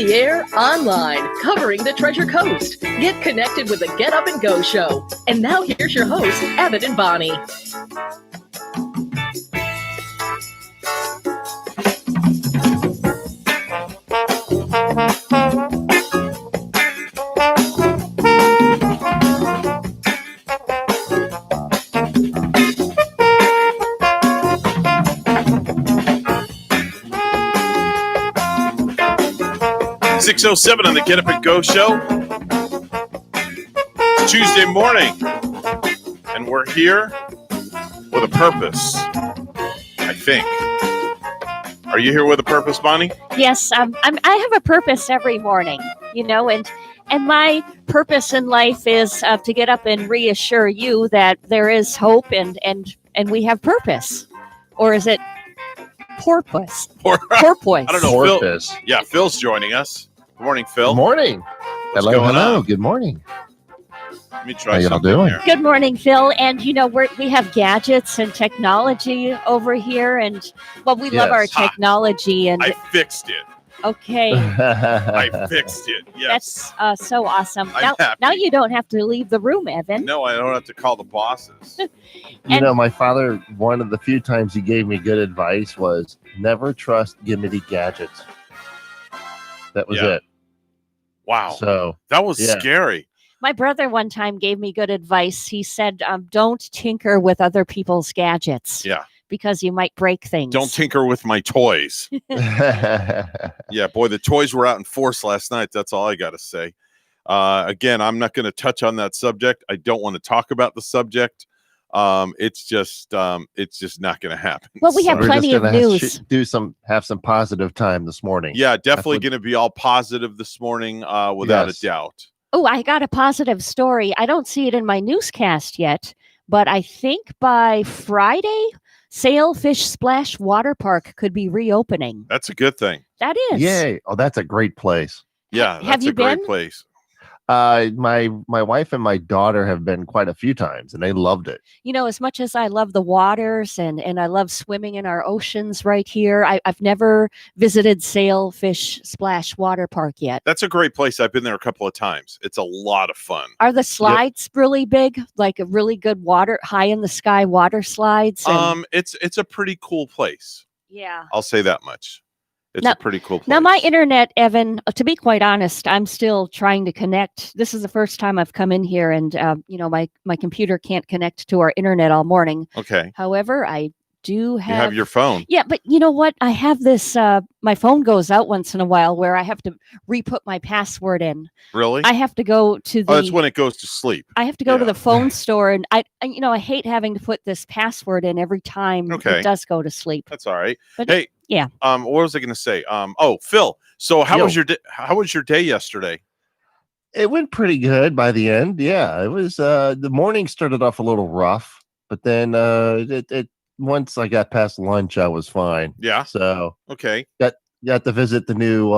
the air, online, covering the Treasure Coast. Get connected with the Get Up and Go show. And now here's your host, Evan and Bonnie. 6:07 on the Get Up and Go show. It's Tuesday morning, and we're here with a purpose, I think. Are you here with a purpose, Bonnie? Yes, I have a purpose every morning, and my purpose in life is to get up and reassure you that there is hope and we have purpose. Or is it porpoise? Porpoise. I don't know. Porpoise. Phil's joining us. Good morning, Phil. Good morning. What's going on? Good morning. Let me try How y'all something doing? here. Good morning, Phil. And we have gadgets and technology over here, and we love our Yes. technology. And I fixed it. okay, I fixed it. Yes. that's so awesome. I'm happy. Now you don't have to leave the room, Evan. No, I don't have to call the bosses. My father, one of the few times he gave me good advice was never trust gimmicky gadgets. That was Yeah. it. Wow. So, That was Yeah. scary. My brother one time gave me good advice. He said, don't tinker with other people's gadgets. Yeah. Because you might break things. Don't tinker with my toys. Yeah, boy, the toys were out in force last night. That's all I got to say. Again, I'm not going to touch on that subject. I don't want to talk about the subject. It's just not going to happen. Well, we have we're plenty just of gonna news. have some positive time this morning. Yeah, definitely what- going to be all positive this morning, without Yes. a doubt. Oh, I got a positive story. I don't see it in my newscast yet, but I think by Friday, Sailfish Splash Water Park could be reopening. That's a good thing. That is. Yay. Oh, that's a great place. Yeah, Have that's you a great been? place. My wife and my daughter have been quite a few times, and they loved it. As much as I love the waters and I love swimming in our oceans right here, I've never visited Sailfish Splash Water Park yet. That's a great place. I've been there a couple of times. It's a lot of fun. Are the slides really big? Like a really good high in the sky water slides? It's a pretty cool place. Yeah. I'll say that much. It's Now- a pretty cool place. Now, my internet, Evan, to be quite honest, I'm still trying to connect. This is the first time I've come in here and, my computer can't connect to our internet all morning. Okay. However, I do You have... have your phone. Yeah, but you know what? I have this, my phone goes out once in a while where I have to re-put my password in. Really? I have to go to the... Oh, that's when it goes to sleep. I have to go to Yeah. the phone store, and I hate having to put this password in every time Okay. it does go to sleep. That's all right. But Hey, yeah. What was I going to say? Phil. So how Yo. was your day yesterday? It went pretty good by the end. Yeah, it was. The morning started off a little rough, but then it once I got past lunch, I was fine. Yeah. So Okay. got to visit the new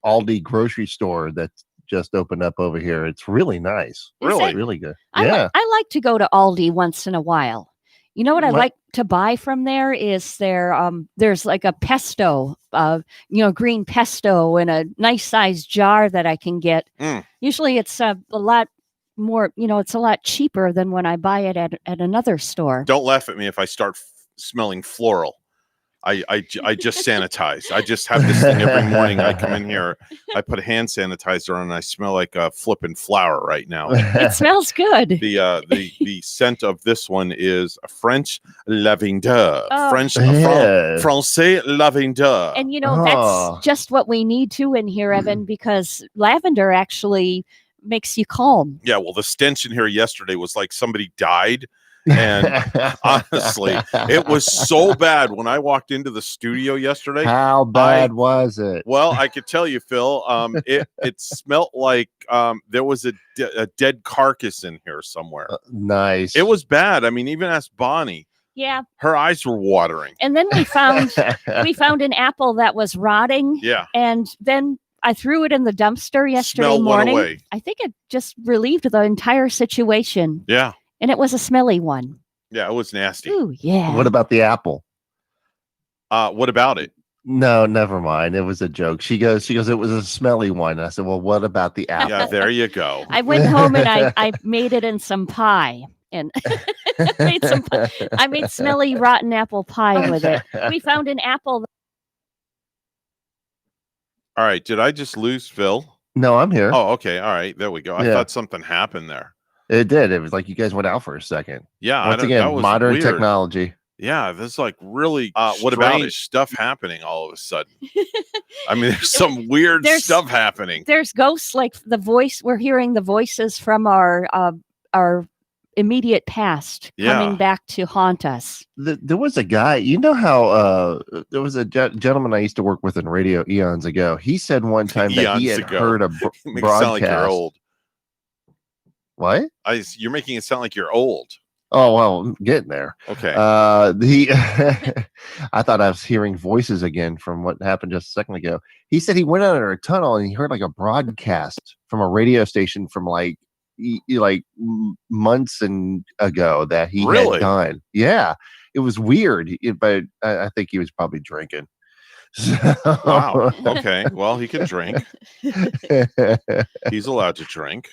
Aldi grocery store that just opened up over here. It's really nice. Is Really? it? Really good. I Yeah. like to go to Aldi once in a while. You know what I What? like to buy from there is there's like a pesto, green pesto in a nice sized jar that I can get. Mm. Usually it's a lot more, it's a lot cheaper than when I buy it at another store. Don't laugh at me if I start smelling floral. I just sanitize. I just have this thing every morning. I come in here, I put hand sanitizer on, and I smell like a flippin' flower right now. It smells good. The scent of this one is a French lavender. Oh. Français lavender. And Oh. that's just what we need to in here, Evan, because lavender actually makes you calm. Yeah, well, the stench in here yesterday was like somebody died. And honestly, it was so bad when I walked into the studio yesterday. How bad was it? Well, I could tell you, Phil, it smelt like there was a dead carcass in here somewhere. Nice. It was bad. I mean, even ask Bonnie. Yeah. Her eyes were watering. And then we found an apple that was rotting. Yeah. And then I threw it in the dumpster yesterday Smell went morning. away. I think it just relieved the entire situation. Yeah. And it was a smelly one. Yeah, it was nasty. Ooh, yeah. What about the apple? What about it? No, never mind. It was a joke. She goes, it was a smelly one. And I said, well, what about the apple? Yeah, there you go. I went home and I made it in some pie and I made smelly rotten apple pie with it. We found an apple. All right. Did I just lose Phil? No, I'm here. Oh, okay. All right. There we go. I Yeah. thought something happened there. It did. It was like you guys went out for a second. Yeah. Once that again, was modern weird. technology. Yeah, there's like really What about it? strange stuff happening all of a sudden. I mean, there's some weird There's- stuff happening. There's ghosts like the voice. We're hearing the voices from our immediate past Yeah. coming back to haunt us. There was a guy, you know how there was a gentleman I used to work with in radio eons ago. He said one time that he Eons had ago. heard a You make it sound like you're broadcast. old. What? You're making it sound like you're old. Oh, well, I'm getting there. Okay. I thought I was hearing voices again from what happened just a second ago. He said he went under a tunnel and he heard like a broadcast from a radio station from months ago that he Really? had done. Yeah, it was weird, but I think he was probably drinking. Wow. Okay. Well, he can drink. He's allowed to drink.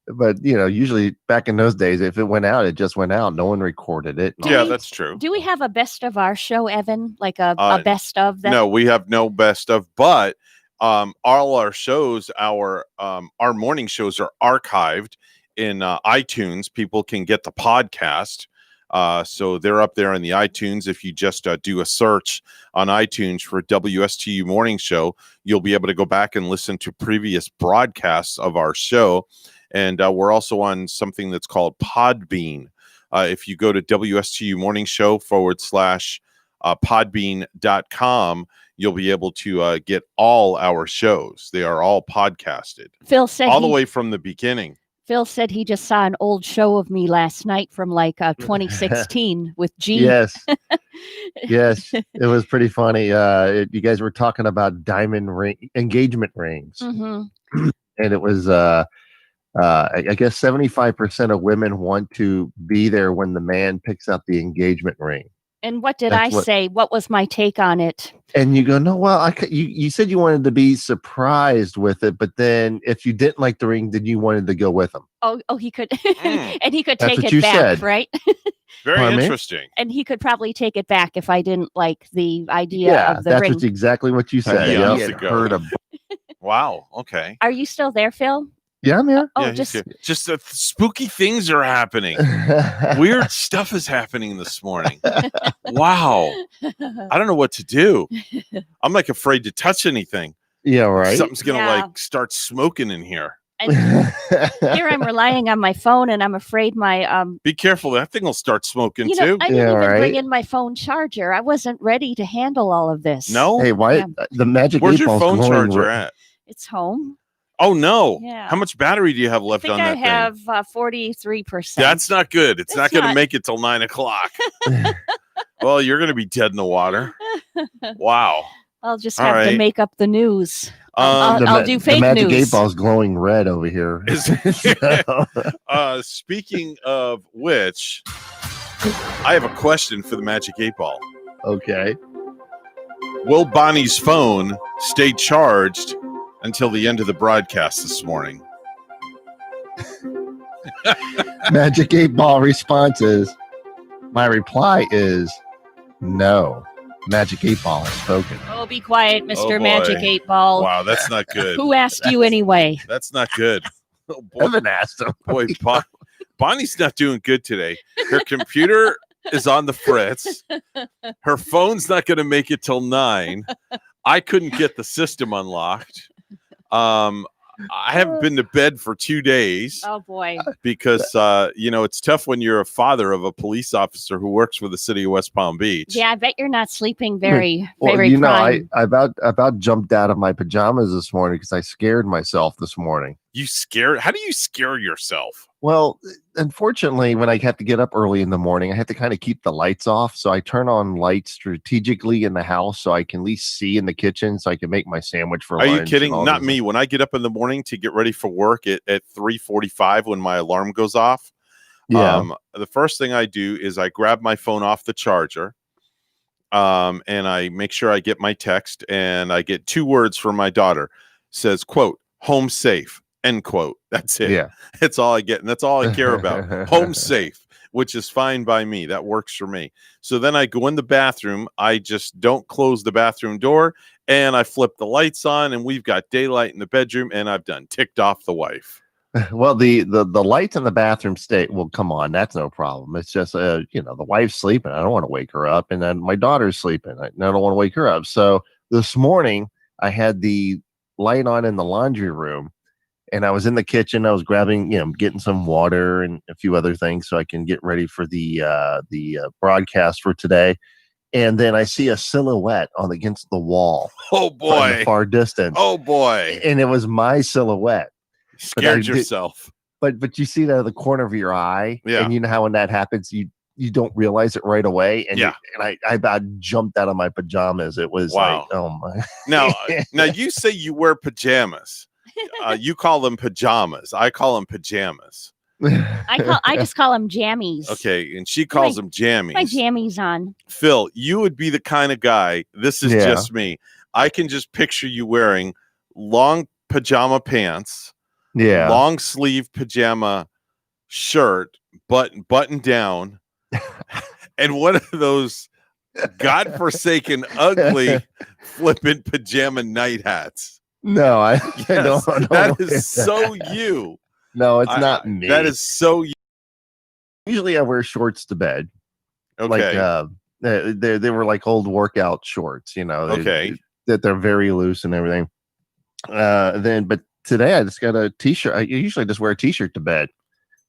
But usually back in those days, if it went out, it just went out. No one recorded it. Do Yeah, we- that's true. Do we have a best of our show, Evan? Like a best of that? No, we have no best of, but all our shows, our morning shows are archived in iTunes. People can get the podcast. So they're up there in the iTunes. If you just do a search on iTunes for WSTU Morning Show, you'll be able to go back and listen to previous broadcasts of our show. And we're also on something that's called Podbean. If you go to WSTU Morning Show /podbean.com, you'll be able to get all our shows. They are all podcasted Phil said all the way from the beginning. Phil said he just saw an old show of me last night from 2016 with G. Yes. Yes. It was pretty funny. You guys were talking about engagement rings. Mhm. And it was I guess 75% of women want to be there when the man picks up the engagement ring. And what did That's I say? What was my take on it? And you go, no, well, you said you wanted to be surprised with it, but then if you didn't like the ring, then you wanted to go with him. Oh, he could, Mm. and he could That's take what it you back, said. right? Very Pardon me? interesting. And he could probably take it back if I didn't like the idea of the that's ring. exactly what you said. Yeah, He years had ago. heard of. Wow. Okay. Are you still there, Phil? Yeah, I'm here. Oh, Yeah, he's just good. Just spooky things are happening. Weird stuff is happening this morning. Wow. I don't know what to do. I'm like afraid to touch anything. Yeah, right. Something's gonna Yeah. start smoking in here. and here I'm relying on my phone, and I'm afraid my Be careful, that thing will start smoking you know, too. I didn't Yeah, even right. bring in my phone charger. I wasn't ready to handle all of this. No, Hey, why Yeah. the magic where's 8 your ball's phone glowing charger red? at? It's home. Oh no! Yeah. How much battery do you have I left think on I that thing? have 43%. That's not good. It's not It's going to not. make it till 9 o'clock. Well, you're going to be dead in the water. Wow. I'll just All have to right. make up the news. Um, I'll do fake the magic news. 8 ball's glowing red over here. speaking of which, I have a question for the Magic 8 Ball. Okay. Will Bonnie's phone stay charged until the end of the broadcast this morning? Magic 8 ball responses. My reply is no. Magic 8 ball has spoken. Oh, be quiet, Mr. boy. Magic 8 Ball. Wow, that's not good. Who asked you anyway? That's not good. Oh, boy. Evan asked him. Boy, Bonnie's not doing good today. Her computer is on the fritz. Her phone's not going to make it till 9. I couldn't get the system unlocked. I haven't been to bed for 2 days Oh boy. because it's tough when you're a father of a police officer who works for the city of West Palm Beach. Yeah, I bet you're not sleeping very, Well, very prime. I about jumped out of my pajamas this morning because I scared myself this morning. You scared? How do you scare yourself? Well, unfortunately, when I have to get up early in the morning, I have to kind of keep the lights off. So I turn on lights strategically in the house so I can at least see in the kitchen so I can make my sandwich for Are lunch. you kidding? and all Not this. me. When I get up in the morning to get ready for work at 3:45 when my alarm goes off, Yeah. the first thing I do is I grab my phone off the charger and I make sure I get my text, and I get 2 words from my daughter. Says, quote, home safe, end quote. That's it. Yeah. That's all I get, and that's all I care about. Home safe, which is fine by me. That works for me. So then I go in the bathroom. I just don't close the bathroom door, and I flip the lights on, and we've got daylight in the bedroom, and I've done ticked off the wife. Well, the lights in the bathroom will come on. That's no problem. It's just, the wife's sleeping. I don't want to wake her up. And then my daughter's sleeping. I don't want to wake her up. So this morning I had the light on in the laundry room, and I was in the kitchen. I was grabbing, getting some water and a few other things so I can get ready for the broadcast for today. And then I see a silhouette against the wall. Oh In boy. the far distance. Oh boy. And it was my silhouette. Scared yourself. But you see that out of the corner of your eye. Yeah. And you know how when that happens, you don't realize it right away. And yeah. I about jumped out of my pajamas. It was wow. like, oh my. Now you say you wear pajamas. You call them pajamas. I call them pajamas. I just call them jammies. Okay, and she calls them jammies. My jammies on. Phil, you would be the kind of guy. This is just me. I can just picture you wearing long pajama pants. Yeah. Long sleeve pajama shirt, button down, and one of those godforsaken, ugly, flippant pajama night hats. No, I Yes, don't. That is so you. No, it's not me. That is so you. Usually I wear shorts to bed. Okay. Like they were like old workout shorts, Okay. That they're very loose and everything. But today I just got a t-shirt. I usually just wear a t-shirt to bed.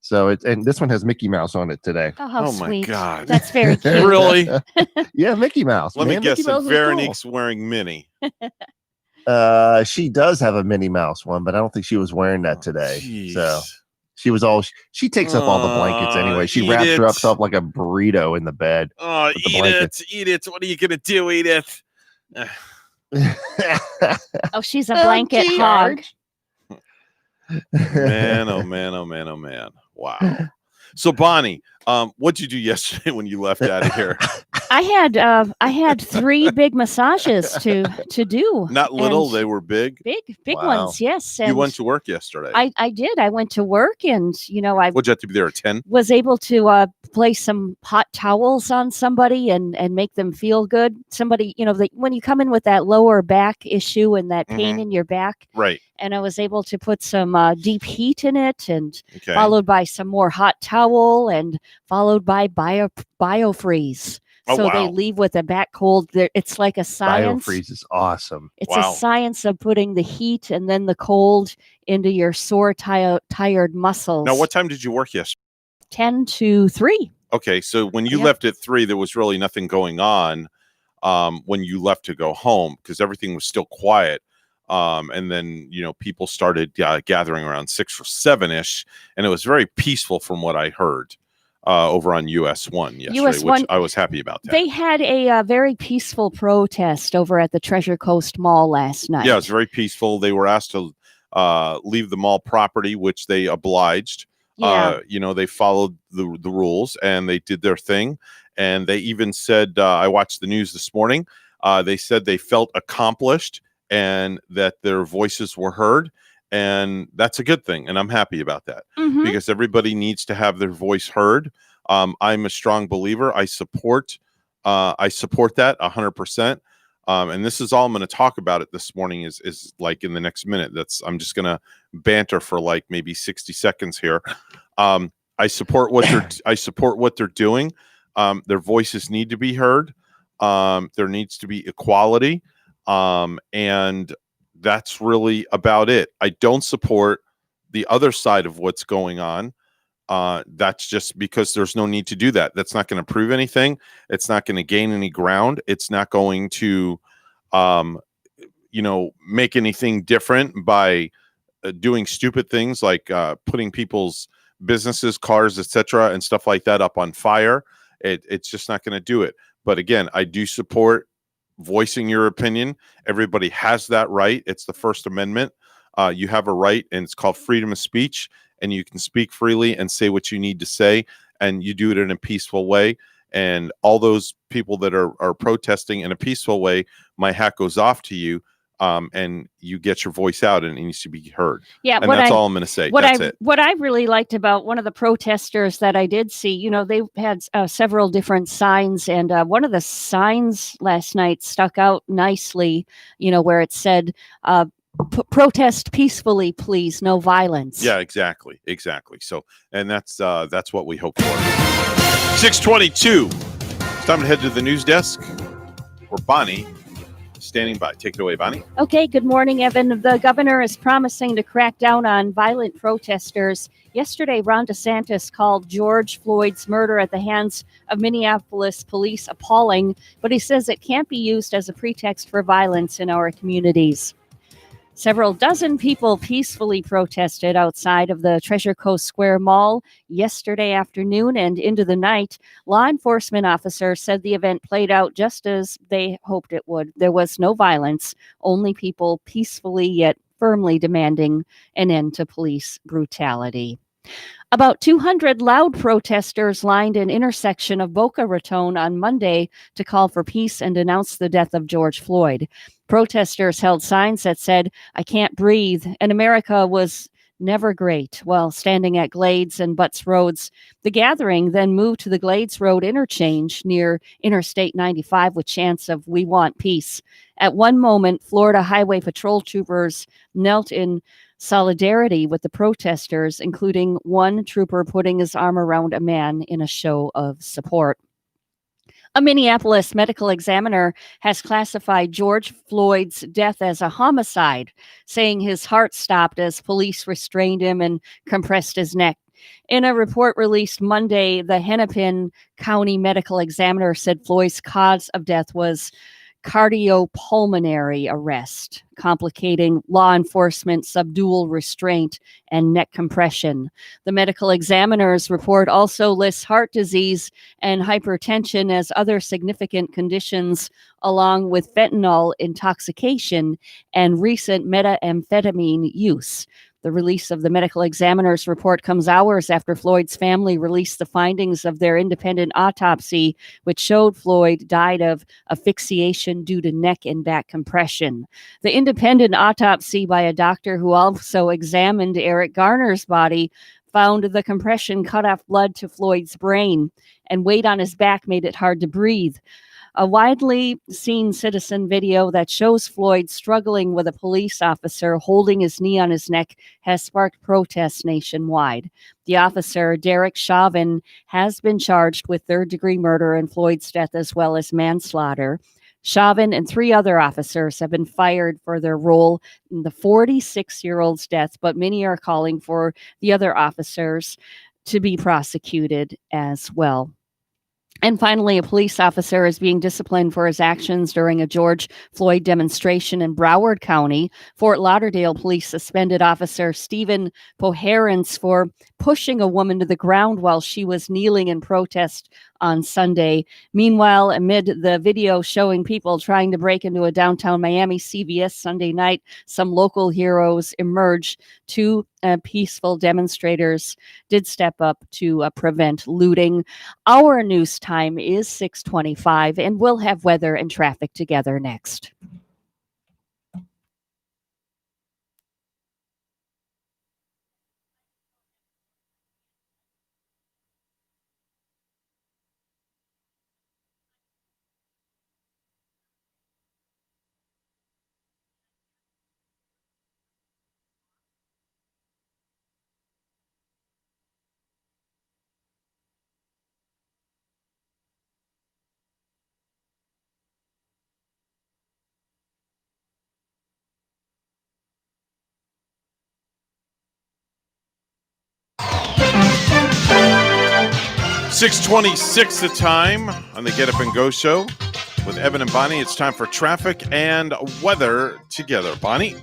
So and this one has Mickey Mouse on it today. Oh, how Oh sweet. my God. That's very cute. Really? Yeah, Mickey Mouse. Let man. me guess. Mickey Mouse is Veronique's wearing Minnie. cool. She does have a Minnie Mouse one, but I don't think she was wearing that today. Jeez. So she was she takes up all the blankets anyway. She wraps her up like a burrito in the bed. Oh, with the eat blanket. it. Eat it. What are you going to do? Eat it. Oh, she's a blanket hog. Man, oh man, oh man, oh man. Wow. So Bonnie, what'd you do yesterday when you left out of here? I had 3 big massages to do. Not little, and they were big. big Wow. ones, yes. You And went to work yesterday. I did. I went to work, and I What'd you have to be there at 10? was able to place some hot towels on somebody and make them feel good. Somebody, when you come in with that lower back issue and that pain Mhm. in your back, Right. and I was able to put some deep heat in it, and Okay. followed by some more hot towel, and followed by biofreeze. Oh, So they wow. leave with a back cold. It's like a science. Biofreeze is awesome. It's Wow. a science of putting the heat and then the cold into your sore, tired muscles. Now, what time did you work yesterday? 10 to 3. Okay, so when you Yeah. left at 3, there was really nothing going on when you left to go home because everything was still quiet. And then, people started gathering around 6 or 7-ish, and it was very peaceful from what I heard over on US 1 yesterday, US 1 which I was happy about that. They had a very peaceful protest over at the Treasure Coast Mall last night. Yeah, it was very peaceful. They were asked to leave the mall property, which they obliged. Yeah. They followed the rules and they did their thing. And they even said, I watched the news this morning. They said they felt accomplished and that their voices were heard. And that's a good thing. And I'm happy about that Mhm. because everybody needs to have their voice heard. I'm a strong believer. I support that 100%. And this is all I'm going to talk about it this morning is like in the next minute. I'm just going to banter for like maybe 60 seconds here. I support what they're doing. Their voices need to be heard. There needs to be equality. And that's really about it. I don't support the other side of what's going on. That's just because there's no need to do that. That's not going to prove anything. It's not going to gain any ground. It's not going to, make anything different by doing stupid things like putting people's businesses, cars, etc., and stuff like that up on fire. It's just not going to do it. But again, I do support voicing your opinion. Everybody has that right. It's the First Amendment. You have a right, and it's called freedom of speech, and you can speak freely and say what you need to say, and you do it in a peaceful way. and all those people that are protesting in a peaceful way, my hat goes off to you. And you get your voice out, and it needs to be heard. Yeah, and that's all I'm going to say. That's it. What I really liked about one of the protesters that I did see, they had several different signs, and one of the signs last night stuck out nicely. Where it said, "Protest peacefully, please, no violence." Yeah, exactly. So, and that's what we hope for. 6:22. It's time to head to the news desk. Where Bonnie standing by. Take it away, Bonnie. Okay, good morning, Evan. The governor is promising to crack down on violent protesters. Yesterday, Ron DeSantis called George Floyd's murder at the hands of Minneapolis police appalling, but he says it can't be used as a pretext for violence in our communities. Several dozen people peacefully protested outside of the Treasure Coast Square Mall yesterday afternoon and into the night. Law enforcement officers said the event played out just as they hoped it would. There was no violence, only people peacefully yet firmly demanding an end to police brutality. About 200 loud protesters lined an intersection of Boca Raton on Monday to call for peace and denounce the death of George Floyd. Protesters held signs that said, "I can't breathe," and America was never great, while standing at Glades and Butts Roads. The gathering then moved to the Glades Road interchange near Interstate 95 with chants of "We want peace." At one moment, Florida Highway Patrol troopers knelt in solidarity with the protesters, including one trooper putting his arm around a man in a show of support. A Minneapolis medical examiner has classified George Floyd's death as a homicide, saying his heart stopped as police restrained him and compressed his neck. In a report released Monday, the Hennepin County Medical Examiner said Floyd's cause of death was cardiopulmonary arrest, complicating law enforcement subdual restraint and neck compression. The medical examiner's report also lists heart disease and hypertension as other significant conditions, along with fentanyl intoxication and recent methamphetamine use. The release of the medical examiner's report comes hours after Floyd's family released the findings of their independent autopsy, which showed Floyd died of asphyxiation due to neck and back compression. The independent autopsy by a doctor who also examined Eric Garner's body found the compression cut off blood to Floyd's brain, and weight on his back made it hard to breathe. A widely seen citizen video that shows Floyd struggling with a police officer holding his knee on his neck has sparked protests nationwide. The officer, Derek Chauvin, has been charged with third-degree murder in Floyd's death as well as manslaughter. Chauvin and 3 other officers have been fired for their role in the 46-year-old's death, but many are calling for the other officers to be prosecuted as well. And finally, a police officer is being disciplined for his actions during a George Floyd demonstration in Broward County. Fort Lauderdale police suspended Officer Stephen Poherence for pushing a woman to the ground while she was kneeling in protest on Sunday. Meanwhile, amid the video showing people trying to break into a downtown Miami CVS Sunday night, some local heroes emerged. 2 peaceful demonstrators did step up to prevent looting. Our news time is 6:25, and we'll have weather and traffic together next. $6:26 the time on the Get Up and Go show with Evan and Bonnie. It's time for traffic and weather together. Bonnie?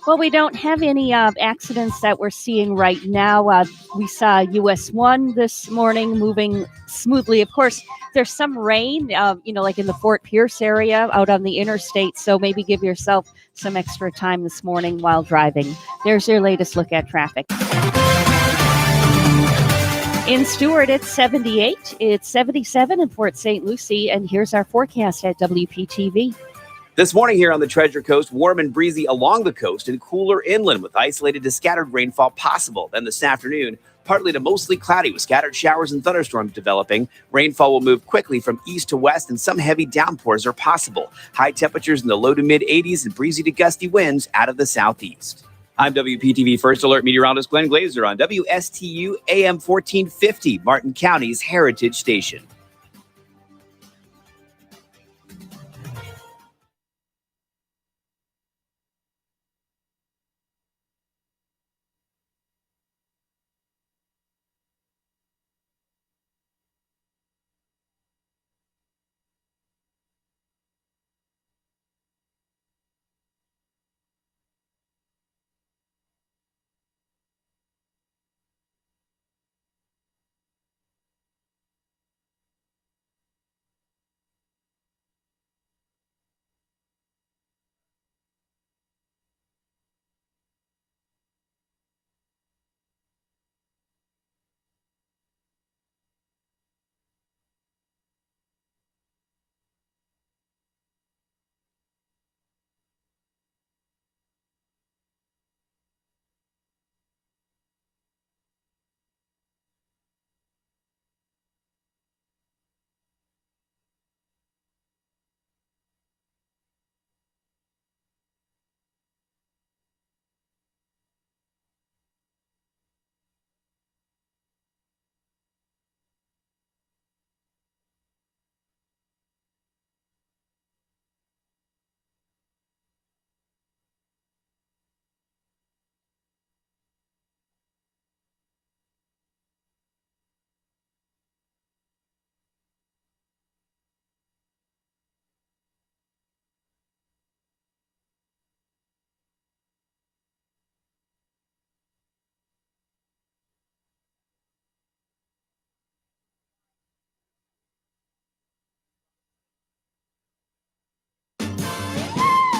Well, we don't have any accidents that we're seeing right now. We saw US 1 this morning moving smoothly. Of course, there's some rain, like in the Fort Pierce area out on the interstate. So maybe give yourself some extra time this morning while driving. There's your latest look at traffic. In Stewart, it's 78. It's 77 in Port St. Lucie. And here's our forecast at WPTV. This morning here on the Treasure Coast, warm and breezy along the coast and cooler inland with isolated to scattered rainfall possible. Then this afternoon, partly to mostly cloudy with scattered showers and thunderstorms developing. Rainfall will move quickly from east to west and some heavy downpours are possible. High temperatures in the low to mid 80s and breezy to gusty winds out of the southeast. I'm WPTV First Alert meteorologist Glenn Glazer on WSTU AM 1450, Martin County's Heritage Station.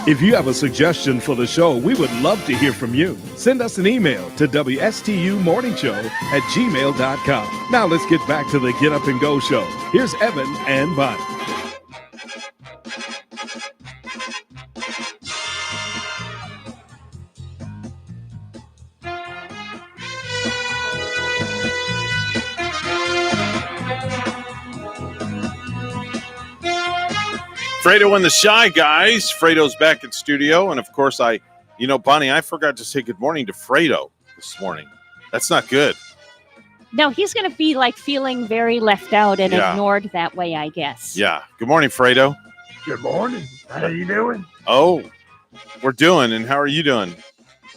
If you have a suggestion for the show, we would love to hear from you. Send us an email to WSTUmorningshow@gmail.com. Now let's get back to the Get Up and Go show. Here's Evan and Bonnie. Fredo and the Shy Guys. Fredo's back in studio. And of course, Bonnie, I forgot to say good morning to Fredo this morning. That's not good. No, he's going to be like feeling very left out and Yeah. ignored that way, I guess. Yeah. Good morning, Fredo. Good morning. How you doing? Oh, we're doing. And how are you doing?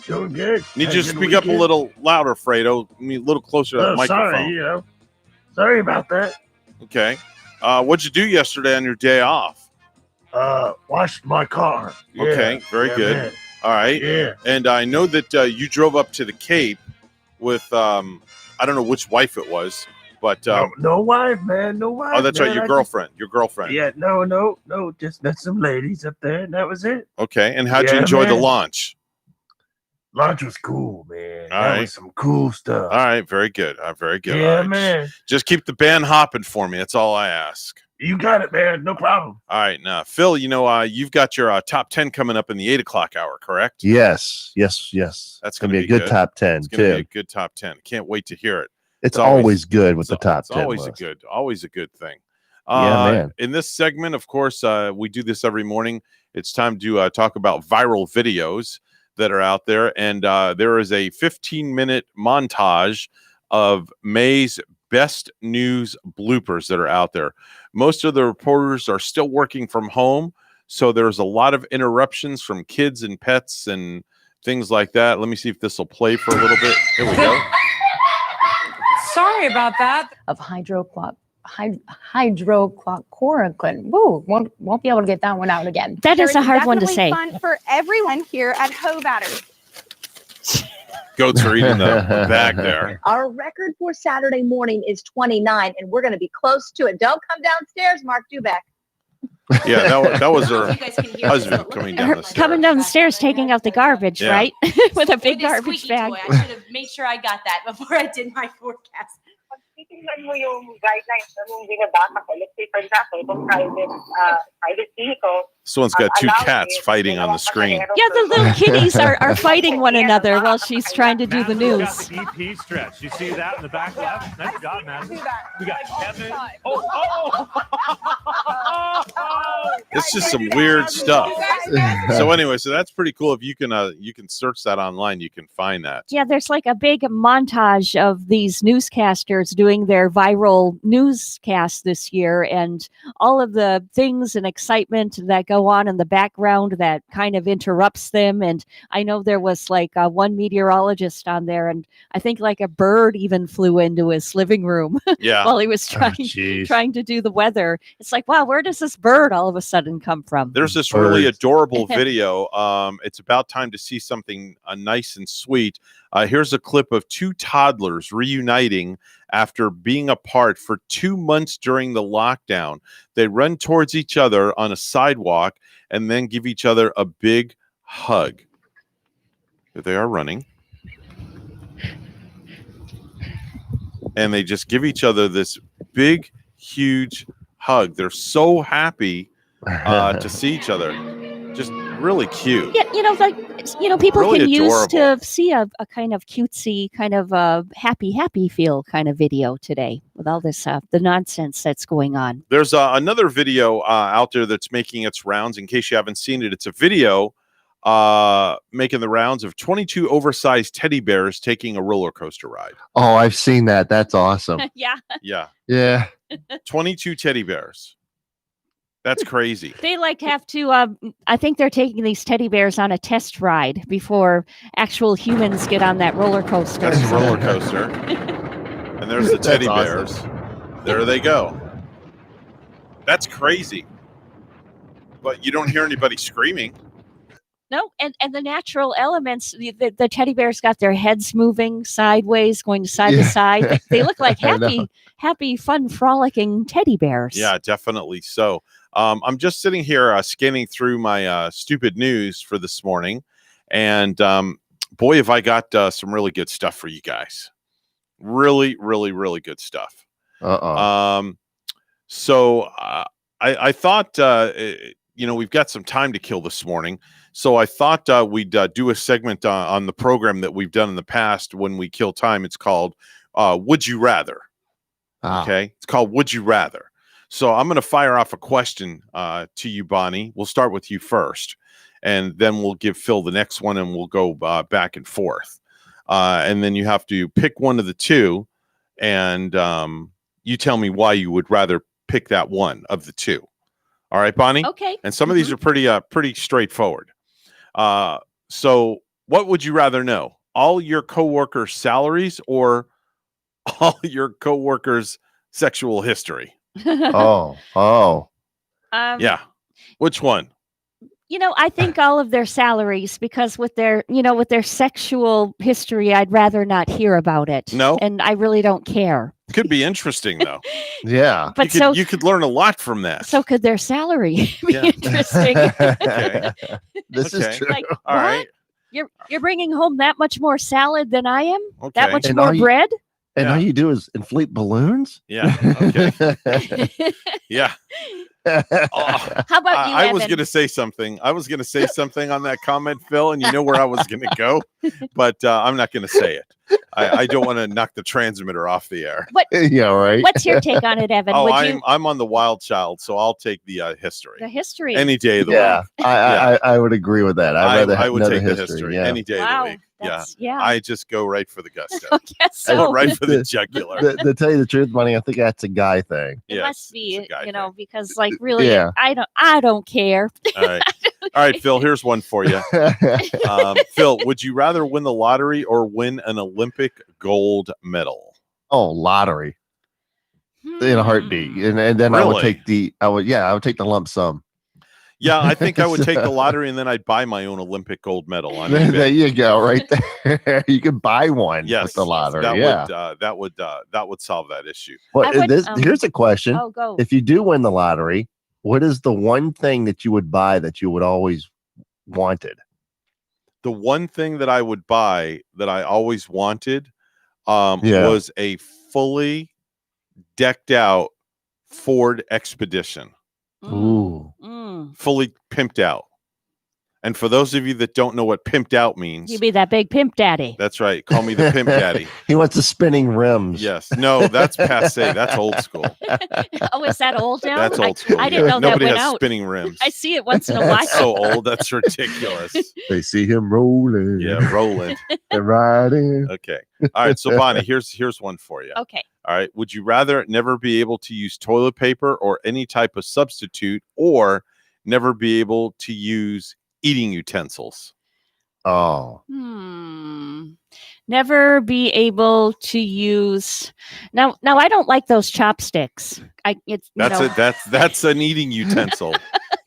Doing good. Need you to Had a speak up a weekend? little louder, Fredo. I mean, a little closer to the Oh, microphone. sorry, sorry about that. Okay. What'd you do yesterday on your day off? Washed my car. Okay, very good. Man. All right. Yeah. And I know that you drove up to the Cape with, I don't know which wife it was, but. No wife, man. No wife. Oh, that's right. man. Your girlfriend. Your girlfriend. Yeah, no. Just met some ladies up there, and that was it. Okay. And how'd you Yeah, enjoy the man. launch? Lunch was cool, man. All that right. was some cool stuff. All right. Very good. Very good. Yeah, All right. man. Just keep the band hopping for me. That's all I ask. You got it, man. No problem. All right. Now, Phil, you've got your top 10 coming up in the 8 o'clock hour, correct? Yes. That's gonna gonna be a good top 10 It's going to be a too. good top 10. Can't wait to hear it. It's always good with the top It's 10 always list. always a good thing. Yeah, man. In this segment, of course, we do this every morning. It's time to talk about viral videos that are out there. And there is a 15-minute montage of May's best news bloopers that are out there. Most of the reporters are still working from home, so there's a lot of interruptions from kids and pets and things like that. Let me see if this will play for a little bit. Here we go. Sorry about that. Of hydrochloroquine. Woo, won't be able to get that one out again. That is a hard one to Definitely say. Fun for everyone here at Hovatters. Goats are eating the bag there. Our record for Saturday morning is 29, and we're going to be close to it. Don't come downstairs, Mark Dubek. Yeah, that was her You guys can hear husband this. coming Her down the coming stairs. down the stairs, taking out the garbage, Yeah. right? With a big With a garbage squeaky bag. toy. I should have made sure I got that before I did my forecast. tingnan mo yung guidelines nung binabatak ko. Let's say, for example, kung private vehicle, This one's got two cats fighting on the screen. Yeah, the little kitties are fighting one another while she's trying to do the We got news. the EP stretch. You see that in the back left? Nice job, man. We got Kevin. It's just some weird stuff. So anyway, so that's pretty cool. If you can search that online, you can find that. Yeah, there's like a big montage of these newscasters doing their viral newscasts this year, and all of the things and excitement that go on in the background that kind of interrupts them. And I know there was like one Oh, meteorologist on there, and I think like a bird even flew into his living room Yeah. while he was Oh, jeez. trying to do the weather. It's like, wow, where does this bird all of a sudden come from? There's this really Birds. adorable video. It's about time to see something nice and sweet. Here's a clip of two toddlers reuniting after being apart for 2 months during the lockdown. They run towards each other on a sidewalk and then give each other a big hug. Here they are running. And they just give each other this big, huge hug. They're so happy to see each other. Just really cute. Yeah, people Really can use adorable. to see a kind of cutesy, kind of happy feel kind of video today with all this the nonsense that's going on. There's another video out there that's making its rounds. In case you haven't seen it, it's a video making the rounds of 22 oversized teddy bears taking a roller coaster ride. Oh, I've seen that. That's awesome. Yeah, Yeah, Yeah. 22 teddy bears. That's crazy. they like have to. I think they're taking these teddy bears on a test ride before actual humans get on that roller coaster. That's the roller coaster. And there's the That's teddy awesome. bears. There they go. That's crazy. But you don't hear anybody screaming. No, and the natural elements, the teddy bears got their heads moving sideways, going side to Yeah. side. They look like I know. happy, fun, frolicking teddy bears. Yeah, definitely so. I'm just sitting here scanning through my stupid news for this morning. And boy, have I got some really good stuff for you guys. Really, really, really good stuff. Uh-oh. So I thought, we've got some time to kill this morning. So I thought we'd do a segment on the program that we've done in the past when we kill time. It's called Would You Rather? Ah. Okay. It's called Would You Rather? So I'm going to fire off a question to you, Bonnie. We'll start with you first, and then we'll give Phil the next one, and we'll go back and forth. And then you have to pick one of the two, and you tell me why you would rather pick that one of the two. All right, Bonnie? Okay. And some of these are pretty straightforward. So what would you rather know? All your coworkers' salaries or all your coworkers' sexual history? Oh. Yeah. Which one? I think all of their salaries, because with their sexual history, I'd rather not hear about it. No? And I really don't care. Could be interesting though. Yeah. But you could learn a lot from that. so could their salary be Yeah. interesting? Okay. This Okay. is true. Like, All what? right. You're bringing home that much more salad than I am? Okay. That much And more all you- bread? And Yeah. all you do is inflate balloons? Yeah. Okay. Yeah. Oh, How about you, I was Evan? going to say something. I was going to say something on that comment, Phil, and you know where I was going to go, but I'm not going to say it. I don't want to knock the transmitter off the air. Yeah, right. What's your take on it, Evan? Oh, Would I'm on the wild child, so I'll take the history the history? any day of the Yeah, week. I would agree with that. I'd rather I would know the take the history. history Yeah. any day of Wow, the week. Yeah. that's- yeah. I just go right for the gusto. I guess I go so. right for the The- jugular. To tell you the truth, Money, I think that's a guy thing. It Yes, must be, it's a guy thing. because like really, Yeah. I don't care. All right. All right, Phil, here's one for you. Phil, would you rather win the lottery or win an Olympic gold medal? Oh, lottery in a heartbeat, and then I would Really? take I would take the lump sum. Yeah, I think I would take the lottery and then I'd buy my own Olympic gold medal on There eBay. you go, right there. You can buy one Yes, with the lottery. that Yeah. would solve that issue. Well, I would, here's a question: Oh, go. if you do win the lottery, what is the one thing that you would buy that you would always wanted? The one thing that I would buy that I always wanted Yeah. was a fully decked out Ford Expedition, Ooh. fully pimped out. And for those of you that don't know what pimped out means, You be that big pimp daddy. that's right. Call me the pimp daddy. He wants the spinning rims. Yes. No, that's passe. That's old school. Oh, is that old now? That's old school. I didn't know Nobody that went has out. spinning rims. I see it once in a while. That's so old. That's ridiculous. They see him rolling. Yeah, rolling. They're riding. Okay. All right. So Bonnie, here's one for you. Okay. All right. Would you rather never be able to use toilet paper or any type of substitute, or never be able to use eating utensils? Oh. Never be able to use. Now I don't like those chopsticks. That's an eating utensil.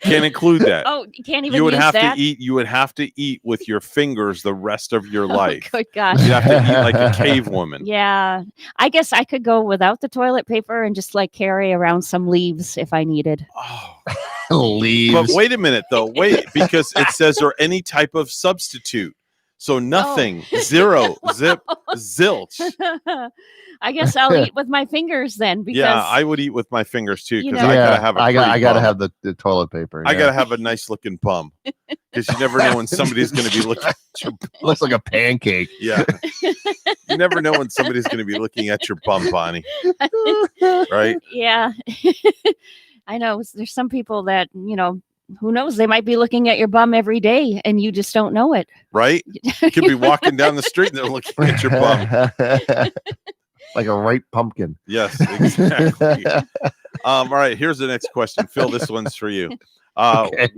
Can't include that. Oh, you can't even You would use have that? to eat. You would have to eat with your fingers the rest of your life. Good gosh. You'd have to eat like a cave woman. Yeah. I guess I could go without the toilet paper and just like carry around some leaves if I needed. Leaves. But wait a minute, though. Wait, because it says or any type of substitute. So nothing, zero, zip, zilch. I guess I'll eat with my fingers then. Because Yeah, I would eat with my fingers too, You because know- I gotta have a I pretty gotta bum. have the toilet paper. I yeah. gotta have a nice looking bum, because you never know when somebody's gonna be looking at your bum. Looks like a pancake. Yeah, you never know when somebody's gonna be looking at your bum, Bonnie. Right? Yeah. I know there's some people that, who knows, they might be looking at your bum every day and you just don't know it. Right? You could be walking down the street and they're looking at your bum. Like a ripe pumpkin. Yes, exactly. All right, here's the next question, Phil. This one's for you. Okay.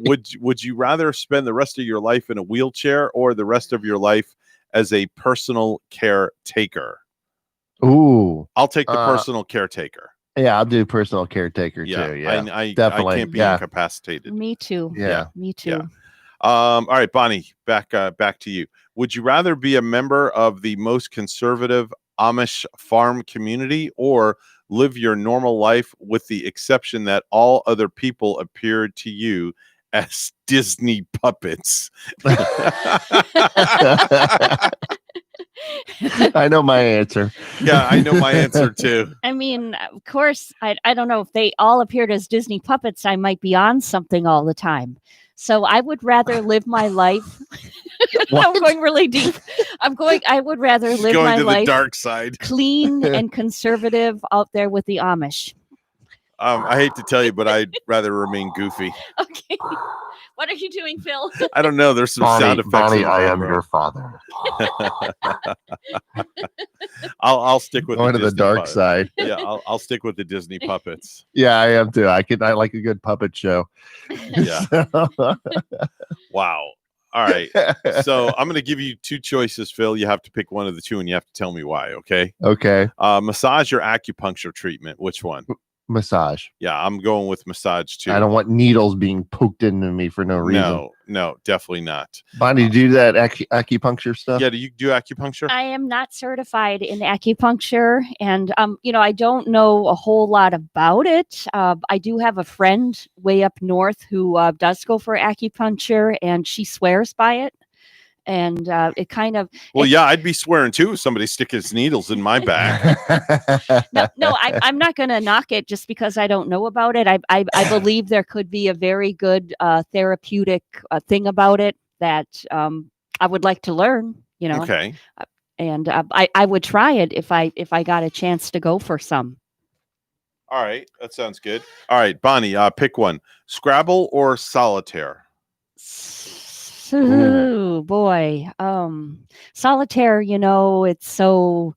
Would you rather spend the rest of your life in a wheelchair or the rest of your life as a personal caretaker? Ooh. I'll take the personal caretaker. Yeah, I'll do personal caretaker Yeah, too. Yeah, I definitely. can't be yeah. incapacitated. Me too. Yeah. Me too. Yeah. All right, Bonnie, back to you. Would you rather be a member of the most conservative Amish farm community or live your normal life with the exception that all other people appeared to you as Disney puppets? I know my answer. Yeah, I know my answer too. I mean, of course, I don't know if they all appeared as Disney puppets. I might be on something all the time. So I would rather live my life. I'm going really deep. I would rather live Going my to the life dark side. clean and conservative out there with the Amish. I hate to tell you, but I'd rather remain goofy. Okay. What are you doing, Phil? I don't know. There's some sound effects. Bonnie, in the I am background. your father. I'll stick with Going to the Disney dark puppets. side. Yeah, I'll stick with the Disney puppets. Yeah, I am too. I like a good puppet show. Yeah. Wow. All right. So I'm going to give you two choices, Phil. You have to pick one of the two, and you have to tell me why. Okay. Okay. Massage or acupuncture treatment? Which one? Massage. Yeah, I'm going with massage too. I don't want needles being poked into me for no reason. No, definitely not. Bonnie, do you do that acupuncture stuff? Yeah, do you do acupuncture? I am not certified in acupuncture, and I don't know a whole lot about it. I do have a friend way up north who does go for acupuncture, and she swears by it. And it kind of Well, yeah, I'd be swearing too if somebody stick his needles in my back. no, I'm not going to knock it just because I don't know about it. I believe there could be a very good therapeutic thing about it that I would like to learn. Okay. And I would try it if I got a chance to go for some. All right, that sounds good. All right, Bonnie, pick one: Scrabble or solitaire? Oh boy, solitaire. It's so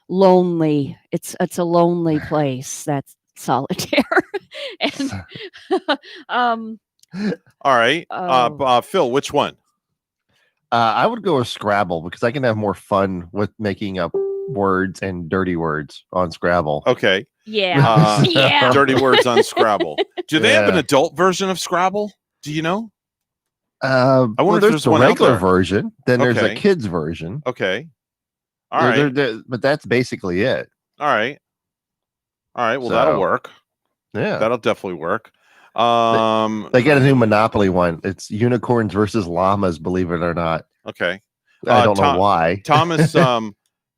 lonely. It's a lonely place. That's solitaire. And All right, Phil, which one? I would go with Scrabble because I can have more fun with making up words and dirty words on Scrabble. Okay. Yeah. Yeah. Dirty words on Scrabble. Do they have an Yeah. adult version of Scrabble? Do you know? I wonder if there's there's the one out regular there. version. Then there's Okay. a kids version. Okay. All right. But that's basically it. All right. All right. Well, that'll So, work. Yeah. That'll definitely work. They get a new Monopoly one. It's unicorns versus llamas, believe it or not. Okay. I don't Tom- know why. Thomas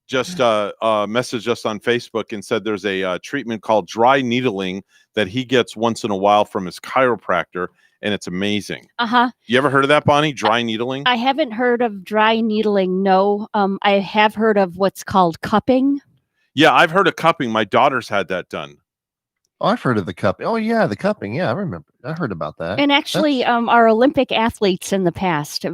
just messaged us on Facebook and said there's a treatment called dry needling that he gets once in a while from his chiropractor, and it's amazing. You ever heard of that, Bonnie? Dry needling? I haven't heard of dry needling. No. I have heard of what's called cupping. Yeah, I've heard of cupping. My daughter's had that done. Oh, I've heard of the cupping. Oh, yeah, the cupping. Yeah, I remember. I heard about that. And actually, our Olympic athletes in the past,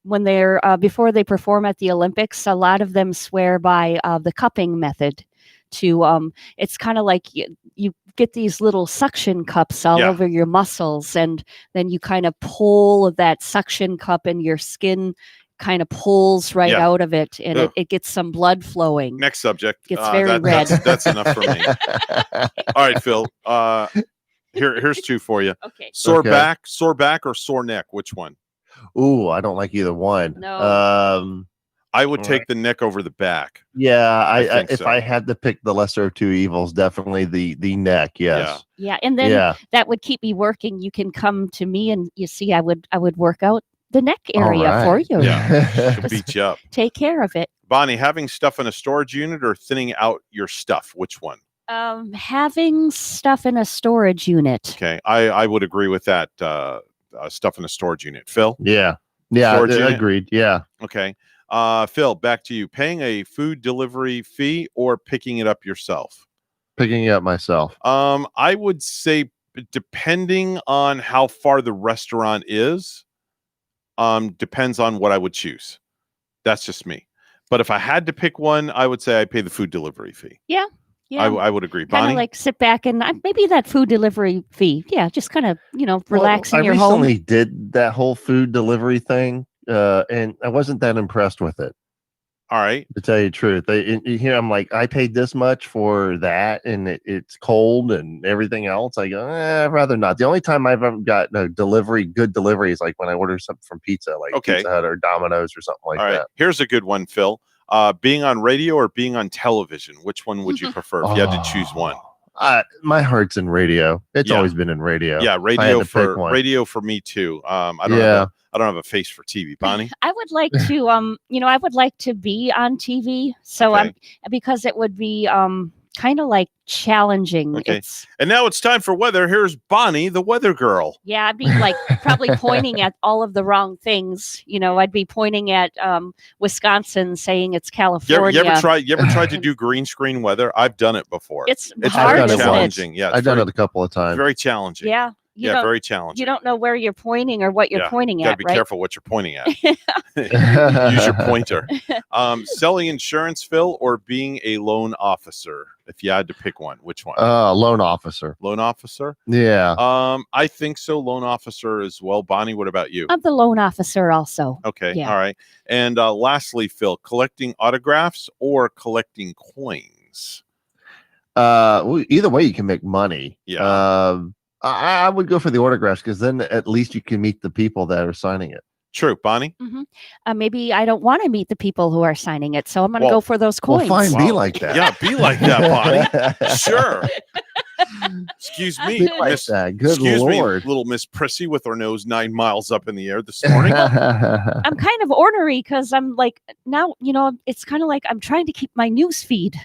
when they're before they perform at the Olympics, a lot of them swear by the cupping method. It's kind of like you get these little suction cups all over your muscles, and then you kind of pull that suction cup, and your skin kind of pulls out of it, and it gets some blood flowing. Next subject. Gets very red. That's enough for me. All right, Phil. Here's two for you. Okay. Sore back, or sore neck. Which one? Ooh, I don't like either one. No. I would take the neck over the back. Yeah, if so. I had to pick the lesser of two evils, definitely the neck. Yes. Yeah, and then that would keep me working. You can come to me, and you see, I would work out the neck area for you. Yeah, to beat you up. Take care of it. Bonnie, having stuff in a storage unit or thinning out your stuff? Which one? Having stuff in a storage unit. Okay, I would agree with that. Stuff in a storage unit. Phil? Yeah, agreed. Yeah. Okay. Phil, back to you. Paying a food delivery fee or picking it up yourself? Picking it up myself. I would say depending on how far the restaurant is, depends on what I would choose. That's just me. But if I had to pick one, I would say I pay the food delivery fee. Yeah. I would agree. Kind Bonnie? of like sit back and maybe that food delivery fee. Yeah, just kind of, relax in your home. I recently did that whole food delivery thing, and I wasn't that impressed with it. All right. To tell you the truth, here I'm like, I paid this much for that, and it's cold and everything else. I go, I'd rather not. The only time I've ever gotten a good delivery is like when I order something from pizza, like Pizza Hut or Domino's or something like that. Here's a good one, Phil. Being on radio or being on television? Which one would you prefer if you had to choose one? My heart's in radio. It's always been in radio. Yeah, radio for me too. I don't have a face for TV. Bonnie? I would like to I would like to be on TV. So because it would be kind of like challenging. Okay. And now it's time for weather. Here's Bonnie, the weather girl. Yeah, I'd be like probably pointing at all of the wrong things. I'd be pointing at Wisconsin, saying it's California. You ever tried to do green screen weather? I've done it before. It's hard, very challenging. Yeah, I've done it a couple of times. Very challenging. Yeah. Very challenging. You don't know where you're pointing or what you're pointing at. Right? Be careful what you're pointing at. Use your pointer. Selling insurance, Phil, or being a loan officer? If you had to pick one, which one? Loan officer. Loan officer? Yeah. I think so. Loan officer as well. Bonnie, what about you? I'm the loan officer also. Okay. Yeah. All right. And lastly, Phil, collecting autographs or collecting coins? Either way, you can make money. Yeah. I would go for the autographs because then at least you can meet the people that are signing it. True. Bonnie? Mm-hmm. Maybe I don't want to meet the people who are signing it, so I'm going to go for those coins. Well, fine, be like that. Yeah, be like that, Bonnie. Sure. Excuse me, Good Lord. Little Miss Prissy with her nose 9 miles up in the air this morning. I'm kind of ornery because I'm like, now, it's kind of like I'm trying to keep my news feed.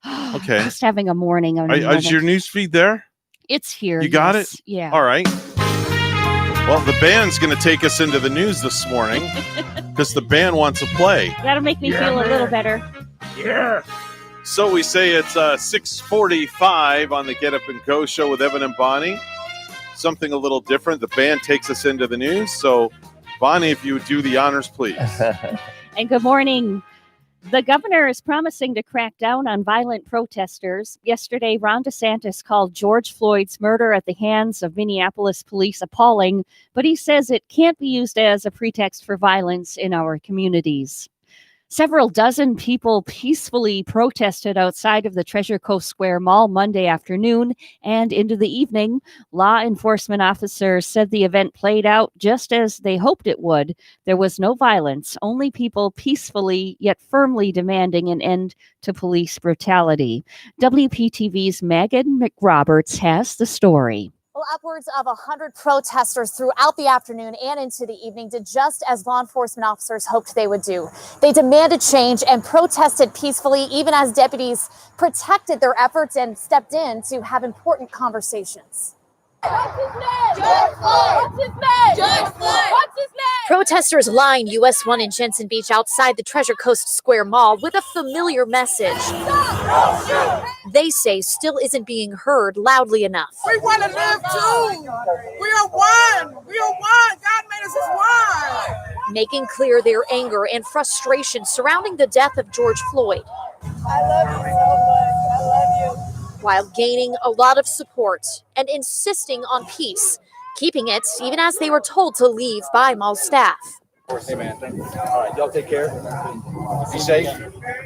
Okay. Just having a morning. Is your news feed there? It's here. You got it? Yeah. All right. Well, the band's going to take us into the news this morning because the band wants to play. That'll make me feel a little better. Yeah. So we say it's 6:45 on the Get Up and Go show with Evan and Bonnie. Something a little different. The band takes us into the news. So, Bonnie, if you would do the honors, please. And good morning. The governor is promising to crack down on violent protesters. Yesterday, Ron DeSantis called George Floyd's murder at the hands of Minneapolis police appalling, but he says it can't be used as a pretext for violence in our communities. Several dozen people peacefully protested outside of the Treasure Coast Square Mall Monday afternoon and into the evening. Law enforcement officers said the event played out just as they hoped it would. There was no violence, only people peacefully yet firmly demanding an end to police brutality. WPTV's Megan McRoberts has the story. Well, upwards of 100 protesters throughout the afternoon and into the evening did just as law enforcement officers hoped they would do. They demanded change and protested peacefully, even as deputies protected their efforts and stepped in to have important conversations. What's his name? George Floyd! What's his name? George Floyd! What's his name? Protesters line US 1 in Jensen Beach outside the Treasure Coast Square Mall with a familiar message. They say still isn't being heard loudly enough. We want to live too. We are one. We are one. God made us as one. Making clear their anger and frustration surrounding the death of George Floyd. I love you so much. I love you. While gaining a lot of support and insisting on peace, keeping it even as they were told to leave by mall staff. Hey man, thank you. All right, y'all take care. Be safe.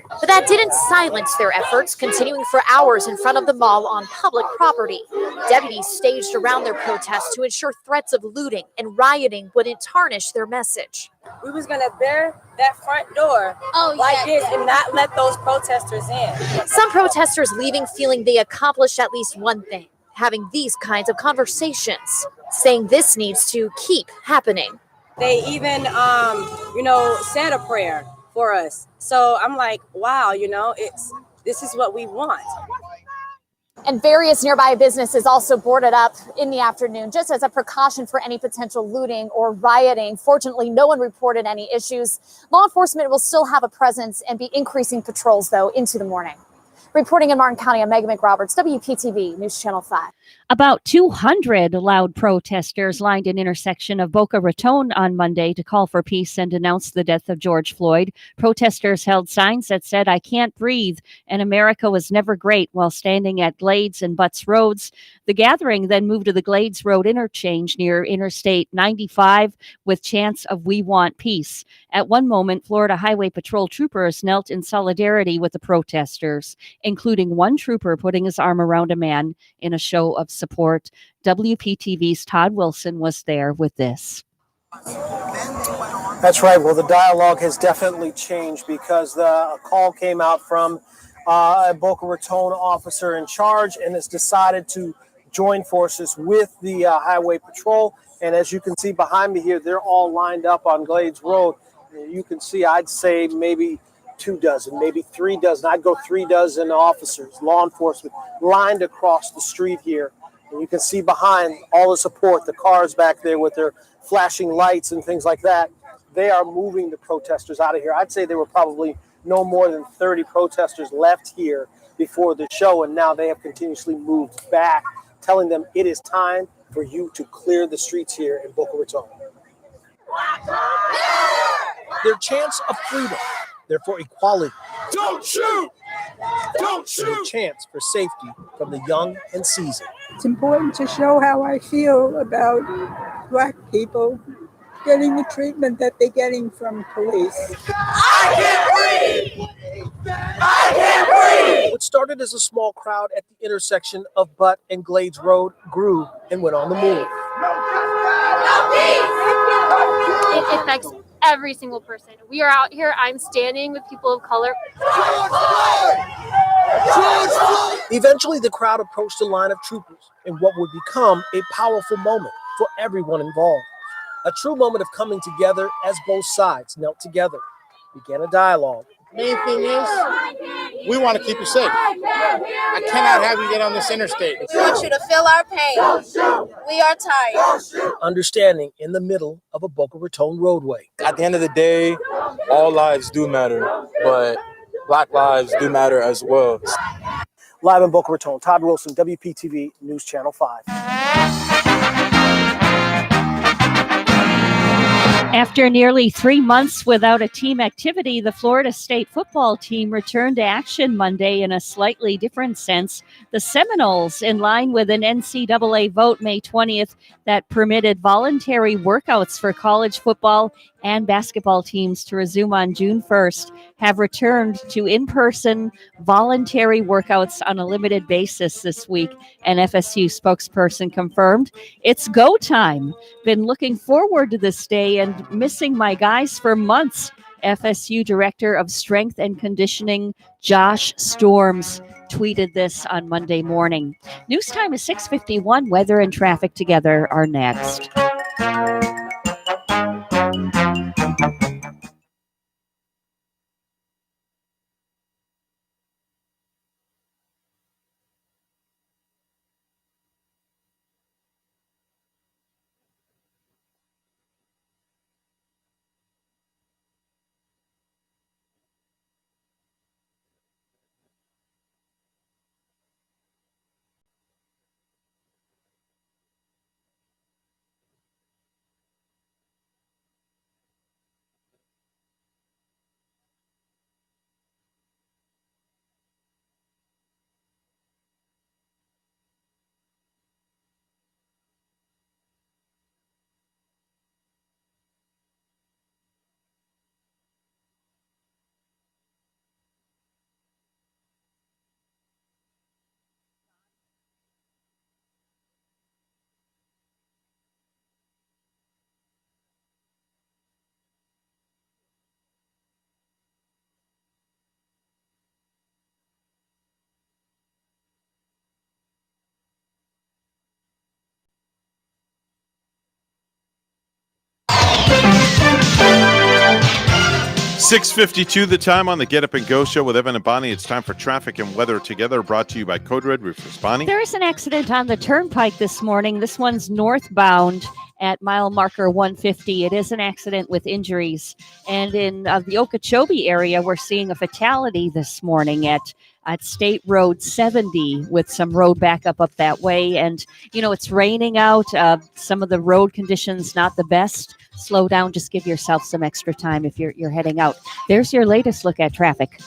But that didn't silence their efforts, continuing for hours in front of the mall on public property. Deputies staged around their protests to ensure threats of looting and rioting wouldn't tarnish their message. We was going to bear that front door like this and not let those protesters in. Some protesters leaving feeling they accomplished at least one thing, having these kinds of conversations, saying this needs to keep happening. They even, said a prayer for us. So I'm like, wow, this is what we want. And various nearby businesses also boarded up in the afternoon, just as a precaution for any potential looting or rioting. Fortunately, no one reported any issues. Law enforcement will still have a presence and be increasing patrols, though, into the morning. Reporting in Martin County, I'm Megan McRoberts, WPTV News Channel 5. About 200 loud protesters lined an intersection of Boca Raton on Monday to call for peace and denounce the death of George Floyd. Protesters held signs that said, "I can't breathe," and "America was never great," while standing at Glades and Butts Roads. The gathering then moved to the Glades Road interchange near Interstate 95 with chants of "We want peace." At one moment, Florida Highway Patrol troopers knelt in solidarity with the protesters, including one trooper putting his arm around a man in a show of support. WPTV's Todd Wilson was there with this. That's right. Well, the dialogue has definitely changed because the call came out from a Boca Raton officer in charge and has decided to join forces with the Highway Patrol. And as you can see behind me here, they're all lined up on Glades Road. You can see, I'd say maybe 2 dozen, maybe 3 dozen. I'd go 3 dozen officers, law enforcement, lined across the street here. And you can see behind all the support, the cars back there with their flashing lights and things like that. They are moving the protesters out of here. I'd say there were probably no more than 30 protesters left here before the show, and now they have continuously moved back, telling them it is time for you to clear the streets here in Boca Raton. Their chants of freedom. They're for equality. Don't shoot! Don't shoot! And a chance for safety from the young and seasoned. It's important to show how I feel about Black people getting the treatment that they're getting from police. I can't breathe! I can't breathe! What started as a small crowd at the intersection of Butt and Glades Road grew and went on the move. It affects every single person. We are out here. I'm standing with people of color. Eventually, the crowd approached a line of troopers in what would become a powerful moment for everyone involved. A true moment of coming together as both sides knelt together, began a dialogue. Main thing is, we want to keep you safe. I cannot have you get on this interstate. We want you to feel our pain. We are tired. Understanding in the middle of a Boca Raton roadway. At the end of the day, all lives do matter, but Black lives do matter as well. Live in Boca Raton, Todd Wilson, WPTV News Channel 5. After nearly 3 months without a team activity, the Florida State football team returned to action Monday in a slightly different sense. The Seminoles, in line with an NCAA vote May 20th that permitted voluntary workouts for college football and basketball teams to resume on June 1st, have returned to in-person voluntary workouts on a limited basis this week, an FSU spokesperson confirmed. It's go time. Been looking forward to this day and missing my guys for months, FSU Director of Strength and Conditioning, Josh Storms, tweeted this on Monday morning. News time is 6:51. Weather and traffic together are next. $6:52 the time on the Get Up and Go show with Evan and Bonnie. It's time for traffic and weather together, brought to you by Code Red Roofers. Bonnie? There is an accident on the Turnpike this morning. This one's northbound at mile marker 150. It is an accident with injuries. And in the Okeechobee area, we're seeing a fatality this morning at State Road 70 with some road backup up that way. And, it's raining out. Some of the road conditions not the best. Slow down. Just give yourself some extra time if you're heading out. There's your latest look at traffic.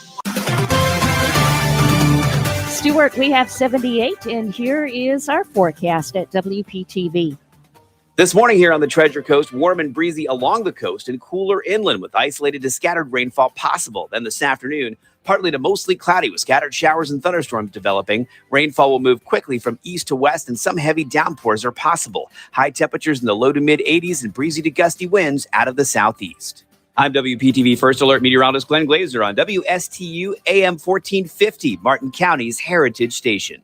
Stuart, we have 78, and here is our forecast at WPTV. This morning here on the Treasure Coast, warm and breezy along the coast and cooler inland with isolated to scattered rainfall possible. Then this afternoon, partly to mostly cloudy with scattered showers and thunderstorms developing. Rainfall will move quickly from east to west and some heavy downpours are possible. High temperatures in the low to mid 80s and breezy to gusty winds out of the southeast. I'm WPTV First Alert meteorologist Glenn Glazer on WSTU AM 1450, Martin County's Heritage Station.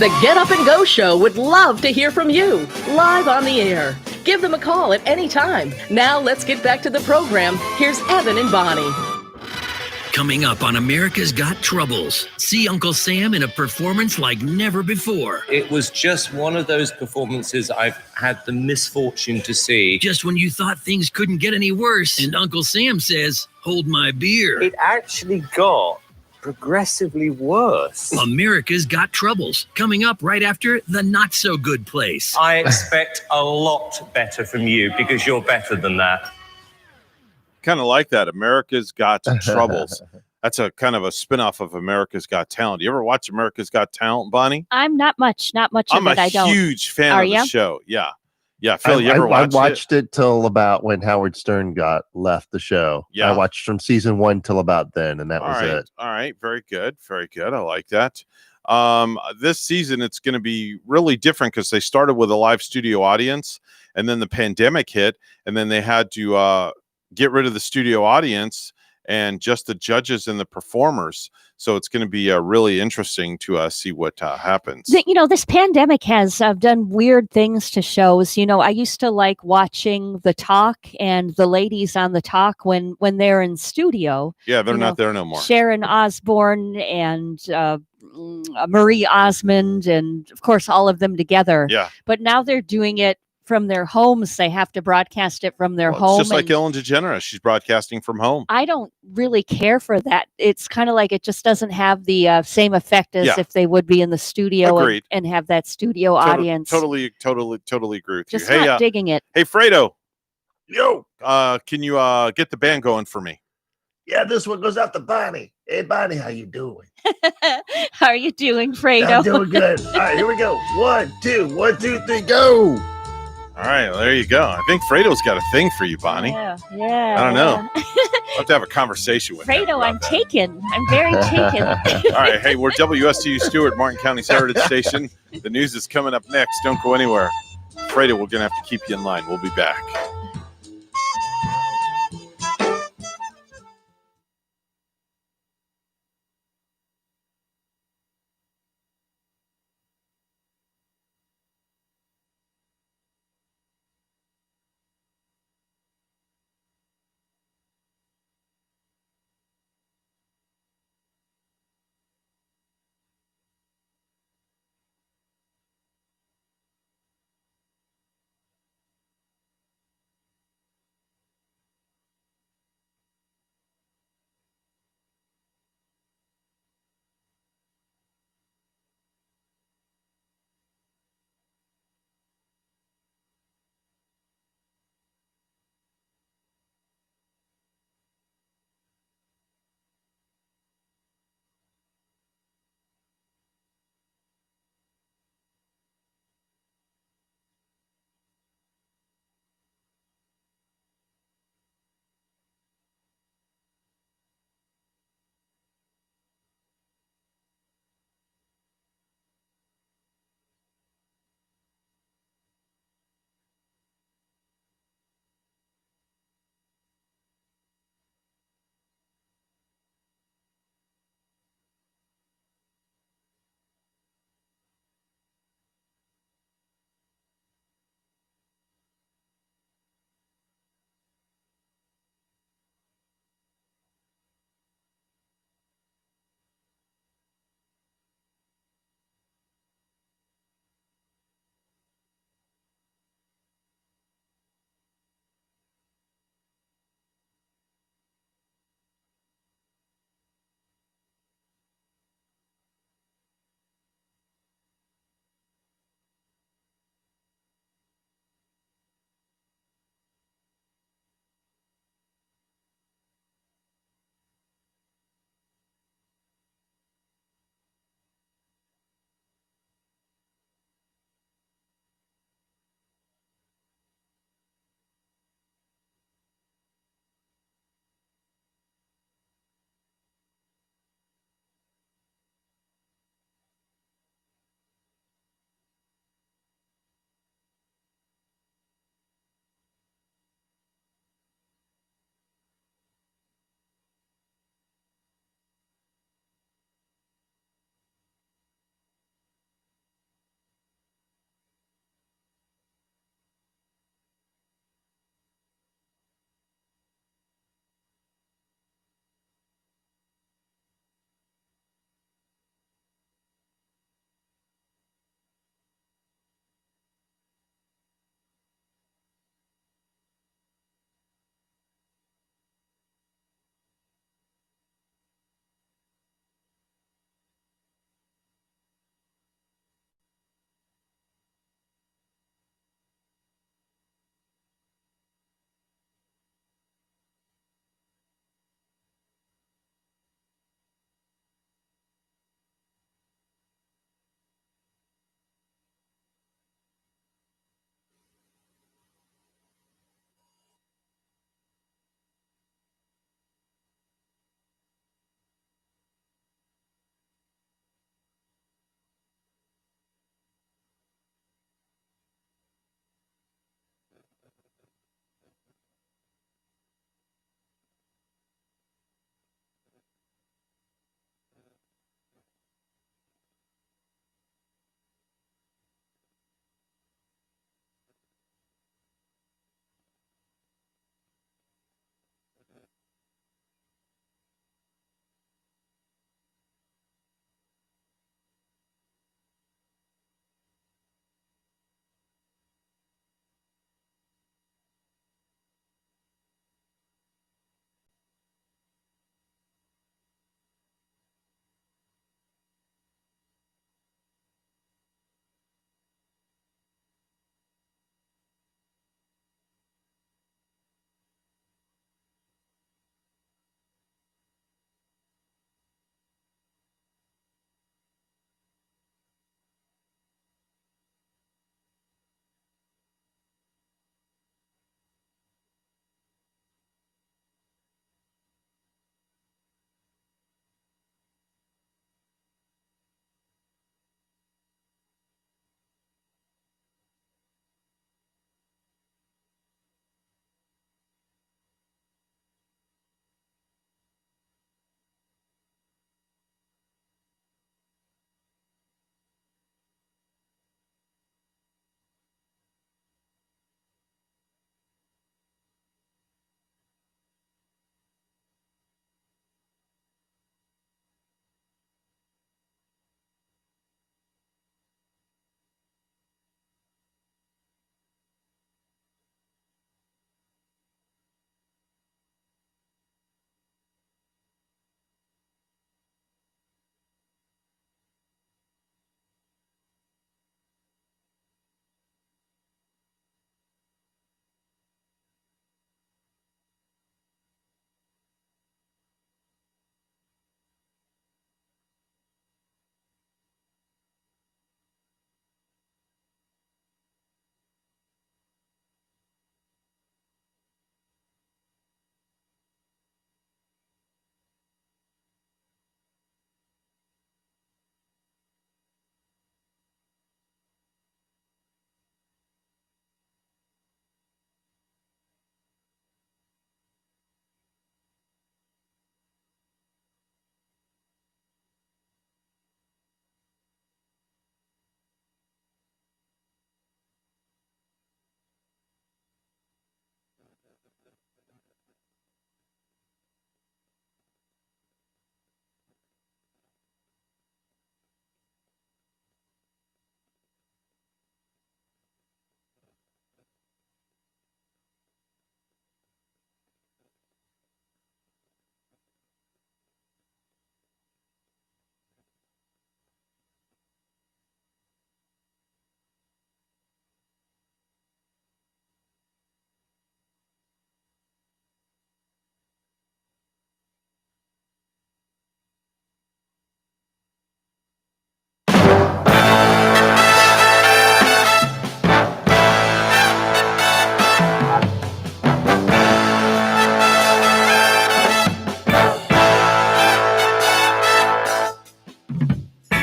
The Get Up and Go Show would love to hear from you, live on the air. Give them a call at any time. Now let's get back to the program. Here's Evan and Bonnie. Coming up on America's Got Troubles, see Uncle Sam in a performance like never before. It was just one of those performances I've had the misfortune to see. Just when you thought things couldn't get any worse, and Uncle Sam says, "Hold my beer." It actually got progressively worse. America's Got Troubles, coming up right after The Not So Good Place. I expect a lot better from you because you're better than that. Kind of like that. America's Got Troubles. That's a kind of a spinoff of America's Got Talent. You ever watch America's Got Talent, Bonnie? I'm not much I'm of it. I don't. a huge fan Are of the ya? show. Yeah. Yeah. Phil, you ever I watch watched it till about when Howard Stern left the show. Yeah. I watched from season 1 till about then, and that All was right. it. All right. Very good. Very good. I like that. This season, it's going to be really different because they started with a live studio audience, and then the pandemic hit, and then they had to get rid of the studio audience and just the judges and the performers. So it's going to be really interesting to see what happens. This pandemic has done weird things to shows. I used to like watching The Talk and the ladies on The Talk when they're in studio. Yeah, they're not there no more. Sharon Osbourne and Marie Osmond, and of course all of them together. Yeah. But now they're doing it from their homes. They have to broadcast it from their Well, home. it's just like Ellen DeGeneres. She's broadcasting from home. I don't really care for that. It's kind of like it just doesn't have the same effect as Yeah. if they would be in the studio Agreed. and have that studio audience. Totally agree with Just you. not digging it. Hey, Fredo. Yo. Can you get the band going for me? Yeah, this one goes out to Bonnie. Hey, Bonnie, how you doing? How are you doing, Fredo? I'm doing good. All right, here we go. 1, 2, 1, 2, 3, go. All right, well, there you go. I think Fredo's got a thing for you, Bonnie. Yeah. I don't know. I'll have to have a conversation with him. Fredo, I'm taken. I'm very taken. All right, hey, we're WSTU Stewart, Martin County's Heritage Station. The news is coming up next. Don't go anywhere. Fredo, we're going to have to keep you in line. We'll be back.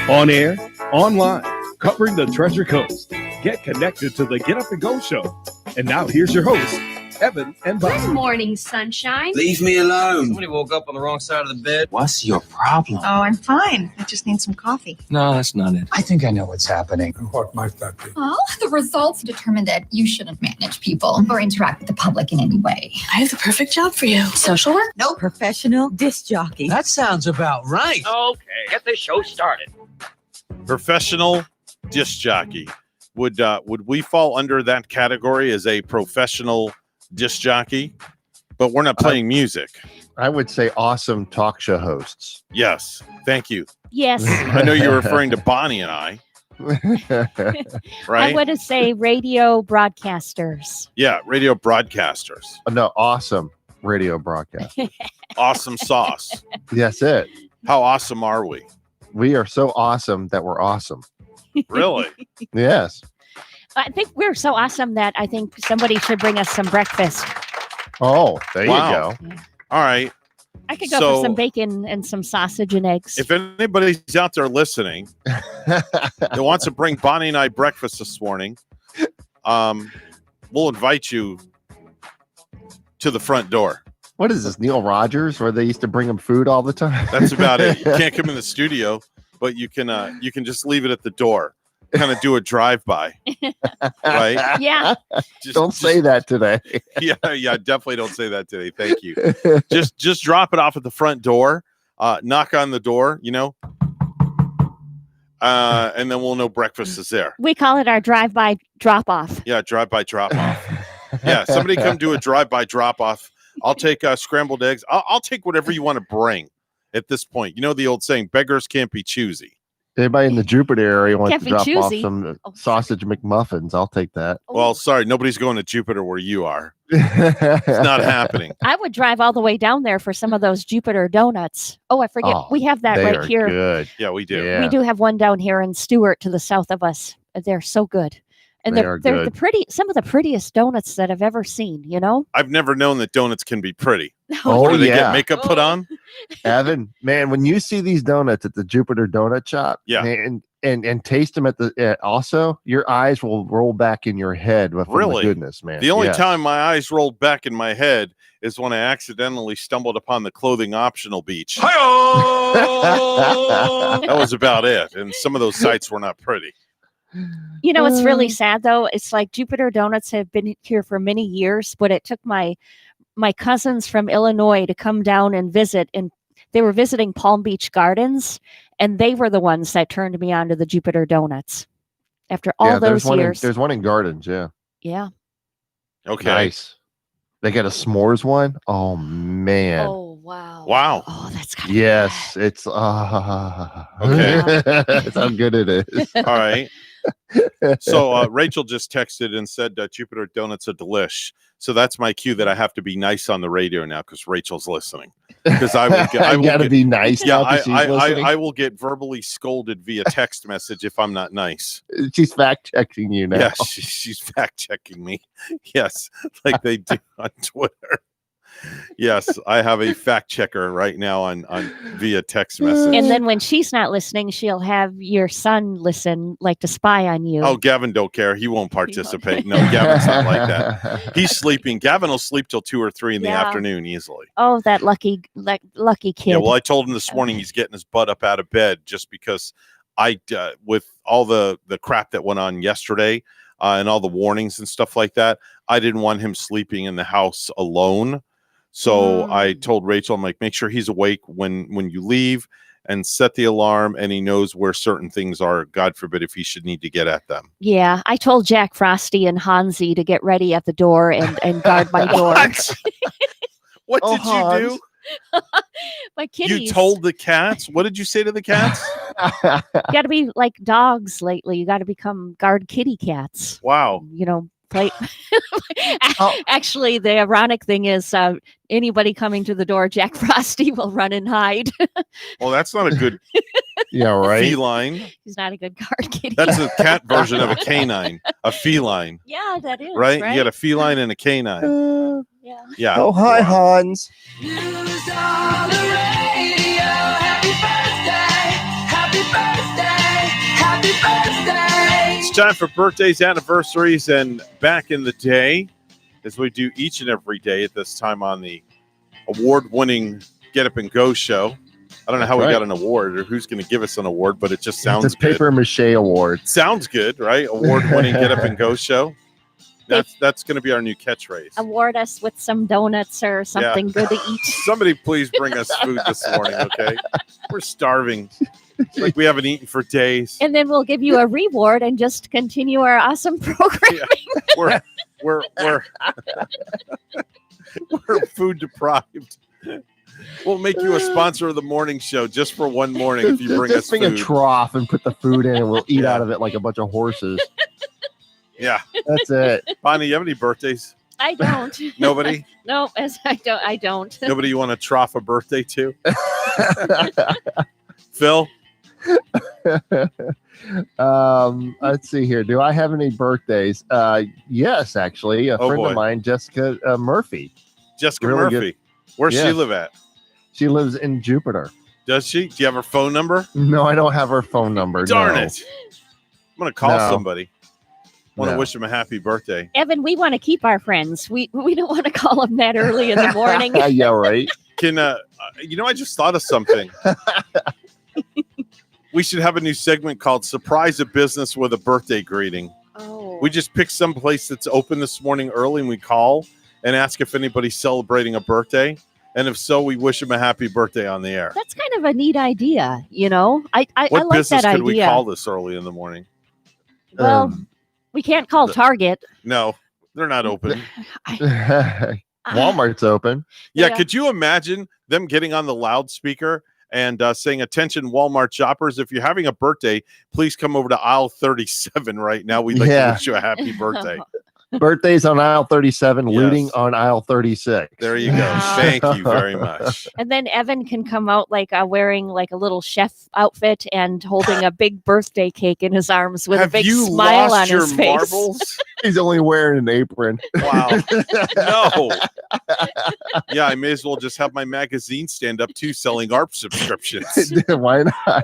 On air, online, covering the Treasure Coast. Get connected to the Get Up and Go show. And now here's your host, Evan and Bob. Good morning, sunshine. Leave me alone. Somebody woke up on the wrong side of the bed. What's your problem? Oh, I'm fine. I just need some coffee. No, that's not it. I think I know what's happening. What might that be? Well, the results determine that you shouldn't manage people or interact with the public in any way. I have the perfect job for you. Social work? No. Professional disc jockey. That sounds about right. Okay, get the show started. Professional disc jockey. Would we fall under that category as a professional disc jockey? But we're not playing music. I would say awesome talk show hosts. Yes. Thank you. Yes. I know you're referring to Bonnie and I. Right? I would say radio broadcasters. Yeah, radio broadcasters. No, awesome radio broadcast. Awesome sauce. That's it. How awesome are we? We are so awesome that we're awesome. Really? Yes. I think we're so awesome that I think somebody should bring us some breakfast. Oh, there you Wow. go. All right. I could go for some bacon and some sausage and eggs. If anybody's out there listening that wants to bring Bonnie and I breakfast this morning, we'll invite you to the front door. What is this, Neil Rogers, where they used to bring him food all the time? That's about it. You can't come in the studio, but you can just leave it at the door. Kind of do a drive-by, right? Yeah. Don't say that today. Yeah, definitely don't say that today. Thank you. Just drop it off at the front door, knock on the door, and then we'll know breakfast is there. We call it our drive-by drop-off. Yeah, drive-by drop-off. Yeah, somebody come do a drive-by drop-off. I'll take scrambled eggs. I'll take whatever you want to bring at this point. You know the old saying, beggars can't be choosy. Anybody in the Jupiter area wants Can't to be drop choosy. off some sausage McMuffins, I'll take that. Well, sorry, nobody's going to Jupiter where you are. It's not happening. I would drive all the way down there for some of those Jupiter donuts. Oh, I forget. Oh, we have that they right are here. good. Yeah, we do. Yeah. We do have one down here in Stewart to the south of us. They're so good. And They they're are the good. some of the prettiest donuts that I've ever seen, I've never known that donuts can be pretty. Oh, Where they yeah. get makeup put on. Evan, man, when you see these donuts at the Jupiter Donut Shop, Yeah. man, and taste them at the also, your eyes will roll back in your head with Really? the goodness, man. The only Yes. time my eyes rolled back in my head is when I accidentally stumbled upon the clothing optional beach. That was about it. And some of those sites were not pretty. It's really sad though. It's like Jupiter Donuts have been here for many years, but it took my cousins from Illinois to come down and visit, and they were visiting Palm Beach Gardens, and they were the ones that turned me on to the Jupiter Donuts. After all those years. There's one in Gardens, yeah. Yeah. Okay. Nice. They got a s'mores one. Oh man. Oh wow. Wow. Oh, that's gotta Yes, it's Okay. That's how good it is. All right. So Rachel just texted and said Jupiter Donuts are delish. So that's my cue that I have to be nice on the radio now because Rachel's listening. Because I will get, I gotta be nice. Yeah, now 'cause she's listening. I will get verbally scolded via text message if I'm not nice. She's fact checking you now. Yeah, she's fact checking me. Yes, like they do on Twitter. Yes, I have a fact checker right now on via text message. And then when she's not listening, she'll have your son listen, like to spy on you. Oh, Gavin don't care. He won't participate. No, Gavin's not like that. He's sleeping. Gavin will sleep till 2 or 3 in the Yeah. afternoon easily. Oh, that lucky kid. Yeah, well, I told him this morning he's getting his butt up out of bed just because with all the crap that went on yesterday and all the warnings and stuff like that, I didn't want him sleeping in the house alone. So I told Rachel, I'm like, make sure he's awake when you leave and set the alarm and he knows where certain things are. God forbid if he should need to get at them. Yeah, I told Jack Frosty and Hansi to get ready at the door and guard my door. What did you do? My kitties. You told the cats? What did you say to the cats? You got to be like dogs lately. You got to become guard kitty cats. Wow. Play. Actually, the ironic thing is anybody coming to the door, Jack Frosty will run and hide. Well, that's not a good yeah, right. feline. He's not a good guard kitty. That's a cat version of a canine, a feline. Yeah, that is. Right? You got a feline and a canine. Yeah. Oh, hi, Hans. Happy birthday. time for birthdays, anniversaries, and back in the day, as we do each and every day at this time on the award-winning Get Up and Go show. I don't know how we got an award or who's going to give us an award, but it just sounds it's a good. paper mache award. Sounds good, right? Award-winning Get Up and Go show. That's going to be our new catchphrase. Award us with some donuts or something good to eat. Somebody please bring us food this morning, okay? We're starving. Like we haven't eaten for days. And then we'll give you a reward and just continue our awesome programming. Yeah. We're food deprived. We'll make you a sponsor of the morning show just for one morning if you bring us bring food. a trough and put the food in, and we'll eat out of it like a bunch of horses. Yeah, that's it. Bonnie, you have any birthdays? I don't. Nobody? No, I don't. Nobody you want to trough a birthday to? Phil? Let's see here. Do I have any birthdays? Yes, actually. A friend of mine, Jessica Murphy. Jessica Murphy. Good. Where's she live at? She lives in Jupiter. Does she? Do you have her phone number? No, I don't have her phone number. Darn no. it. I'm going to call somebody. Want to wish him a happy birthday. Evan, we want to keep our friends. We don't want to call them that early in the morning. Yeah, right. Can I just thought of something. We should have a new segment called Surprise a Business with a Birthday Greeting. Oh. We just pick some place that's open this morning early and we call and ask if anybody's celebrating a birthday. And if so, we wish them a happy birthday on the air. That's kind of a neat idea, you know. I What like business that could we idea. call this early in the morning? Well, we can't call Target. No, they're not open. Walmart's open. Yeah, could you imagine them getting on the loudspeaker and saying, attention, Walmart shoppers, if you're having a birthday, please come over to aisle 37 right now. We'd like to wish you a happy birthday. Birthdays on aisle 37, looting on aisle 36. There you go. Thank you very much. And then Evan can come out like wearing like a little chef outfit and holding a big birthday cake in his arms with a big smile on his face. Marbles? He's only wearing an apron. Wow. No. Yeah, I may as well just have my magazine stand up too, selling ARP subscriptions. Why not?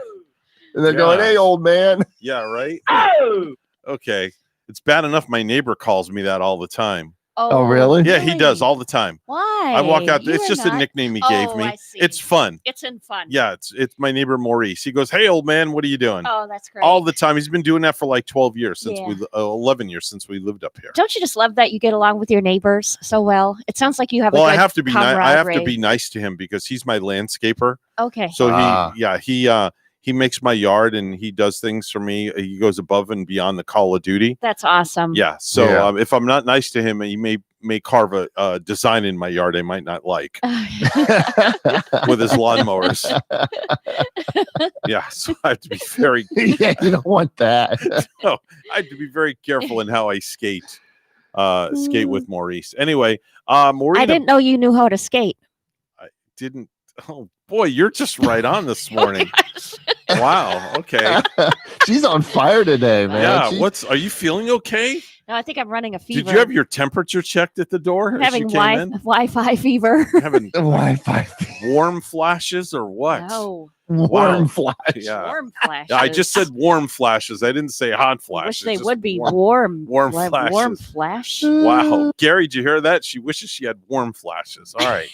And they're going, hey, old man. Yeah, right? Oh! Okay. It's bad enough my neighbor calls me that all the time. Oh, really? Yeah, he does all the time. Why? I walk out. You It's are just not- a nickname he gave me. I see. It's fun. It's in fun. Yeah, it's my neighbor Maurice. He goes, "Hey, old man, what are you doing?" Oh, that's great. All the time. He's been doing that for like 12 years since Yeah. 11 years since we lived up here. Don't you just love that you get along with your neighbors so well? It sounds like you have a Well, good I have to be nice. I have to camaraderie. be nice to him because he's my landscaper. Okay. So he makes my yard and he does things for me. He goes above and beyond the call of duty. That's awesome. Yeah. So if I'm not nice to him, he may carve a design in my yard I might not like with his lawnmowers. Yeah. So I have to be very. Yeah, you don't want that. No, I have to be very careful in how I skate. Skate with Maurice. Anyway, Maureen. I didn't know you knew how to skate. Didn't. Oh boy, you're just right on this morning. Wow. Okay. She's on fire today, man. Yeah. Are you feeling okay? No, I think I'm running a fever. Did you have your temperature checked at the door? I'm as you having came in? Wi-Fi fever. Having Wi-Fi warm flashes or what? No. Warm flash. Yeah. Warm flashes. Yeah, I just said warm flashes. I didn't say hot I flashes. wish they just would be warm. warm like flashes. Warm flash. Wow. Gary, did you hear that? She wishes she had warm flashes. All right.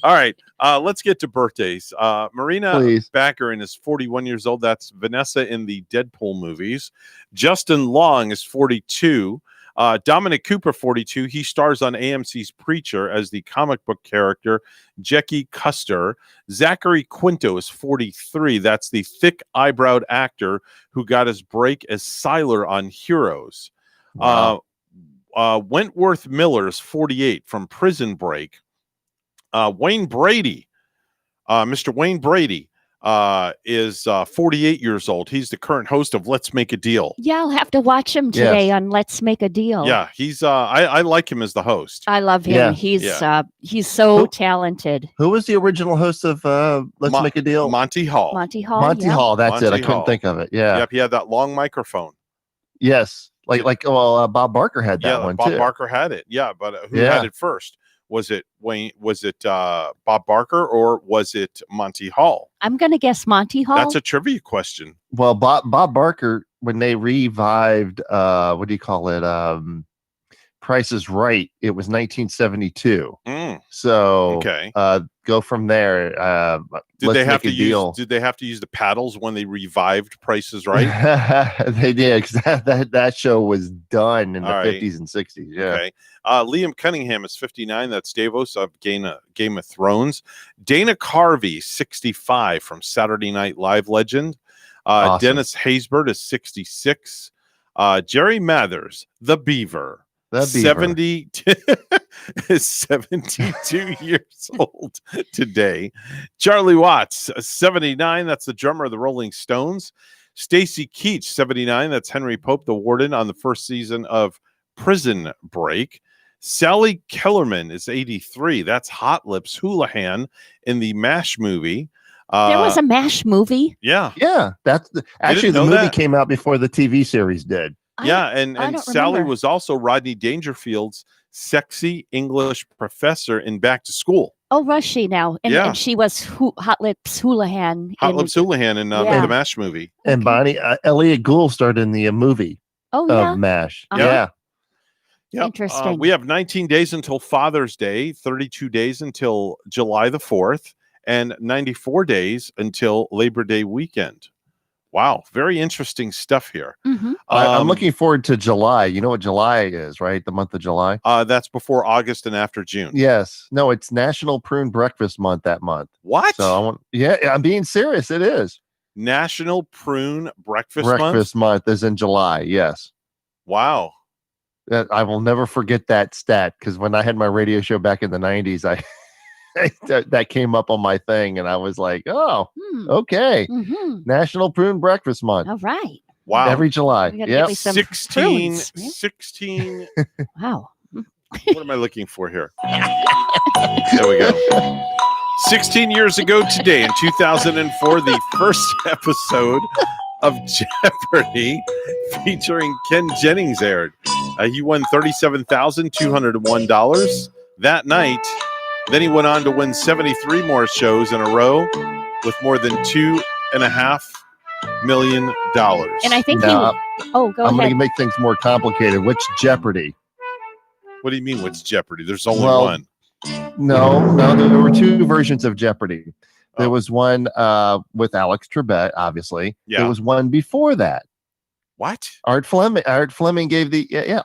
All right. Let's get to birthdays. Marina Baccarin is 41 years old. That's Vanessa in the Deadpool movies. Justin Long is 42. Dominic Cooper, 42. He stars on AMC's Preacher as the comic book character Jackie Custer. Zachary Quinto is 43. That's the thick-eyebrowed actor who got his break as Siler on Heroes. Wow. Wentworth Miller is 48 from Prison Break. Wayne Brady, Mr. Wayne Brady, is 48 years old. He's the current host of Let's Make a Deal. Yeah, I'll have to watch him today on Let's Make a Deal. Yeah, he's I like him as the host. I love him. Yeah. He's so talented. Who was the original host of Let's Make a Deal? Monty Hall. Monty Hall. Monty yeah. Hall. That's Monty it. I couldn't Hall. think of it. Yeah. Yep, he had that long microphone. Yes. Bob Barker had that one Bob too. Barker had it. Yeah, but who Yeah. had it first? Was it Wayne? Was it Bob Barker, or was it Monty Hall? I'm going to guess Monty Hall. That's a trivia question. Well, Bob Barker, when they revived, what do you call it? Price is Right. It was 1972. So okay, go from there. Did they have to deal. use? Did they have to use the paddles when they revived Price is Right? They did. 'Cause that show was done in the All right. 50s and 60s. Yeah. Okay. Liam Cunningham is 59. That's Davos of Game of Thrones. Dana Carvey, 65, from Saturday Night Live legend. Awesome. Dennis Haysbert is 66. Jerry Mathers, the Beaver. The Beaver. 70 is 72 years old today. Charlie Watts, 79. That's the drummer of the Rolling Stones. Stacy Keach, 79. That's Henry Pope, the warden on the first season of Prison Break. Sally Kellerman is 83. That's Hot Lips Houlihan in the MASH movie. There was a MASH movie. Yeah. Yeah. Actually, the know movie that. came out before the TV series did. Yeah, I and don't Sally remember. was also Rodney Dangerfield's sexy English professor in Back to School. Oh, was she now? And, Yeah. and she was Hot Lips Houlihan. Hot in- Lips Houlihan in Yeah. the MASH movie. And Bonnie, Elliot Gould starred in the movie Oh, yeah. of MASH. Uh-huh. Yeah. Yep. Interesting. We have 19 days until Father's Day, 32 days until July the 4th, and 94 days until Labor Day weekend. Wow, very interesting stuff here. Mhm. I'm looking forward to July. You know what July is, right? The month of July. That's before August and after June. Yes. No, it's National Prune Breakfast Month that month. What? So I'm being serious. It is. National Prune Breakfast Month? Breakfast Month is in July. Yes. Wow. I will never forget that stat because when I had my radio show back in the 90s, that came up on my thing and I was like, oh, okay. Mm-hmm. National Prune Breakfast Month. All right. Wow. Every July. We gotta Yep. get me some 16. prunes, man. 16. Wow. What am I looking for here? There we go. 16 years ago today, in 2004, the first episode of Jeopardy featuring Ken Jennings aired. He won $37,201 that night. Then he went on to win 73 more shows in a row with more than $2.5 million. And I think Now, Oh, go I'm going ahead. to make things more complicated. Which Jeopardy? What do you mean, what's Jeopardy? There's only Well, one. No, there were two versions of Jeopardy. There was one with Alex Trebek, obviously. Yeah. There was one before that. What? Art Fleming gave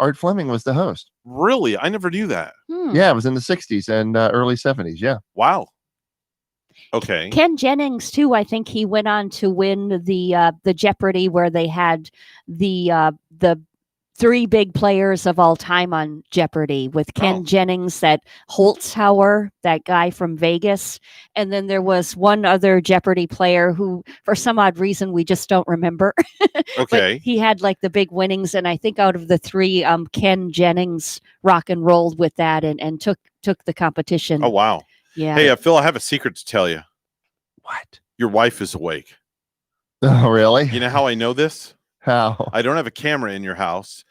Art Fleming was the host. Really? I never knew that. Yeah, it was in the 60s and early 70s. Yeah. Wow. Okay. Ken Jennings too. I think he went on to win the Jeopardy where they had the three big players of all time on Jeopardy with Ken Jennings, that Holtzhauer, that guy from Vegas, and then there was one other Jeopardy player who, for some odd reason, we just don't remember. Okay. But he had like the big winnings, and I think out of the three, Ken Jennings rock and rolled with that and took the competition. Oh, wow. Yeah. Hey, Phil, I have a secret to tell you. What? Your wife is awake. Oh, really? You know how I know this? How? I don't have a camera in your house.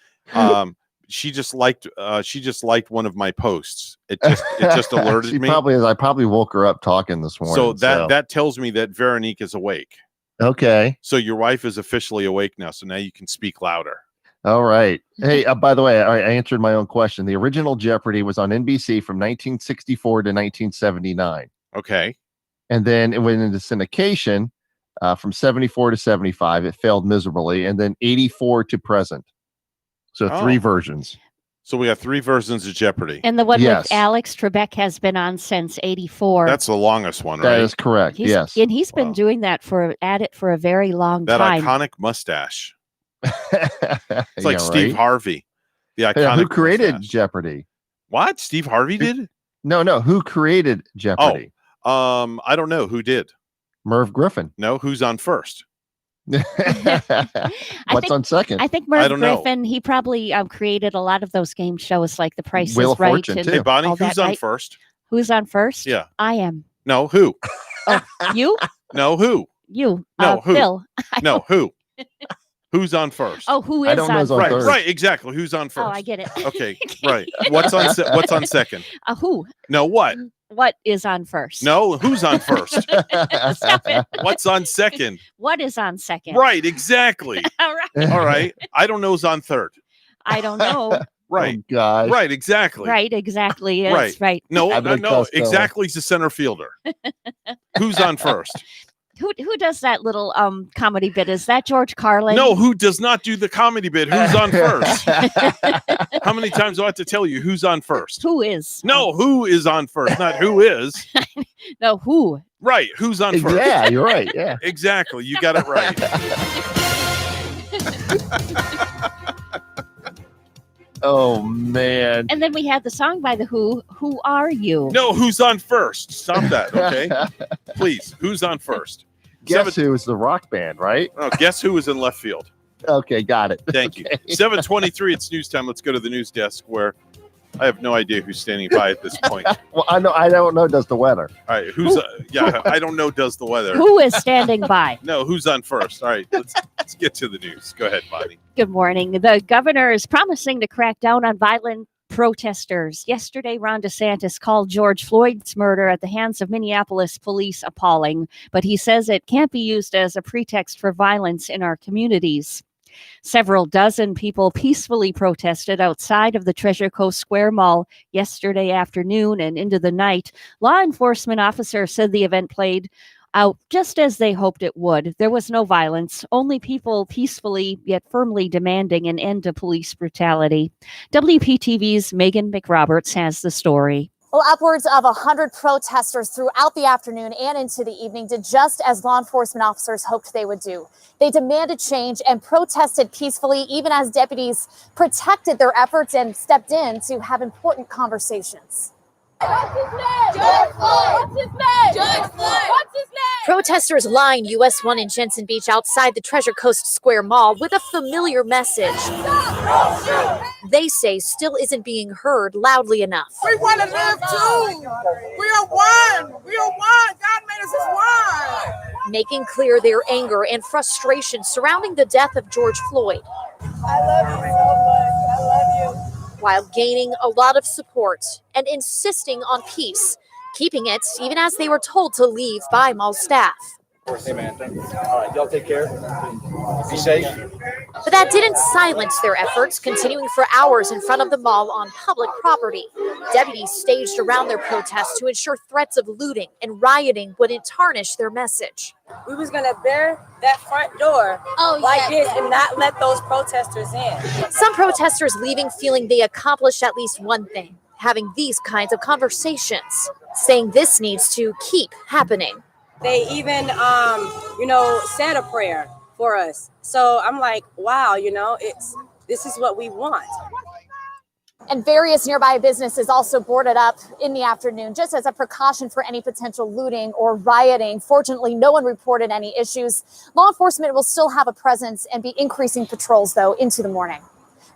She just liked one of my posts. It just alerted She me. I probably woke her up talking this morning. So that tells me that Veronique is awake. Okay. So your wife is officially awake now. So now you can speak louder. All right. Hey, by the way, I answered my own question. The original Jeopardy was on NBC from 1964 to 1979. Okay. And then it went into syndication from 74 to 75. It failed miserably. And then 84 to present. So three versions. So we have three versions of Jeopardy. And the one Yes. with Alex Trebek has been on since '84. That's the longest one, right? That is correct. Yes. And he's been doing that at it for a very long That time. iconic mustache. It's like Yeah, Steve right? Harvey. The Yeah, iconic who created mustache. Jeopardy? What? Steve Harvey did? No. Who created Jeopardy? I don't know who did. Merv Griffin. No, who's on first? What's on second? I think I Merv don't know. Griffin, he probably created a lot of those game shows like The Price Wheel is of Right. Fortune, and too. Hey, Bonnie, all that, who's on right? first? Who's on first? Yeah. I am. No, who? Oh, you? No, who? You. No, who? Phil. No, who? Who's on first? Oh, who is I don't know on who's on right, first? third. right, exactly. Who's on first? Oh, I get it. Okay, right. What's on second? Who? No, what? What is on first? No, who's on first? Stop it. What's on second? What is on second? Right, exactly. All right. All right. I don't know who's on third. I don't know. Right. Oh, gosh. Right, exactly. Right, exactly. Yes, right. No, Abbott and no, Costello. exactly. He's a center fielder. Who's on first? Who does that little comedy bit? Is that George Carlin? No, who does not do the comedy bit? Who's on first? How many times do I have to tell you who's on first? Who is? No, who is on first? Not who is. No, who? Right, who's on first? Yeah, you're right. Yeah. Exactly. You got it right. Oh man. And then we had the song by the Who. Who are you? No, who's on first? Stop that, okay? Please, who's on first? Guess who is the rock band, right? Oh, guess who is in left field? Okay, got it. Thank you. Okay. 7:23. It's news time. Let's go to the news desk where I have no idea who's standing by at this point. Well, I don't know. Does the weather? All right, who's? Yeah, I don't know. Does the weather? Who is standing by? No, who's on first? All right, let's get to the news. Go ahead, Bonnie. Good morning. The governor is promising to crack down on violent protesters. Yesterday, Ron DeSantis called George Floyd's murder at the hands of Minneapolis police appalling, but he says it can't be used as a pretext for violence in our communities. Several dozen people peacefully protested outside of the Treasure Coast Square Mall yesterday afternoon and into the night. Law enforcement officers said the event played out just as they hoped it would. There was no violence, only people peacefully yet firmly demanding an end to police brutality. WPTV's Megan McRoberts has the story. Well, upwards of 100 protesters throughout the afternoon and into the evening did just as law enforcement officers hoped they would do. They demanded change and protested peacefully, even as deputies protected their efforts and stepped in to have important conversations. What's his name? George Floyd. What's his name? George Floyd. What's his name? Protesters line US 1 in Jensen Beach outside the Treasure Coast Square Mall with a familiar message. They say still isn't being heard loudly enough. We want to live too. We are one. We are one. God made us as one. Making clear their anger and frustration surrounding the death of George Floyd. I love you so much. I love you. While gaining a lot of support and insisting on peace, keeping it even as they were told to leave by mall staff. Hey, man. All right, y'all take care. Be safe. But that didn't silence their efforts, continuing for hours in front of the mall on public property. Deputies staged around their protests to ensure threats of looting and rioting wouldn't tarnish their message. We was going to bear that front door this and not let those protesters in. Some protesters leaving feeling they accomplished at least one thing, having these kinds of conversations, saying this needs to keep happening. They even, said a prayer for us. So I'm like, wow, this is what we want. And various nearby businesses also boarded up in the afternoon, just as a precaution for any potential looting or rioting. Fortunately, no one reported any issues. Law enforcement will still have a presence and be increasing patrols, though, into the morning.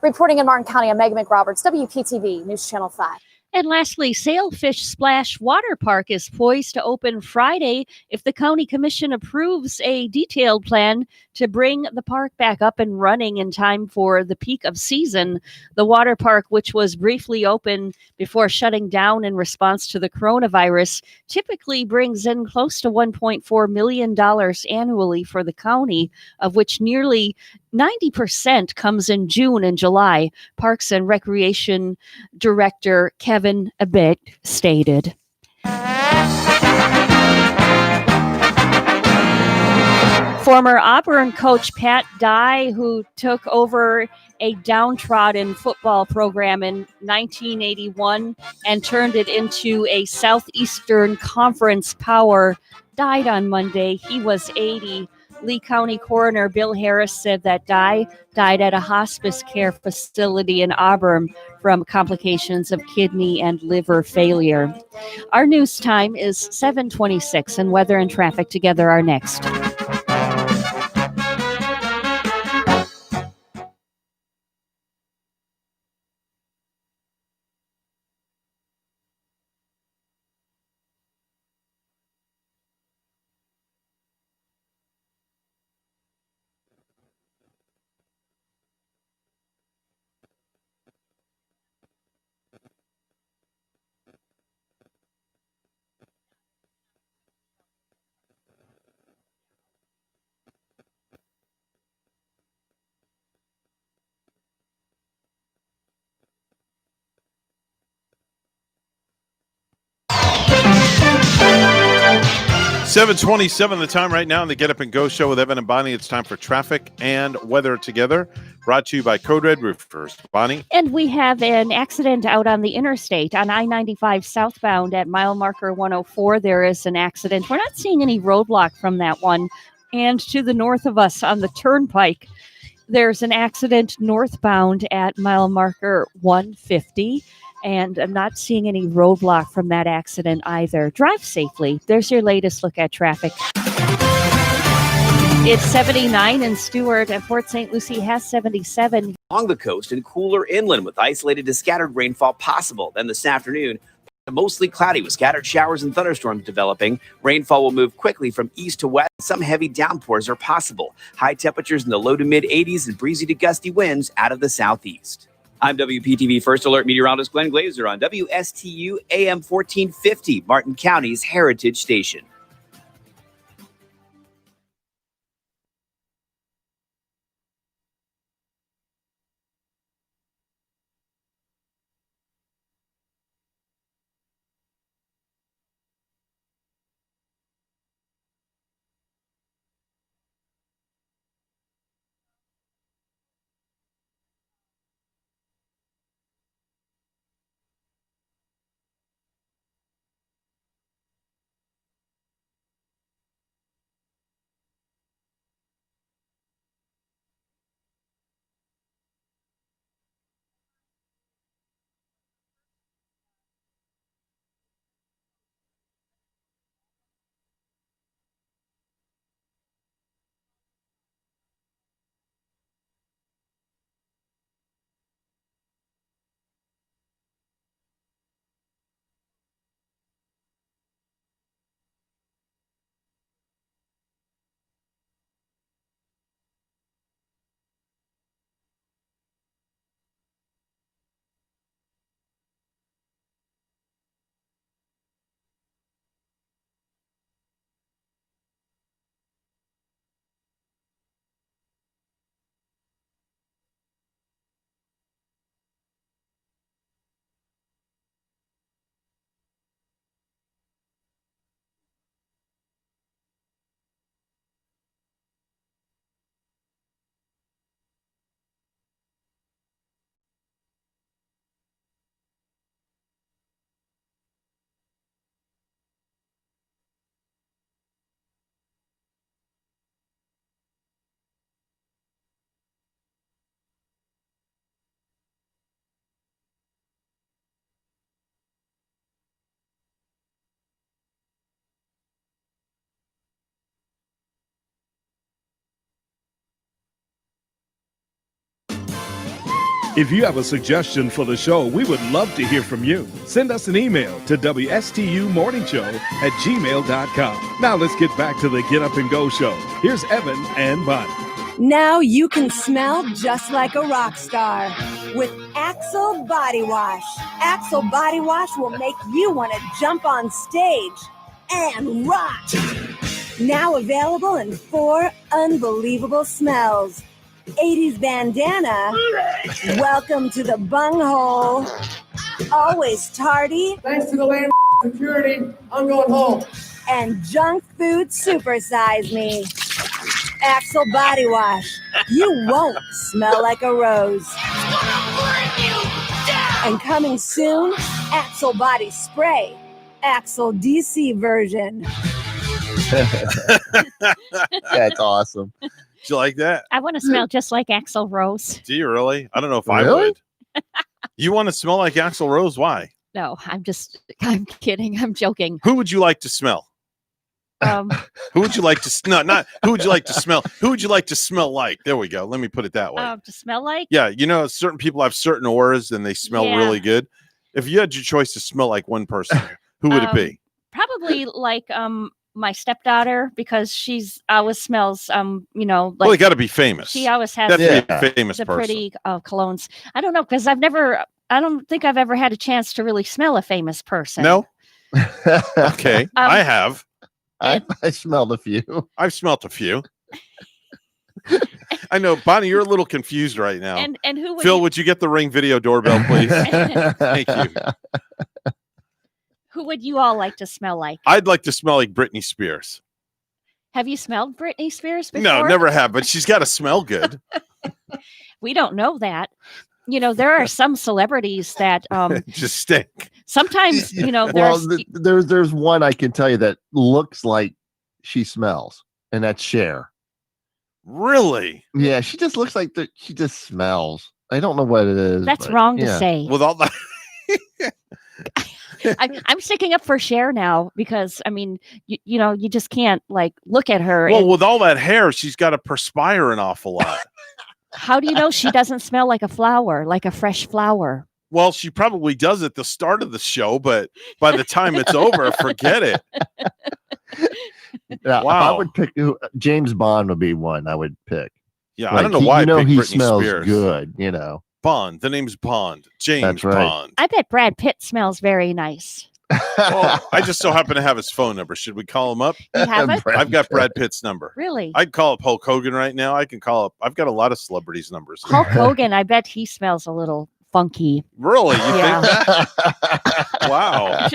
Reporting in Martin County, I'm Megan McRoberts, WPTV News Channel 5. And lastly, Sailfish Splash Water Park is poised to open Friday if the county commission approves a detailed plan to bring the park back up and running in time for the peak of season. The water park, which was briefly open before shutting down in response to the coronavirus, typically brings in close to $1.4 million annually for the county, of which nearly 90% comes in June and July. Parks and Recreation Director Kevin Abbott stated. Former Auburn coach Pat Dye, who took over a downtrodden football program in 1981 and turned it into a Southeastern Conference power, died on Monday. He was 80. Lee County Coroner Bill Harris said that Dye died at a hospice care facility in Auburn from complications of kidney and liver failure. Our news time is 7:26, and weather and traffic together are next. 7:27 the time right now in the Get Up and Go show with Evan and Bonnie. It's time for traffic and weather together. Brought to you by Code Red Roofers. Bonnie? And we have an accident out on the interstate on I-95 southbound at mile marker 104. There is an accident. We're not seeing any roadblock from that one. And to the north of us on the turnpike, there's an accident northbound at mile marker 150. And I'm not seeing any roadblock from that accident either. Drive safely. There's your latest look at traffic. It's 79 in Stewart, and Port St. Lucie has 77. Along the coast and cooler inland with isolated to scattered rainfall possible. Then this afternoon, mostly cloudy with scattered showers and thunderstorms developing. Rainfall will move quickly from east to west. Some heavy downpours are possible. High temperatures in the low to mid 80s and breezy to gusty winds out of the southeast. I'm WPTV First Alert meteorologist Glenn Glazer on WSTU AM 1450, Martin County's Heritage Station. If you have a suggestion for the show, we would love to hear from you. Send us an email to WSTUmorningshow@gmail.com. Now let's get back to the Get Up and Go show. Here's Evan and Bonnie. Now you can smell just like a rock star with Axel Body Wash. Axel Body Wash will make you want to jump on stage and rock. Now available in 4 unbelievable smells. 80s bandana, welcome to the bunghole, always tardy. Thanks to the land security, I'm going home. And junk food supersize me. Axel Body Wash, you won't smell like a rose. And coming soon, Axel Body Spray, Axel DC version. That's awesome. Did you like that? I want to smell just like Axl Rose. Do you really? I don't know if I would. You want to smell like Axl Rose? Why? No, I'm kidding. I'm joking. Who would you like to smell? Who would you like to not who would you like to smell? Who would you like to smell like? There we go. Let me put it that way. To smell like? Yeah, you know, certain people have certain auras and they smell really good. If you had your choice to smell like one person, who would it be? Probably like my stepdaughter, because she's always smells you know, like, well, they got to be famous. She always has famous the person. pretty colognes. I don't know, because I don't think I've ever had a chance to really smell a famous person. No. Okay, I have. I smelled a few. I've smelled a few. I know, Bonnie, you're a little confused right now. And who would Phil, would you get the Ring video doorbell, please? Thank you. Who would you all like to smell like? I'd like to smell like Britney Spears. Have you smelled Britney Spears before? No, never have, but she's got to smell good. We don't know that. There are some celebrities that Just stink. sometimes, Well, there's one I can tell you that looks like she smells, and that's Cher. Really? Yeah, she just looks like that. She just smells. I don't know what it is. that's but, wrong to yeah. say. With all that. I'm sticking up for Cher now because you just can't look at her. Well, and with all that hair, she's got to perspire an awful lot. how do you know she doesn't smell like a flower, like a fresh flower? Well, she probably does at the start of the show, but by the time it's over, forget it. Yeah, Wow. If I would pick James Bond would be one I would pick. Yeah, I don't know why. You know I picked he Britney smells Spears. good. Bond. The name's Bond. James That's right. Bond. I bet Brad Pitt smells very nice. Well, I just so happen to have his phone number. Should we call him up? You have it? I've got Brad Pitt's number. Really? I'd call up Hulk Hogan right now. I can call up. I've got a lot of celebrities' numbers. Hulk Hogan, I bet he smells a little funky. Really? You Yeah. think that? Wow.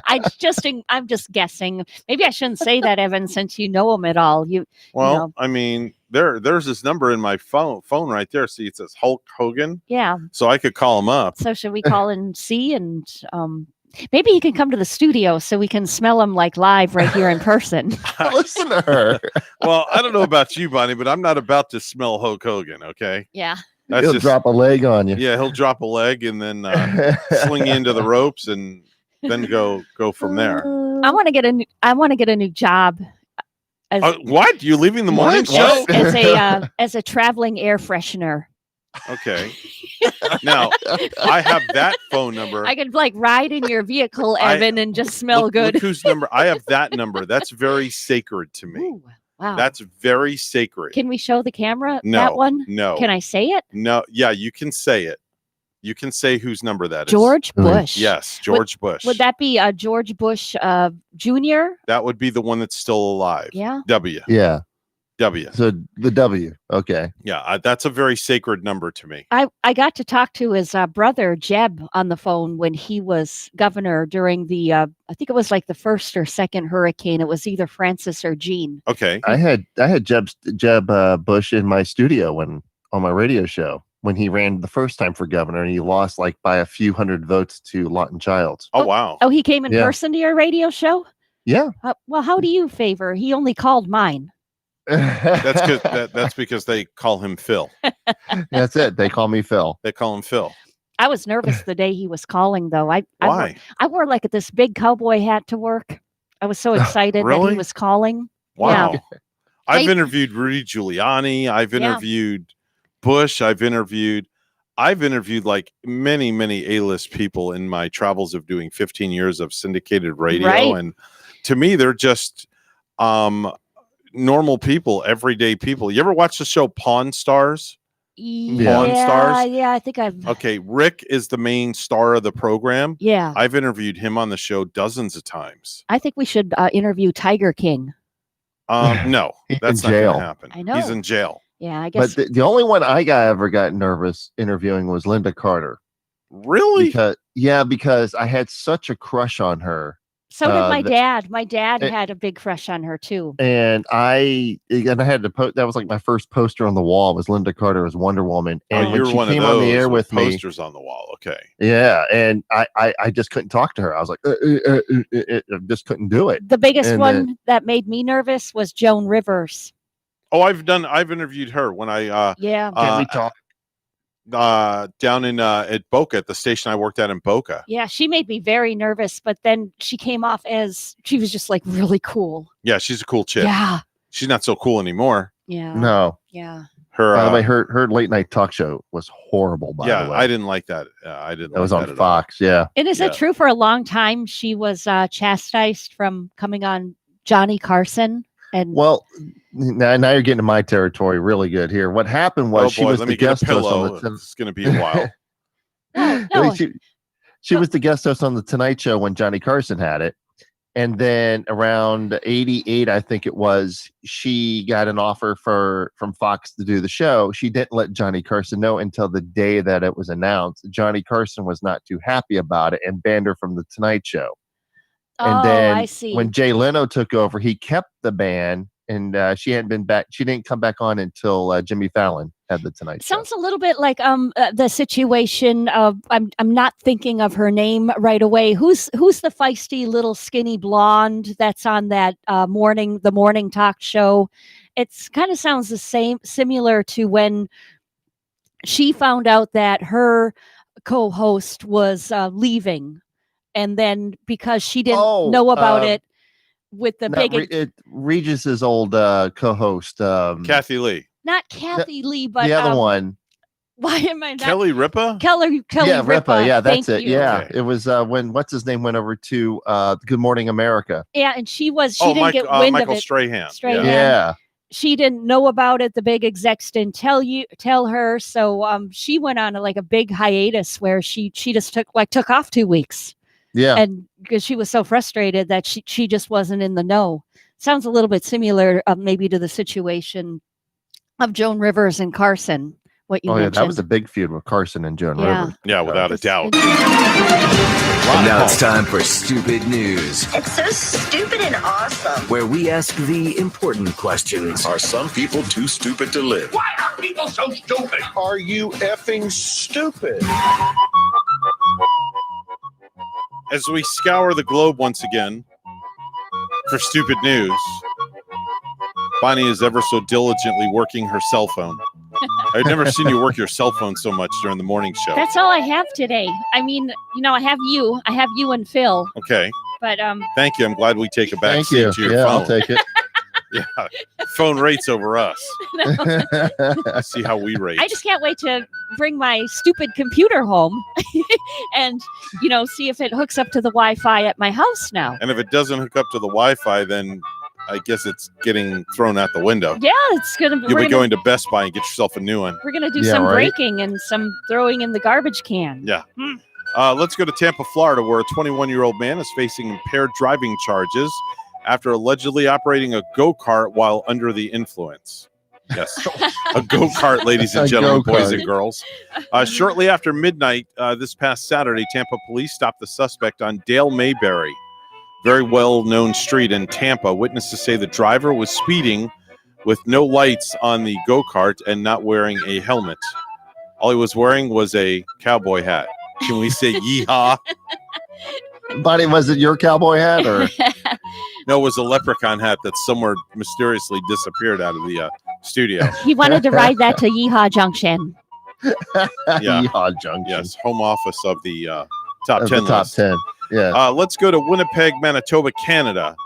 I'm just guessing. Maybe I shouldn't say that, Evan, since you know him at all. Well, I mean, there's this number in my phone right there. See, it says Hulk Hogan. Yeah. So I could call him up. So should we call and see? And maybe he can come to the studio so we can smell him live right here in person. Listen to her. Well, I don't know about you, Bonnie, but I'm not about to smell Hulk Hogan. Okay. Yeah. He'll drop a leg on you. Yeah, he'll drop a leg and then sling you into the ropes and then go from there. I want to get a new job. What? You leaving the morning show? As a traveling air freshener. Okay. Now I have that phone number. I could ride in your vehicle, Evan, and just smell good. Look whose number? I have that number. That's very sacred to me. Ooh, wow. That's very sacred. Can we show the camera No, that one? no. Can I say it? No. Yeah, you can say it. You can say whose number that is. George Bush. Yes, George Bush. Would that be George Bush Jr.? That would be the one that's still alive. Yeah. W. Yeah. W. So the W. Okay. Yeah, that's a very sacred number to me. I got to talk to his brother Jeb on the phone when he was governor during the I think it was the first or second hurricane. It was either Francis or Gene. Okay. I had Jeb Bush in my studio on my radio show when he ran the first time for governor, and he lost by a few hundred votes to Lawton Childs. Oh wow. Oh, he came in Yeah. person to your radio show? Yeah. Well, how do you favor? He only called mine. That's good. That's because they call him Phil. That's it. They call me Phil. They call him Phil. I was nervous the day he was calling, though. Why? I wore this big cowboy hat to work. I was so excited that Really? he was calling. Wow. Yeah. I've interviewed Rudy Giuliani. I've interviewed Bush. I've interviewed many, many A-list people in my travels of doing 15 years of syndicated radio. Right. And to me, they're just normal people, everyday people. You ever watch the show Pawn Stars? Pawn Stars? Yeah, I think I've. Okay, Rick is the main star of the program. Yeah. I've interviewed him on the show dozens of times. I think we should interview Tiger King. No, He's that's in not going jail. to happen. I know. He's in jail. Yeah, I guess. But the only one I ever got nervous interviewing was Linda Carter. Really? Because I had such a crush on her. So did my dad. My dad had a big crush on her too. And I had to post. That was my first poster on the wall was Linda Carter as Wonder Woman. And when you're she one came of those on the air with me, posters on the wall. Okay. yeah, and I just couldn't talk to her. I was like, I just couldn't do it. The biggest And one that made me nervous was Joan Rivers. Oh, I've interviewed her when I Yeah. Can we talk? Down in at Boca, at the station I worked at in Boca. Yeah, she made me very nervous, but then she came off as she was just really cool. Yeah, she's a cool chick. Yeah. She's not so cool anymore. Yeah. No. Yeah. Her By the way, her late night talk show was horrible. By the way, I didn't like that. I didn't. That was like on that at Fox. Yeah. And is it true for a long time she was chastised from coming on Johnny Carson? And Well, now you're getting to my territory really good here. What happened was she was let the me get a guest host pillow. on the. It's going to be a while. no. She was the guest host on the Tonight Show when Johnny Carson had it. And then around 88, I think it was, she got an offer from Fox to do the show. She didn't let Johnny Carson know until the day that it was announced. Johnny Carson was not too happy about it and banned her from the Tonight Show. And Oh, then I see. when Jay Leno took over, he kept the ban, and she hadn't been back. She didn't come back on until Jimmy Fallon had the Tonight Show. Sounds a little bit like the situation of I'm not thinking of her name right away. Who's the feisty little skinny blonde that's on that the morning talk show? It's kind of sounds similar to when she found out that her co-host was leaving, and then because she didn't know about it with the big Regis's old co-host, Kathy Lee. Not Kathy Lee, but the other one. Why am I not? Kelly Ripa? Kelly Ripa. Yeah, that's Thank it. you. Yeah, it was when what's his name went over to Good Morning America. Yeah, and she didn't get wind Michael of it. Strahan. Yeah. She didn't know about it. The big execs didn't tell her. So she went on a big hiatus where she just took off 2 weeks. Yeah. And because she was so frustrated that she just wasn't in the know. Sounds a little bit similar maybe to the situation of Joan Rivers and Carson. What you mentioned. That was a big feud with Carson and Joan Rivers. Yeah, without a doubt. And now it's time for Stupid News, It's so stupid and awesome. where we ask the important questions. Are some people too stupid to live? Why are people so stupid? Are you effing stupid? As we scour the globe once again for stupid news, Bonnie is ever so diligently working her cell phone. I've never seen you work your cell phone so much during the morning show. That's all I have today. I mean, I have you and Phil. Okay. But Thank you. I'm glad we take a back Thank seat you. to your Yeah, phone. I'll take it. Yeah. Phone rates over us. Let's see how we rate. I just can't wait to bring my stupid computer home and see if it hooks up to the Wi-Fi at my house now. And if it doesn't hook up to the Wi-Fi, then I guess it's getting thrown out the window. Yeah, it's gonna. You'll be going to Best Buy and get yourself a new one. We're gonna do some breaking and some throwing in the garbage can. Yeah. Let's go to Tampa, Florida, where a 21-year-old man is facing impaired driving charges after allegedly operating a go-kart while under the influence. Yes, a go-kart, ladies and A gentlemen, boys go-kart. and girls. Shortly after midnight this past Saturday, Tampa police stopped the suspect on Dale Mayberry, very well-known street in Tampa. Witnesses say the driver was speeding with no lights on the go-kart and not wearing a helmet. All he was wearing was a cowboy hat. Can we say yeehaw? Buddy, was it your cowboy hat or? No, it was a leprechaun hat that somewhere mysteriously disappeared out of the studio. He wanted to ride that to Yeehaw Junction. Yeah. Yeehaw Junction. Yes, home office of the top Of 10 the top list. 10. Yeah. Let's go to Winnipeg, Manitoba, Canada,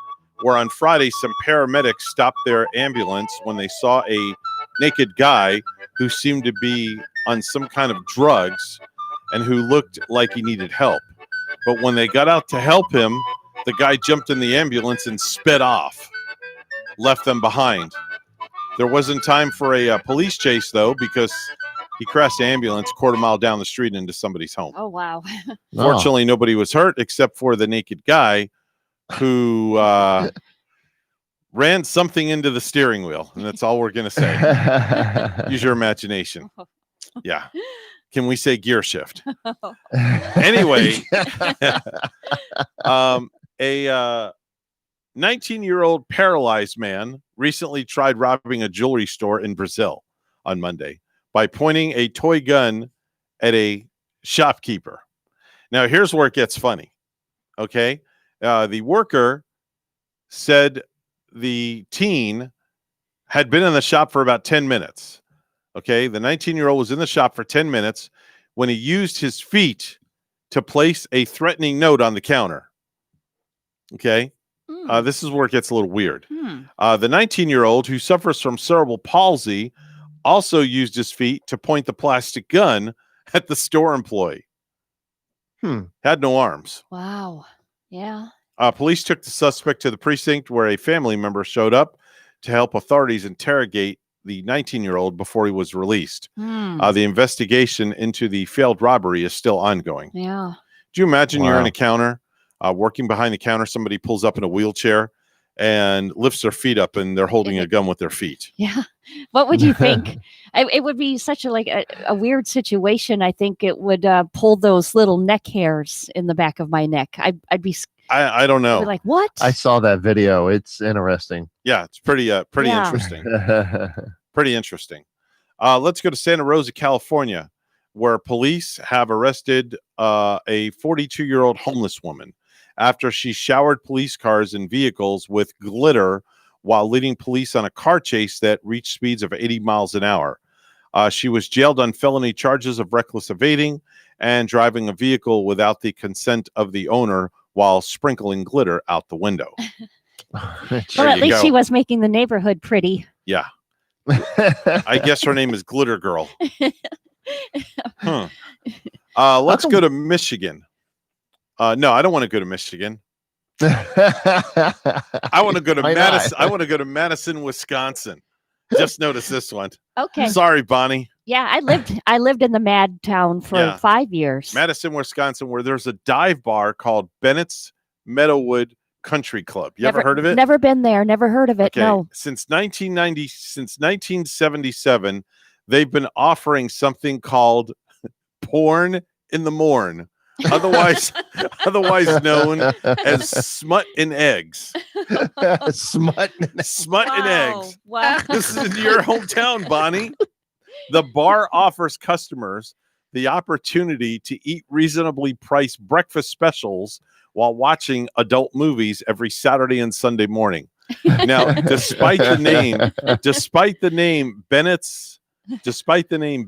where on Friday some paramedics stopped their ambulance when they saw a naked guy who seemed to be on some kind of drugs and who looked like he needed help. But when they got out to help him, the guy jumped in the ambulance and sped off, left them behind. There wasn't time for a police chase, though, because he crashed the ambulance a quarter mile down the street into somebody's home. Oh, wow. Fortunately, nobody was hurt except for the naked guy who ran something into the steering wheel. And that's all we're going to say. Use your imagination. Yeah. Can we say gear shift? Anyway, a 19-year-old paralyzed man recently tried robbing a jewelry store in Brazil on Monday by pointing a toy gun at a shopkeeper. Now, here's where it gets funny. Okay. The worker said the teen had been in the shop for about 10 minutes. Okay. The 19-year-old was in the shop for 10 minutes when he used his feet to place a threatening note on the counter. Okay. This is where it gets a little weird. The 19-year-old who suffers from cerebral palsy also used his feet to point the plastic gun at the store employee. Had no arms. Wow. Yeah. Police took the suspect to the precinct where a family member showed up to help authorities interrogate the 19-year-old before he was released. The investigation into the failed robbery is still ongoing. Yeah. Do you imagine you're Wow. in a counter, working behind the counter, somebody pulls up in a wheelchair and lifts their feet up and they're holding a gun with their feet? Yeah. What would you think? It would be such a weird situation. I think it would pull those little neck hairs in the back of my neck. I'd be I don't know. We're like, what? I saw that video. It's interesting. Yeah, it's pretty Yeah. interesting. Pretty interesting. Let's go to Santa Rosa, California, where police have arrested a 42-year-old homeless woman after she showered police cars and vehicles with glitter while leading police on a car chase that reached speeds of 80 miles an hour. She was jailed on felony charges of reckless evading and driving a vehicle without the consent of the owner while sprinkling glitter out the window. Well, at least she was making the neighborhood pretty. Yeah. I guess her name is Glitter Girl. Let's go to Michigan. No, I don't want to go to Michigan. I want to go to Madison. I want to go to Madison, Wisconsin. Just notice this one. Okay. Sorry, Bonnie. Yeah, I lived in the Mad Town for 5 years. Madison, Wisconsin, where there's a dive bar called Bennett's Meadowood Country Club. You ever heard of it? Never been there. Never heard of it. Okay. No. Since 1977, they've been offering something called porn in the morn, otherwise known as smut and eggs. Smut and eggs. Wow. This is in your hometown, Bonnie. The bar offers customers the opportunity to eat reasonably priced breakfast specials while watching adult movies every Saturday and Sunday morning. Now, despite the name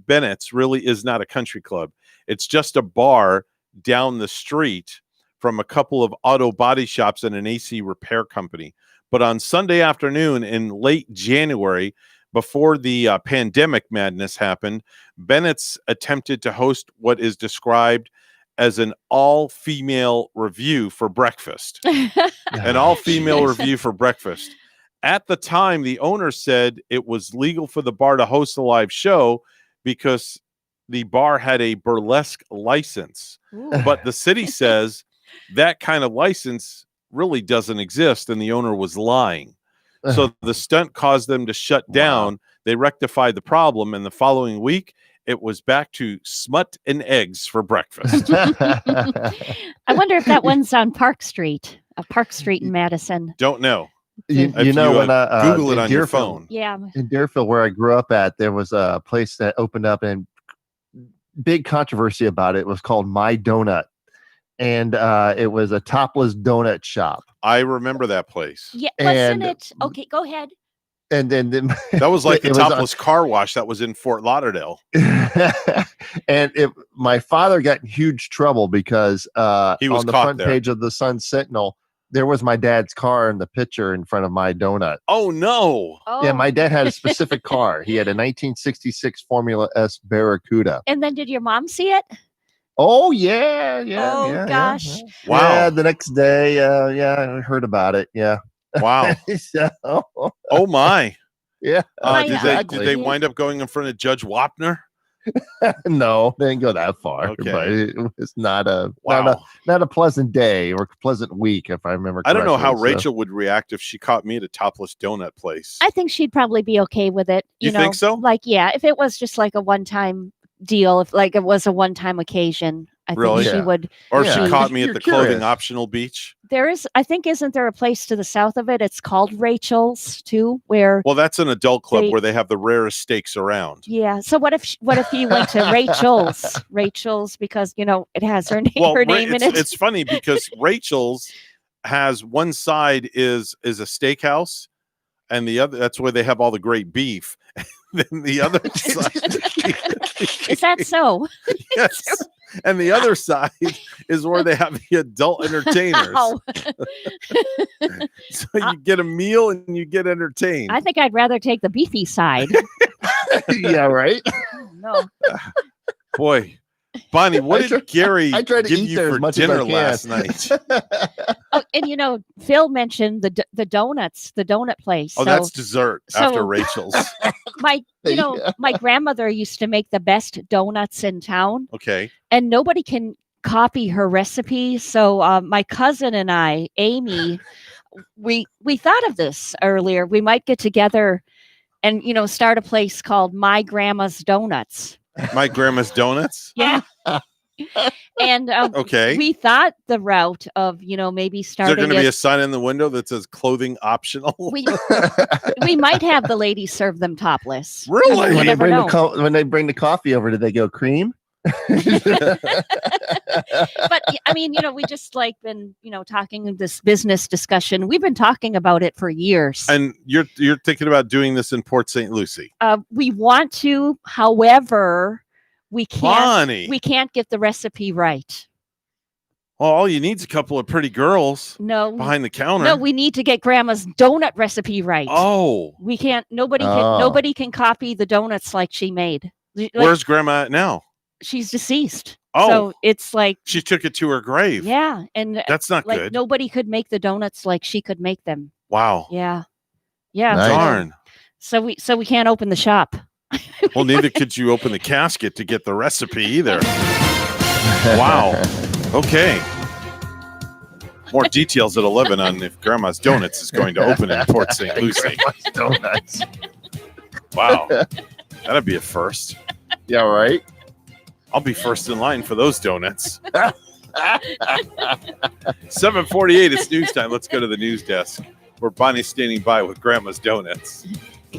Bennett's really is not a country club. It's just a bar down the street from a couple of auto body shops and an AC repair company. But on Sunday afternoon in late January, before the pandemic madness happened, Bennett's attempted to host what is described as an all-female review for breakfast. An all-female review for breakfast. At the time, the owner said it was legal for the bar to host a live show because the bar had a burlesque license. Ooh. But the city says that kind of license really doesn't exist, and the owner was lying. So the stunt caused them to shut down. Wow. They rectified the problem, and the following week, it was back to smut and eggs for breakfast. I wonder if that one's on Park Street in Madison. Don't know. You know, when Google it on your phone. Yeah. In Deerfield, where I grew up at, there was a place that opened up, and big controversy about it. It was called My Donut. And it was a topless donut shop. I remember that place. Yeah, wasn't it? Okay, go ahead. And then that was like the topless car wash that was in Fort Lauderdale. And my father got in huge trouble because he was on the caught front there. page of the Sun Sentinel, there was my dad's car in the picture in front of My Donut. Oh, no. Oh. Yeah, my dad had a specific car. He had a 1966 Formula S Barracuda. And then did your mom see it? Oh, yeah. Oh, gosh. Wow. Yeah, the next day, I heard about it. Yeah. Wow. So, oh, my. Yeah. Did they wind up going in front of Judge Wapner? No, they didn't go that far. Okay. But it was not a pleasant day or pleasant week, if I remember correctly. I don't know how Rachel would react if she caught me at a topless donut place. I think she'd probably be okay with it. You know, think so? Like, yeah, if it was just like a one-time deal, if like it was a one-time occasion, I think she would. Or she caught me at the clothing optional beach. There is, I think, isn't there a place to the south of it? It's called Rachel's too, where. Well, that's an adult club where they have the rarest steaks around. Yeah. So what if you went to Rachel's because it has her name in it. It's funny because Rachel's has one side is a steakhouse, and the other that's where they have all the great beef. Then the other side is that so? Yes. And the other side is where they have the adult entertainers. So you get a meal and you get entertained. I think I'd rather take the beefy side. Yeah, right. No. Boy, Bonnie, what did Gary give you for dinner last night? Oh, and Phil mentioned the donuts, the donut place. Oh, that's dessert after Rachel's. My grandmother used to make the best donuts in town. Okay. And nobody can copy her recipe. So my cousin and I, Amy, we thought of this earlier. We might get together and start a place called My Grandma's Donuts. My Grandma's Donuts? Yeah. And Okay. we thought the route of, maybe Is there starting going to be a it. sign in the window that says clothing optional? We might have the ladies serve them topless. Really? You When they never bring know. when they bring the coffee over, do they go cream? But I mean, we just been, talking in this business discussion. We've been talking about it for years. And you're thinking about doing this in Port St. Lucie. We want to, however, we Bonnie. can't get the recipe right. Well, all you need is a couple of pretty girls No. behind the counter. No, we need to get Grandma's donut recipe right. Oh. We can't. Nobody can copy the donuts like she made. Where's Grandma at now? She's deceased. Oh. So it's like She took it to her grave. yeah, and That's not good. Nobody could make the donuts like she could make them. Wow. Yeah. Yeah. Nice. Darn. So we can't open the shop. Well, neither could you open the casket to get the recipe either. Wow. Okay. More details at 11 on if Grandma's Donuts is going to open in Port St. Lucie. Grandma's Donuts. Wow. That'd be a first. Yeah, right. I'll be first in line for those donuts. 7:48, it's news time. Let's go to the news desk where Bonnie's standing by with Grandma's Donuts.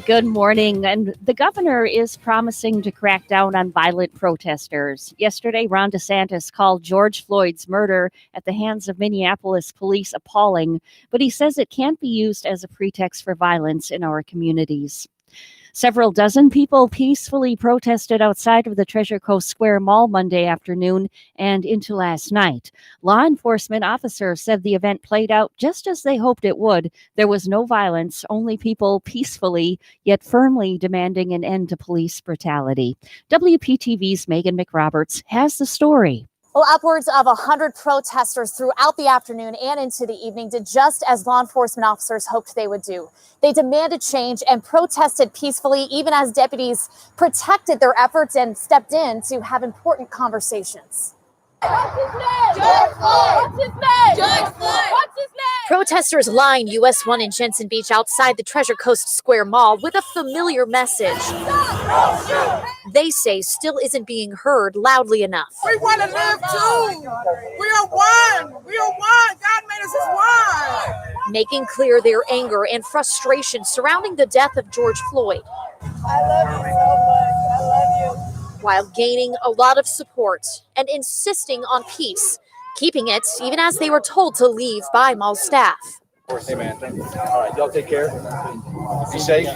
Good morning. And the governor is promising to crack down on violent protesters. Yesterday, Ron DeSantis called George Floyd's murder at the hands of Minneapolis police appalling, but he says it can't be used as a pretext for violence in our communities. Several dozen people peacefully protested outside of the Treasure Coast Square Mall Monday afternoon and into last night. Law enforcement officers said the event played out just as they hoped it would. There was no violence, only people peacefully yet firmly demanding an end to police brutality. WPTV's Megan McRoberts has the story. Well, upwards of 100 protesters throughout the afternoon and into the evening did just as law enforcement officers hoped they would do. They demanded change and protested peacefully, even as deputies protected their efforts and stepped in to have important conversations. What's his name? George Floyd. What's his name? George Floyd. What's his name? Protesters line US 1 in Jensen Beach outside the Treasure Coast Square Mall with a familiar message. They say still isn't being heard loudly enough. We want to live too. We are one. We are one. God made us as one. Making clear their anger and frustration surrounding the death of George Floyd. I love you so much. I love you. While gaining a lot of support and insisting on peace, keeping it even as they were told to leave by mall staff. Hey, man. Thank you. All right. Y'all take care. Be safe.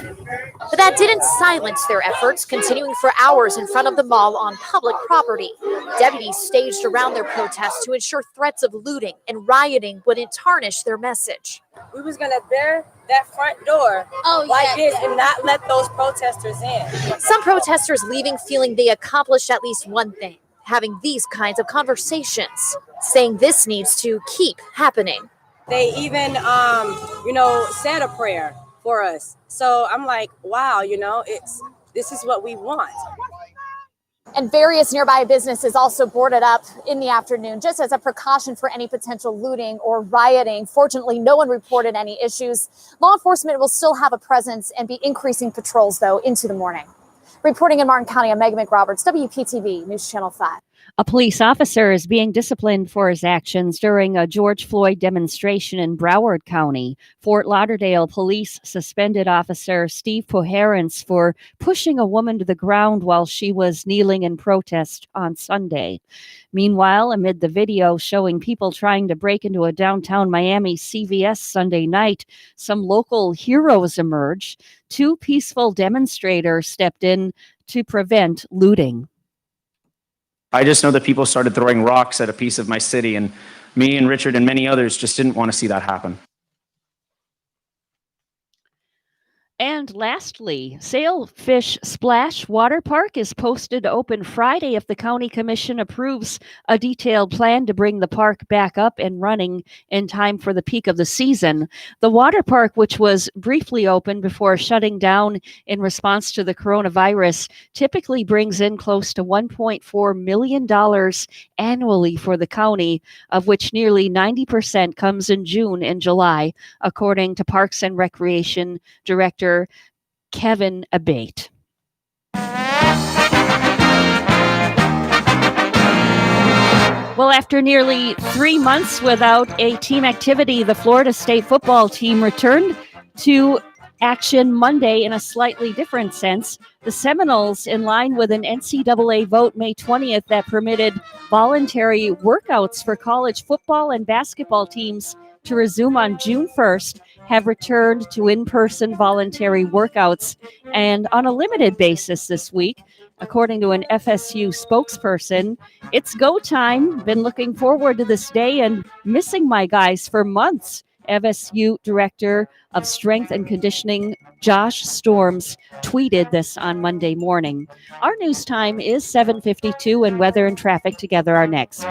But that didn't silence their efforts, continuing for hours in front of the mall on public property. Deputies staged around their protests to ensure threats of looting and rioting wouldn't tarnish their message. We was going to bear that front door this and not let those protesters in. Some protesters leaving feeling they accomplished at least one thing, having these kinds of conversations, saying this needs to keep happening. They even, said a prayer for us. So I'm like, wow, this is what we want. And various nearby businesses also boarded up in the afternoon, just as a precaution for any potential looting or rioting. Fortunately, no one reported any issues. Law enforcement will still have a presence and be increasing patrols, though, into the morning. Reporting in Martin County, I'm Megan McRoberts, WPTV News Channel 5. A police officer is being disciplined for his actions during a George Floyd demonstration in Broward County. Fort Lauderdale police suspended Officer Steve Poherence for pushing a woman to the ground while she was kneeling in protest on Sunday. Meanwhile, amid the video showing people trying to break into a downtown Miami CVS Sunday night, some local heroes emerged. 2 peaceful demonstrators stepped in to prevent looting. I just know that people started throwing rocks at a piece of my city, and me and Richard and many others just didn't want to see that happen. And lastly, Sailfish Splash Water Park is posted to open Friday if the county commission approves a detailed plan to bring the park back up and running in time for the peak of the season. The water park, which was briefly open before shutting down in response to the coronavirus, typically brings in close to $1.4 million annually for the county, of which nearly 90% comes in June and July, according to Parks and Recreation Director Kevin Abate. Well, after nearly 3 months without a team activity, the Florida State football team returned to action Monday in a slightly different sense. The Seminoles, in line with an NCAA vote May 20th that permitted voluntary workouts for college football and basketball teams to resume on June 1st, have returned to in-person voluntary workouts and on a limited basis this week. According to an FSU spokesperson, it's go time. Been looking forward to this day and missing my guys for months. FSU Director of Strength and Conditioning Josh Storms tweeted this on Monday morning. Our news time is 7:52, and weather and traffic together are next.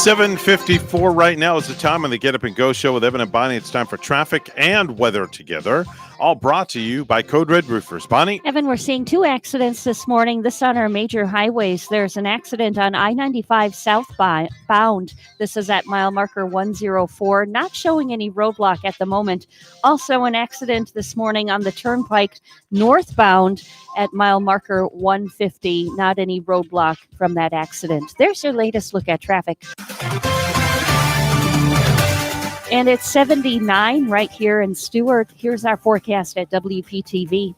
$7:54 right now is the time on the Get Up and Go show with Evan and Bonnie. It's time for traffic and weather together, all brought to you by Code Red Roofers. Bonnie? Evan, we're seeing 2 accidents this morning. This on our major highways. There's an accident on I-95 southbound. This is at mile marker 104, not showing any roadblock at the moment. Also an accident this morning on the Turnpike northbound at mile marker 150. Not any roadblock from that accident. There's your latest look at traffic. And it's 79 right here in Stewart. Here's our forecast at WPTV.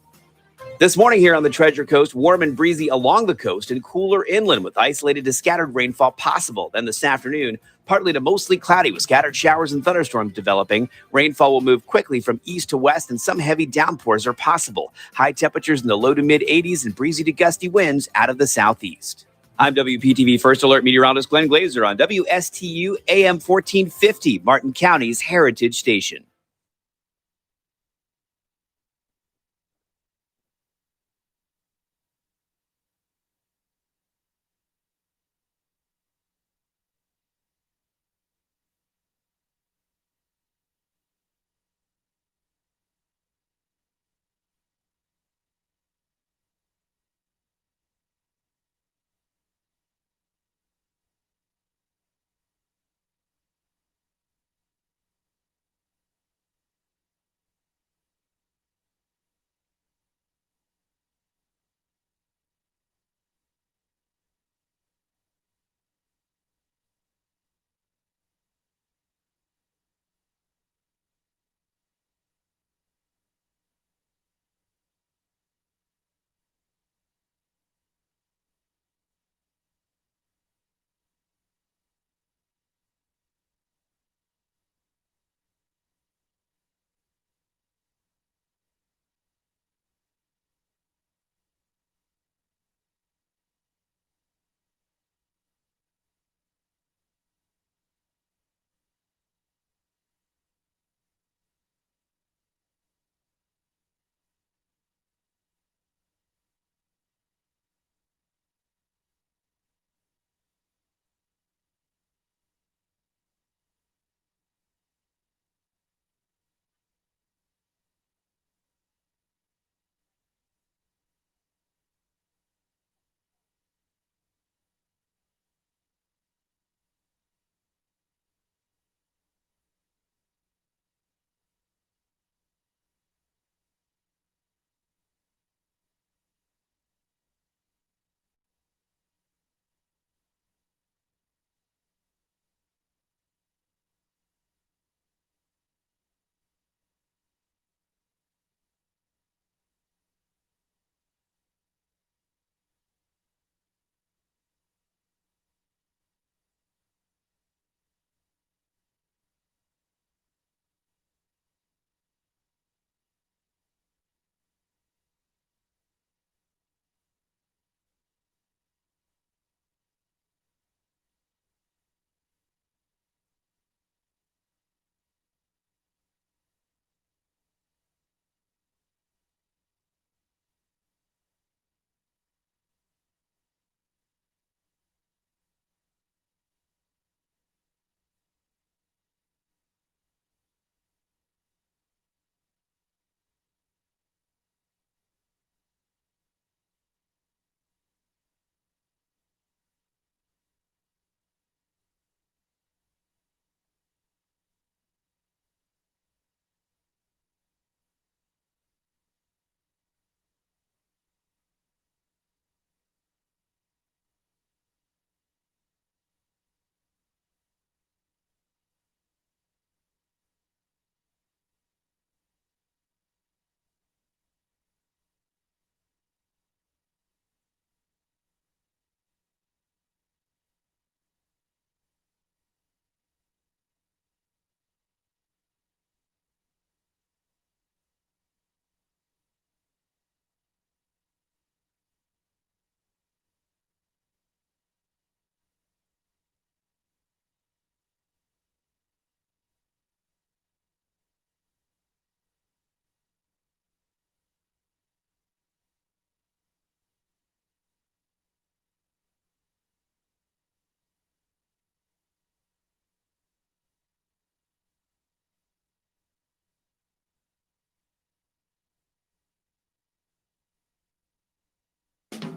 This morning here on the Treasure Coast, warm and breezy along the coast and cooler inland with isolated to scattered rainfall possible. Then this afternoon, partly to mostly cloudy with scattered showers and thunderstorms developing. Rainfall will move quickly from east to west and some heavy downpours are possible. High temperatures in the low to mid 80s and breezy to gusty winds out of the southeast. I'm WPTV First Alert meteorologist Glenn Glazer on WSTU AM 1450, Martin County's Heritage Station.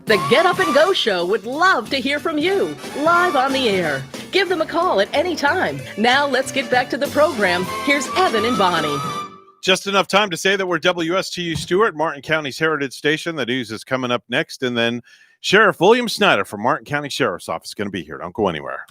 The Get Up and Go Show would love to hear from you, live on the air. Give them a call at any time. Now let's get back to the program. Here's Evan and Bonnie. Just enough time to say that we're WSTU Stewart, Martin County's Heritage Station. The news is coming up next, and then Sheriff William Snyder from Martin County Sheriff's Office is going to be here. Don't go anywhere.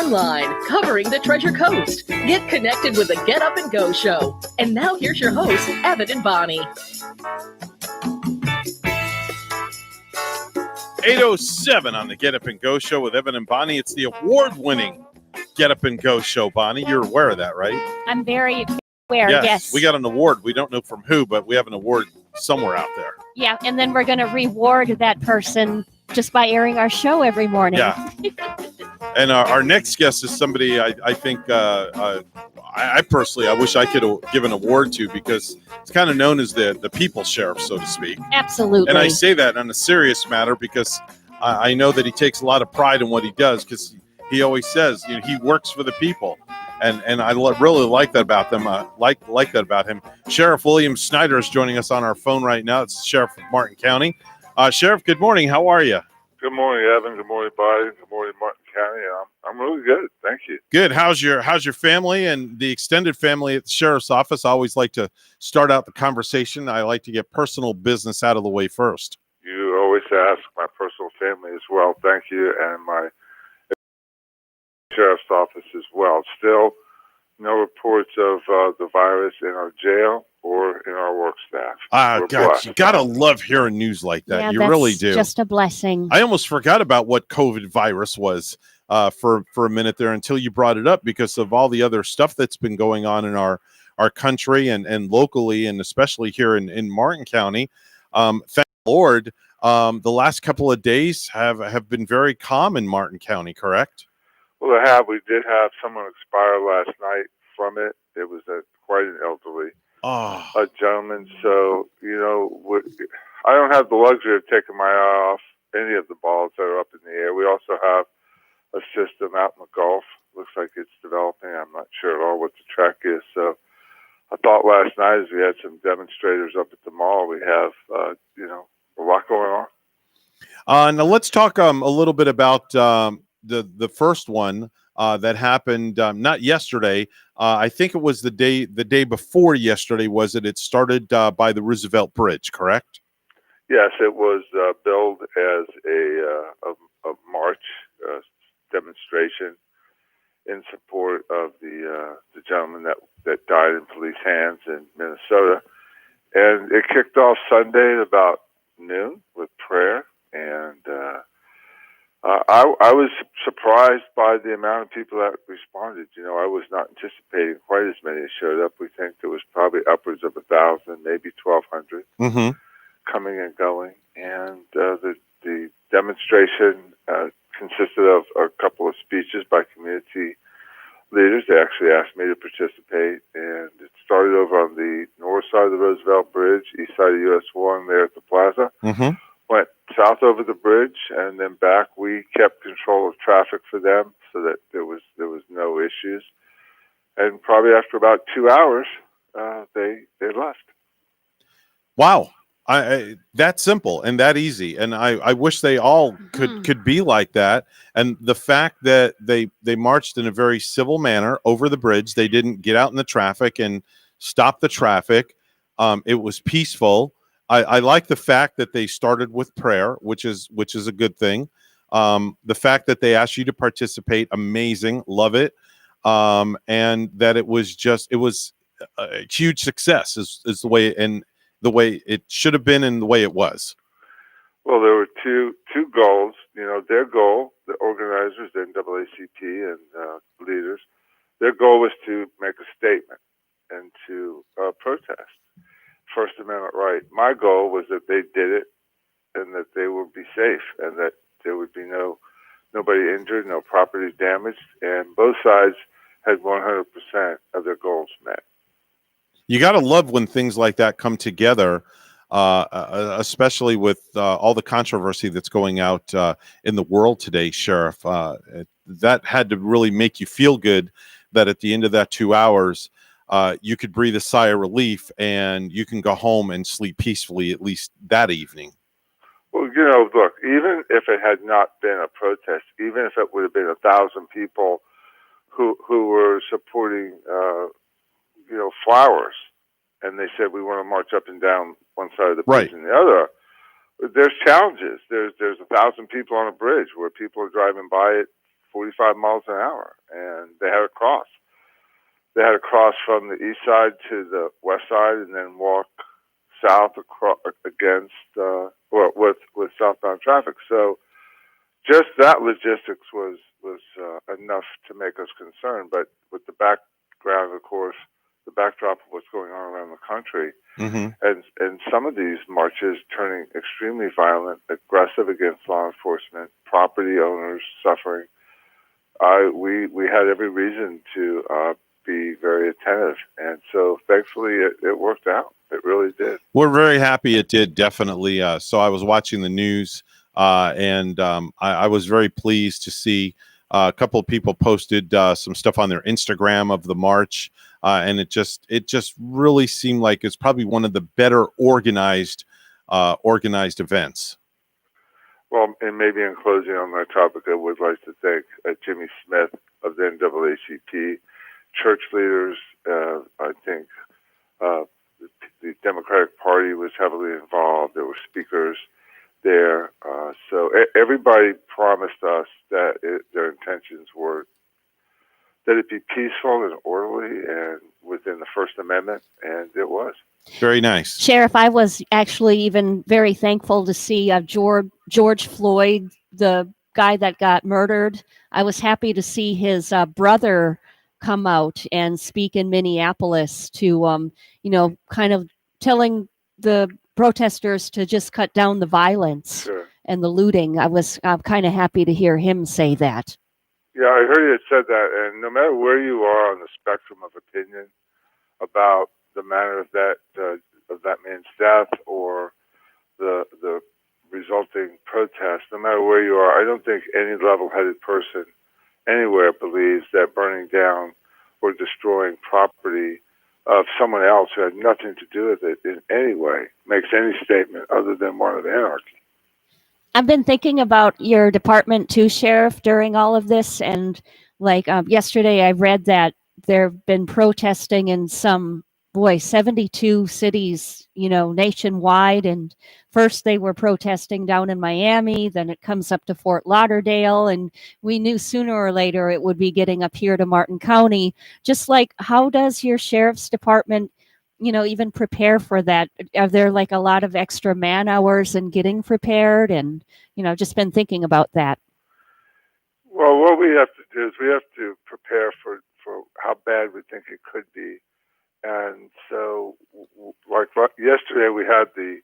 online, covering the Treasure Coast. Get connected with the Get Up and Go Show. And now here's your hosts, Evan and Bonnie. 8:07 on the Get Up and Go Show with Evan and Bonnie. It's the award-winning Get Up and Go Show, Bonnie. You're aware of that, right? I'm very aware, yes. We got an award. We don't know from who, but we have an award somewhere out there. Yeah, and then we're going to reward that person just by airing our show every morning. Yeah. And our next guest is somebody I think I personally, I wish I could give an award to, because it's kind of known as the people sheriff, so to speak. Absolutely. And I say that on a serious matter because I know that he takes a lot of pride in what he does, because he always says, you know, he works for the people. And I really like that about them. Like that about him. Sheriff William Snyder is joining us on our phone right now. It's the Sheriff of Martin County. Sheriff, good morning. How are you? Good morning, Evan. Good morning, Bonnie. Good morning, Martin County. I'm really good. Thank you. Good. How's your family and the extended family at the sheriff's office? I always like to start out the conversation. I like to get personal business out of the way first. You always ask my personal family as well. Thank you. And my sheriff's office as well. Still no reports of the virus in our jail or in our work staff. God, you gotta love hearing news like that. Yeah, you that's really do. Just a blessing. I almost forgot about what COVID virus was for a minute there until you brought it up, because of all the other stuff that's been going on in our country and locally, and especially here in Martin County. Thank the Lord, the last couple of days have been very calm in Martin County, correct? Well, we did have someone expire last night from it. It was quite an elderly a gentleman. So, you know, I don't have the luxury of taking my eye off any of the balls that are up in the air. We also have a system out in the Gulf. Looks like it's developing. I'm not sure at all what the track is. So I thought last night, as we had some demonstrators up at the mall, we have, you know, a lot going on. Now let's talk a little bit about the first one that happened not yesterday. I think it was the day before yesterday. Was it? It started by the Roosevelt Bridge, correct? Yes, it was billed as a march demonstration in support of the gentleman that died in police hands in Minnesota, and it kicked off Sunday at about noon with prayer. And I was surprised by the amount of people that responded. You know, I was not anticipating quite as many as showed up. We think there was probably upwards of 1,000, maybe 1,200 coming and going. And the demonstration consisted of a couple of speeches by community leaders. They actually asked me to participate, and it started over on the north side of the Roosevelt Bridge, east side of US 1 there at the plaza. Went south over the bridge and then back. We kept control of traffic for them so that there was no issues. And probably after about 2 hours, they left. Wow. I that simple and that easy. And I wish they all could be like that. And the fact that they marched in a very civil manner over the bridge, they didn't get out in the traffic and stop the traffic. It was peaceful. I like the fact that they started with prayer, which is a good thing. The fact that they asked you to participate, amazing, love it. And that it was a huge success is the way it should have been and the way it was. Well, there were two goals. You know, their goal, the organizers, the NAACP and leaders, their goal was to make a statement and to protest First Amendment right. My goal was that they did it and that they would be safe and that there would be nobody injured, no property damaged, and both sides had 100% of their goals met. You got to love when things like that come together, especially with all the controversy that's going out in the world today, Sheriff. That had to really make you feel good that at the end of that 2 hours, you could breathe a sigh of relief and you can go home and sleep peacefully, at least that evening. Well, you know, look, even if it had not been a protest, even if it would have been 1,000 people who were supporting, you know, flowers, and they said we want to march up and down one side of the bridge and the other, there's challenges. There's 1,000 people on a bridge where people are driving by it 45 miles an hour, and they had to cross. They had to cross from the east side to the west side, and then walk south across against with southbound traffic. So just that logistics was enough to make us concerned. But with the background, of course, the backdrop of what's going on around the country, and some of these marches turning extremely violent, aggressive against law enforcement, property owners suffering, we had every reason to be very attentive. And so thankfully it worked out. It really did. We're very happy it did, definitely. So I was watching the news, and I was very pleased to see a couple of people posted some stuff on their Instagram of the march, and it just really seemed like it's probably one of the better organized events. Well, and maybe in closing on that topic, I would like to thank Jimmy Smith of the NAACP, church leaders. I think the Democratic Party was heavily involved. There were speakers there. So everybody promised us that their intentions were that it be peaceful and orderly and within the First Amendment, and it was. Very nice. Sheriff, I was actually even very thankful to see George Floyd, the guy that got murdered. I was happy to see his brother come out and speak in Minneapolis to, kind of telling the protesters to just cut down the violence and the looting. I'm kind of happy to hear him say that. Yeah, I heard you had said that, and no matter where you are on the spectrum of opinion about the manner of that man's death or the resulting protest, no matter where you are, I don't think any level-headed person anywhere believes that burning down or destroying property of someone else who had nothing to do with it in any way makes any statement other than one of anarchy. I've been thinking about your department too, Sheriff, during all of this. And yesterday I read that there have been protesting in 72 cities, nationwide. And first they were protesting down in Miami, then it comes up to Fort Lauderdale. And we knew sooner or later it would be getting up here to Martin County. Just how does your sheriff's department even prepare for that? Are there a lot of extra man hours in getting prepared? And, just been thinking about that. Well, what we have to do is we have to prepare for how bad we think it could be. And so, yesterday we had the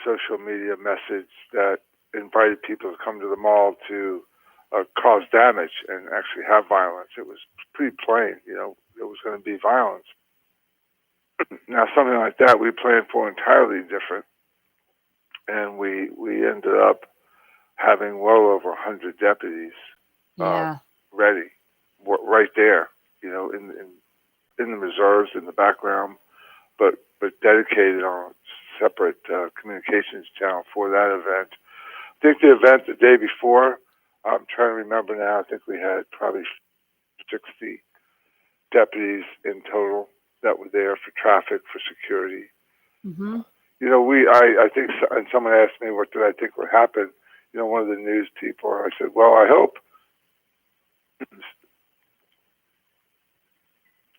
social media message that invited people to come to the mall to cause damage and actually have violence. It was pretty plain, it was going to be violence. Now, something like that we planned for entirely different, and we ended up having well over 100 deputies ready, right there, in the reserves in the background, but dedicated on a separate communications channel for that event. I think the event the day before, I'm trying to remember now, I think we had probably 60 deputies in total that were there for traffic, for security. Mm-hmm. I think, and someone asked me what did I think would happen, one of the news people, and I said, well, I hope,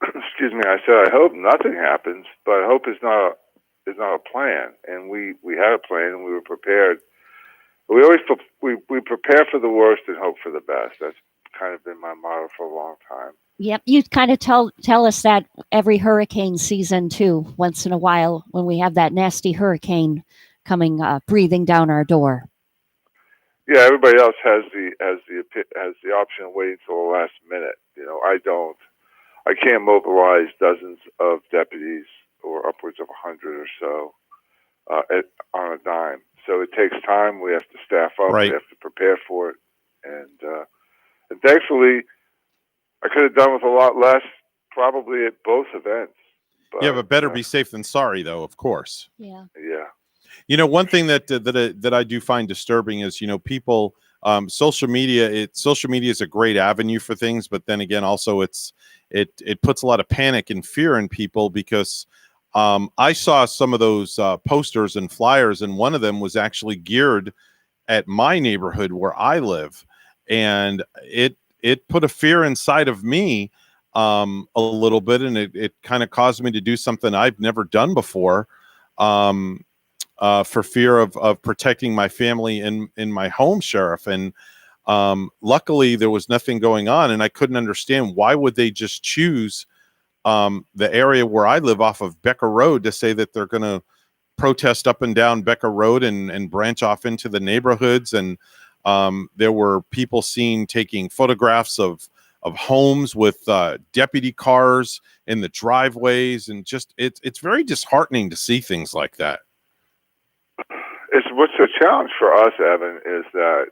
excuse me, I said, I hope nothing happens, but hope is not a plan. And we had a plan and we were prepared. We always, we prepare for the worst and hope for the best. That's kind of been my motto for a long time. Yep, you kind of tell us that every hurricane season too. Once in a while, when we have that nasty hurricane coming, breathing down our door. Yeah, everybody else has the option of waiting till the last minute. I don't. I can't mobilize dozens of deputies or upwards of 100 or so on a dime. So it takes time. We have to staff up. Right. We have to prepare for it, and thankfully, I could have done with a lot less, probably at both events. But better be safe than sorry, though. Of course. Yeah. Yeah. One thing that I do find disturbing is social media. Social media is a great avenue for things, but then again, also it puts a lot of panic and fear in people because I saw some of those posters and flyers, and one of them was actually geared at my neighborhood where I live. and it put a fear inside of me a little bit, and it kind of caused me to do something I've never done before, for fear of protecting my family in my home, Sheriff. And luckily there was nothing going on, and I couldn't understand why would they just choose the area where I live off of Becker Road to say that they're going to protest up and down Becker Road and branch off into the neighborhoods. And there were people seen taking photographs of homes with deputy cars in the driveways, and just it's very disheartening to see things like that. What's a challenge for us, Evan, is that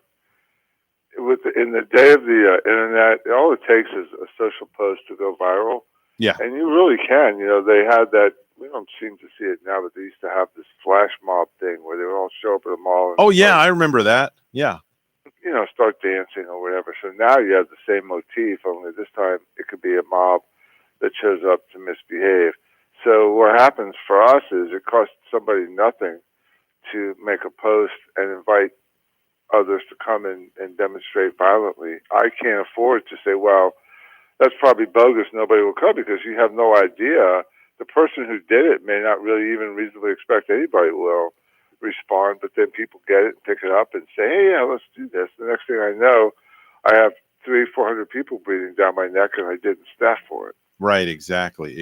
in the day of the internet, all it takes is a social post to go viral. Yeah. And you really can. They had that, we don't seem to see it now, but they used to have this flash mob thing where they would all show up at a mall. Oh, yeah, I remember that. Yeah. Start dancing or whatever. So now you have the same motif, only this time it could be a mob that shows up to misbehave. So what happens for us is it costs somebody nothing to make a post and invite others to come and demonstrate violently. I can't afford to say, well, that's probably bogus, nobody will come, because you have no idea. The person who did it may not really even reasonably expect anybody will respond, but then people get it and pick it up and say, hey, yeah, let's do this. The next thing I know, I have 300-400 people breathing down my neck, and I didn't staff for it. Right, exactly.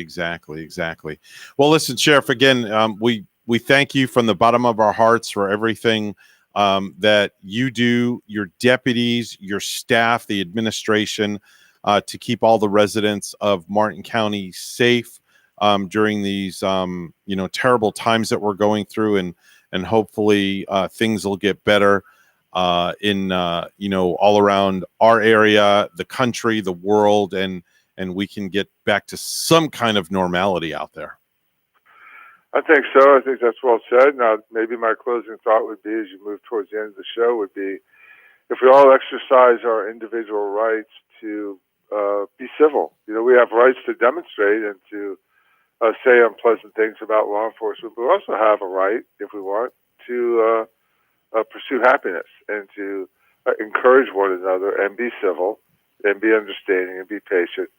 Well, listen, Sheriff, again, we thank you from the bottom of our hearts for everything that you do, your deputies, your staff, the administration, to keep all the residents of Martin County safe during these terrible times that we're going through, and hopefully things will get better in all around our area, the country, the world, and we can get back to some kind of normality out there. I think so. I think that's well said. Now, maybe my closing thought would be, as you move towards the end of the show, would be if we all exercise our individual rights to be civil. We have rights to demonstrate and to say unpleasant things about law enforcement, but we also have a right, if we want, to pursue happiness and to encourage one another and be civil and be understanding and be patient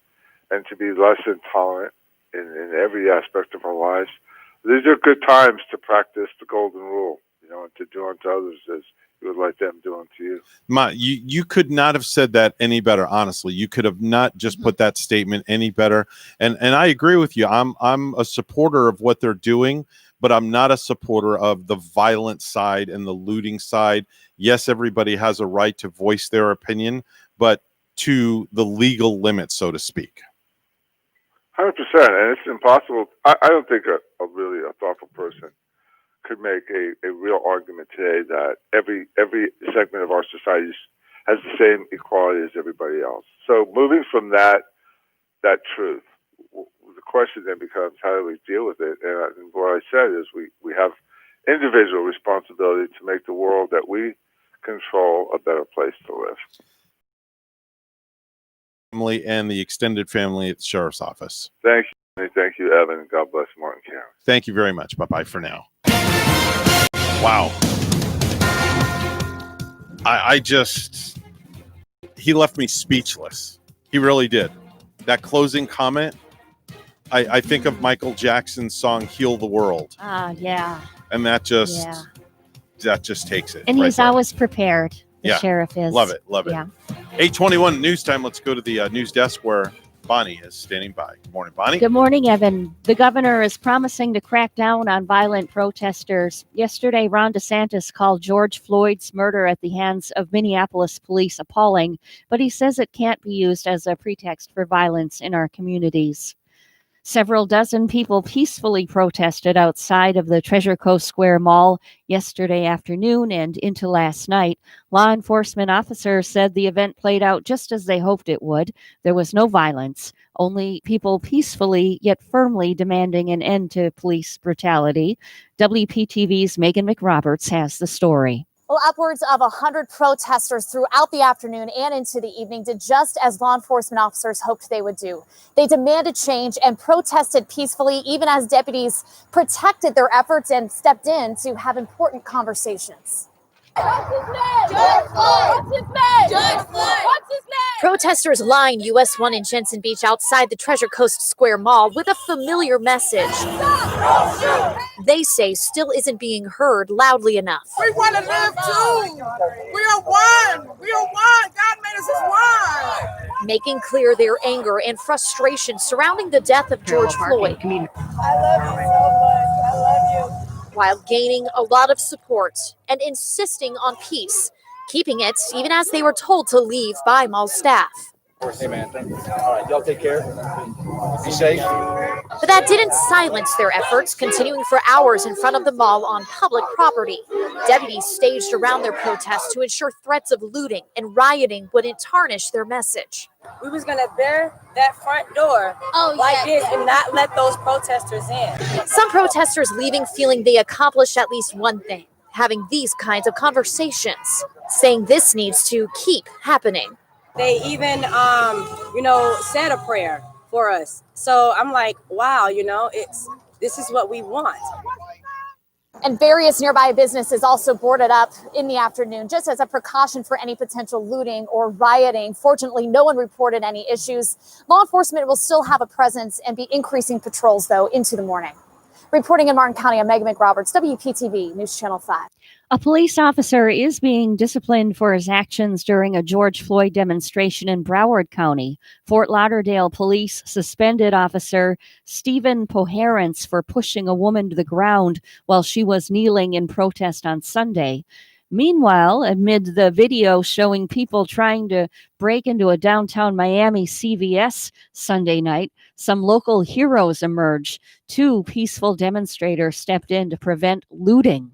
and to be less intolerant in every aspect of our lives. These are good times to practice the golden rule, and to do unto others as you would like them do unto you. You could not have said that any better, honestly. You could have not just put that statement any better. And I agree with you. I'm a supporter of what they're doing, but I'm not a supporter of the violent side and the looting side. Yes, everybody has a right to voice their opinion, but to the legal limit, so to speak. 100%, and it's impossible. I don't think a really thoughtful person could make a real argument today that every segment of our society has the same equality as everybody else. So moving from that truth, the question then becomes, how do we deal with it? And what I said is we have individual responsibility to make the world that we control a better place to live. Family and the extended family at the Sheriff's Office. Thank you. Thank you, Evan. God bless Martin County. Thank you very much. Bye-bye for now. Wow. He left me speechless. He really did. That closing comment, I think of Michael Jackson's song "Heal the World." Yeah. And that just takes it. And right he's there. always prepared. The sheriff is. Love it. Yeah. 8:21 news time. Let's go to the news desk where Bonnie is standing by. Good morning, Bonnie. Good morning, Evan. The governor is promising to crack down on violent protesters. Yesterday, Ron DeSantis called George Floyd's murder at the hands of Minneapolis police appalling, but he says it can't be used as a pretext for violence in our communities. Several dozen people peacefully protested outside of the Treasure Coast Square Mall yesterday afternoon and into last night. Law enforcement officers said the event played out just as they hoped it would. There was no violence, only people peacefully yet firmly demanding an end to police brutality. WPTV's Megan McRoberts has the story. Well, upwards of 100 protesters throughout the afternoon and into the evening did just as law enforcement officers hoped they would do. They demanded change and protested peacefully, even as deputies protected their efforts and stepped in to have important conversations. What's his name? George Floyd. What's his name? George Floyd. What's his name? Protesters line US 1 in Jensen Beach outside the Treasure Coast Square Mall with a familiar message. They say still isn't being heard loudly enough. We want to live too. We are one. We are one. God made us as one. Making clear their anger and frustration surrounding the death of George Floyd. I love you so much. I love you. While gaining a lot of support and insisting on peace, keeping it even as they were told to leave by mall staff. Hey, man. Thank you. All right. Y'all take care. Be safe. But that didn't silence their efforts, continuing for hours in front of the mall on public property. Deputies staged around their protest to ensure threats of looting and rioting wouldn't tarnish their message. We was gonna bear that front door like this and not let those protesters in. Some protesters leaving feeling they accomplished at least one thing, having these kinds of conversations, saying this needs to keep happening. They even, said a prayer for us. So I'm like, wow, this is what we want. And various nearby businesses also boarded up in the afternoon, just as a precaution for any potential looting or rioting. Fortunately, no one reported any issues. Law enforcement will still have a presence and be increasing patrols, though, into the morning. Reporting in Martin County, I'm Megan McRoberts, WPTV News Channel 5. A police officer is being disciplined for his actions during a George Floyd demonstration in Broward County. Fort Lauderdale police suspended officer Stephen Poherence for pushing a woman to the ground while she was kneeling in protest on Sunday. Meanwhile, amid the video showing people trying to break into a downtown Miami CVS Sunday night, some local heroes emerged. 2 peaceful demonstrators stepped in to prevent looting.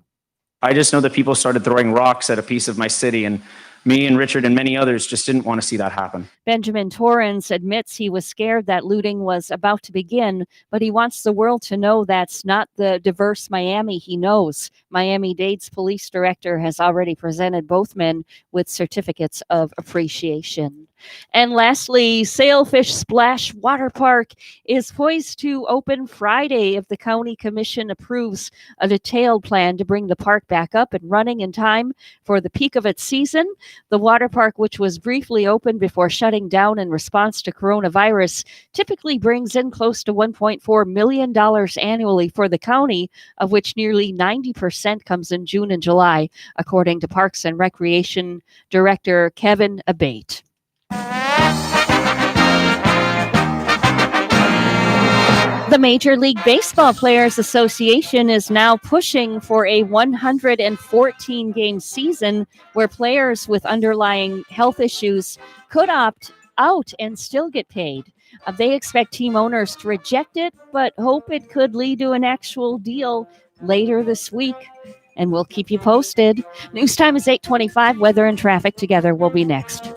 I just know that people started throwing rocks at a piece of my city, and me and Richard and many others just didn't want to see that happen. Benjamin Torrance admits he was scared that looting was about to begin, but he wants the world to know that's not the diverse Miami he knows. Miami-Dade's police director has already presented both men with certificates of appreciation. And lastly, Sailfish Splash Water Park is poised to open Friday if the county commission approves a detailed plan to bring the park back up and running in time for the peak of its season. The water park, which was briefly open before shutting down in response to coronavirus, typically brings in close to $1.4 million annually for the county, of which nearly 90% comes in June and July, according to Parks and Recreation Director Kevin Abate. The Major League Baseball Players Association is now pushing for a 114-game season where players with underlying health issues could opt out and still get paid. They expect team owners to reject it, but hope it could lead to an actual deal later this week. And we'll keep you posted. News time is 8:25. Weather and traffic together will be next.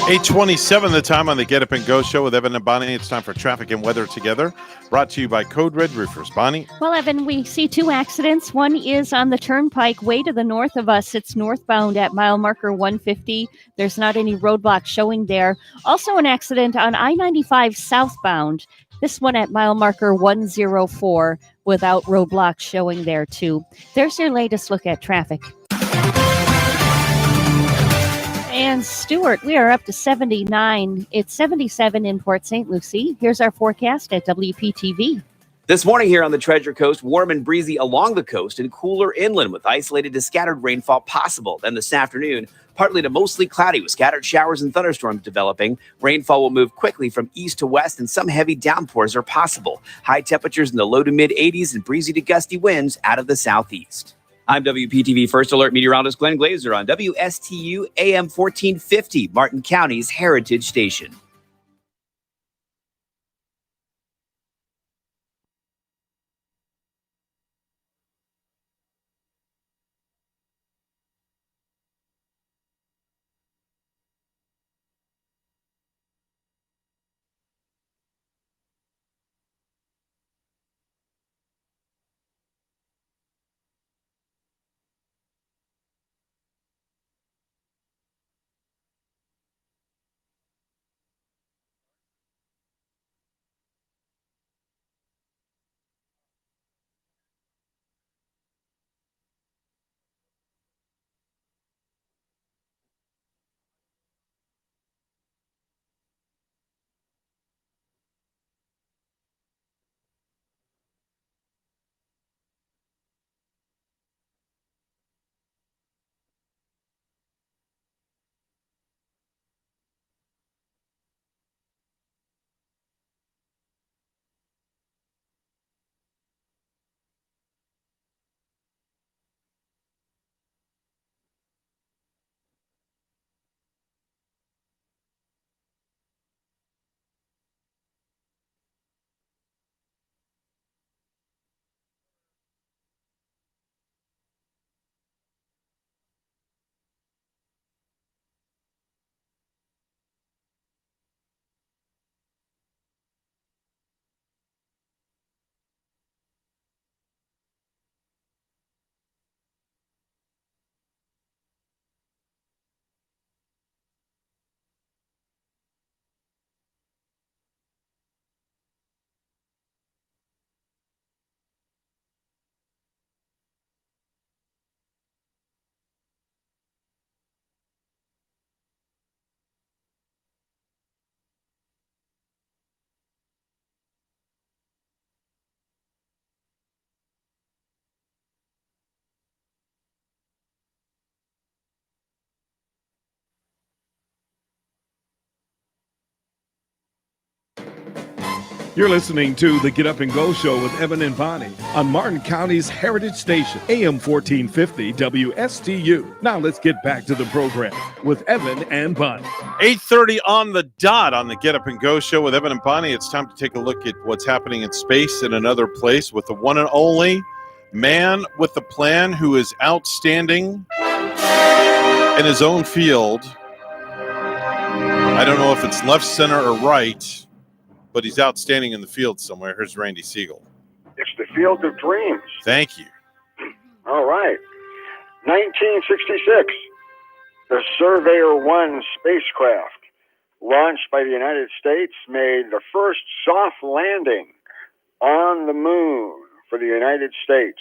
$8:27 the time on the Get Up and Go show with Evan and Bonnie. It's time for traffic and weather together. Brought to you by Code Red Roofers. Bonnie? Well, Evan, we see 2 accidents. One is on the turnpike way to the north of us. It's northbound at mile marker 150. There's not any roadblock showing there. Also an accident on I-95 southbound. This one at mile marker 104 without roadblocks showing there too. There's your latest look at traffic. And Stuart, we are up to 79. It's 77 in Port St. Lucie. Here's our forecast at WPTV. This morning here on the Treasure Coast, warm and breezy along the coast and cooler inland with isolated to scattered rainfall possible. Then this afternoon, partly to mostly cloudy with scattered showers and thunderstorms developing. Rainfall will move quickly from east to west and some heavy downpours are possible. High temperatures in the low to mid 80s and breezy to gusty winds out of the southeast. I'm WPTV First Alert meteorologist Glenn Glazer on WSTU AM 1450, Martin County's Heritage Station. You're listening to the Get Up and Go Show with Evan and Bonnie on Martin County's Heritage Station, AM 1450 WSTU. Now let's get back to the program with Evan and Bonnie. 8:30 on the dot on the Get Up and Go Show with Evan and Bonnie. It's time to take a look at what's happening in space in another place with the one and only man with the plan who is outstanding in his own field. I don't know if it's left, center, or right, but he's outstanding in the field somewhere. Here's Randy Siegel. It's the Field of Dreams. Thank you. All right. 1966, the Surveyor 1 spacecraft, launched by the United States, made the first soft landing on the moon for the United States.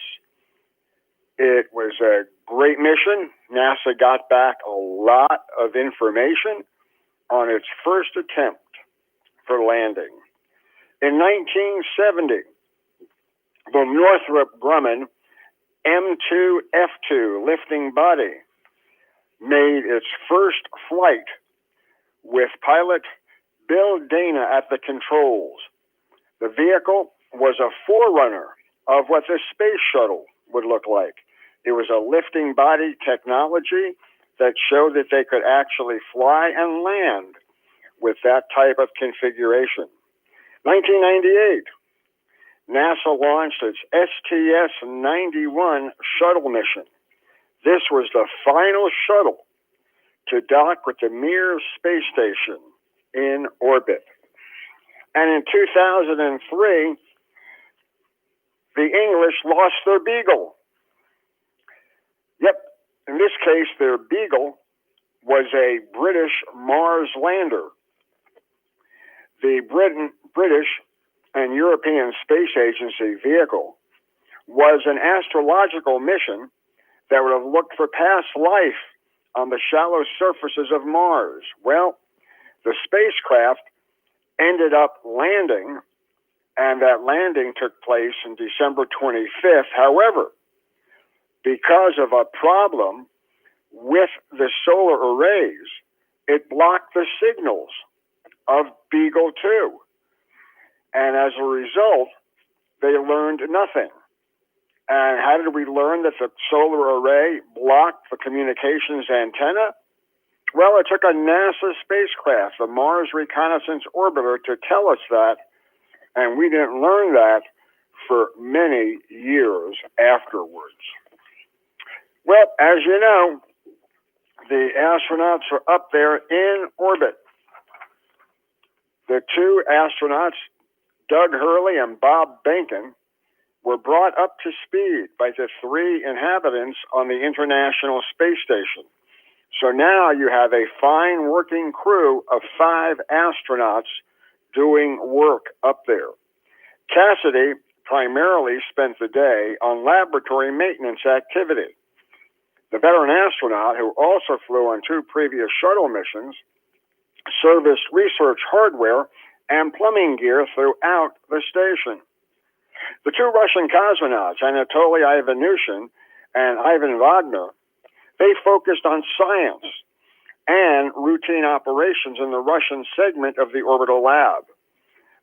It was a great mission. NASA got back a lot of information on its first attempt for landing. In 1970, the Northrop Grumman M2F2 lifting body made its first flight with pilot Bill Dana at the controls. The vehicle was a forerunner of what the space shuttle would look like. It was a lifting body technology that showed that they could actually fly and land with that type of configuration. 1998, NASA launched its STS-91 shuttle mission. This was the final shuttle to dock with the Mir space station in orbit. And in 2003, the English lost their Beagle. Yep, in this case, their Beagle was a British Mars lander. The British and European Space Agency vehicle was an astrological mission that would have looked for past life on the shallow surfaces of Mars. Well, the spacecraft ended up landing, and that landing took place on December 25th. However, because of a problem with the solar arrays, it blocked the signals of Beagle 2. And as a result, they learned nothing. And how did we learn that the solar array blocked the communications antenna? Well, it took a NASA spacecraft, the Mars Reconnaissance Orbiter, to tell us that, and we didn't learn that for many years afterwards. Well, as you know, the astronauts are up there in orbit. The two astronauts, Doug Hurley and Bob Behnken, were brought up to speed by the three inhabitants on the International Space Station. So now you have a fine working crew of 5 astronauts doing work up there. Cassidy primarily spent the day on laboratory maintenance activity. The veteran astronaut, who also flew on 2 previous shuttle missions, serviced research hardware and plumbing gear throughout the station. The 2 Russian cosmonauts, Anatoly Ivanushin and Ivan Wagner, they focused on science and routine operations in the Russian segment of the orbital lab.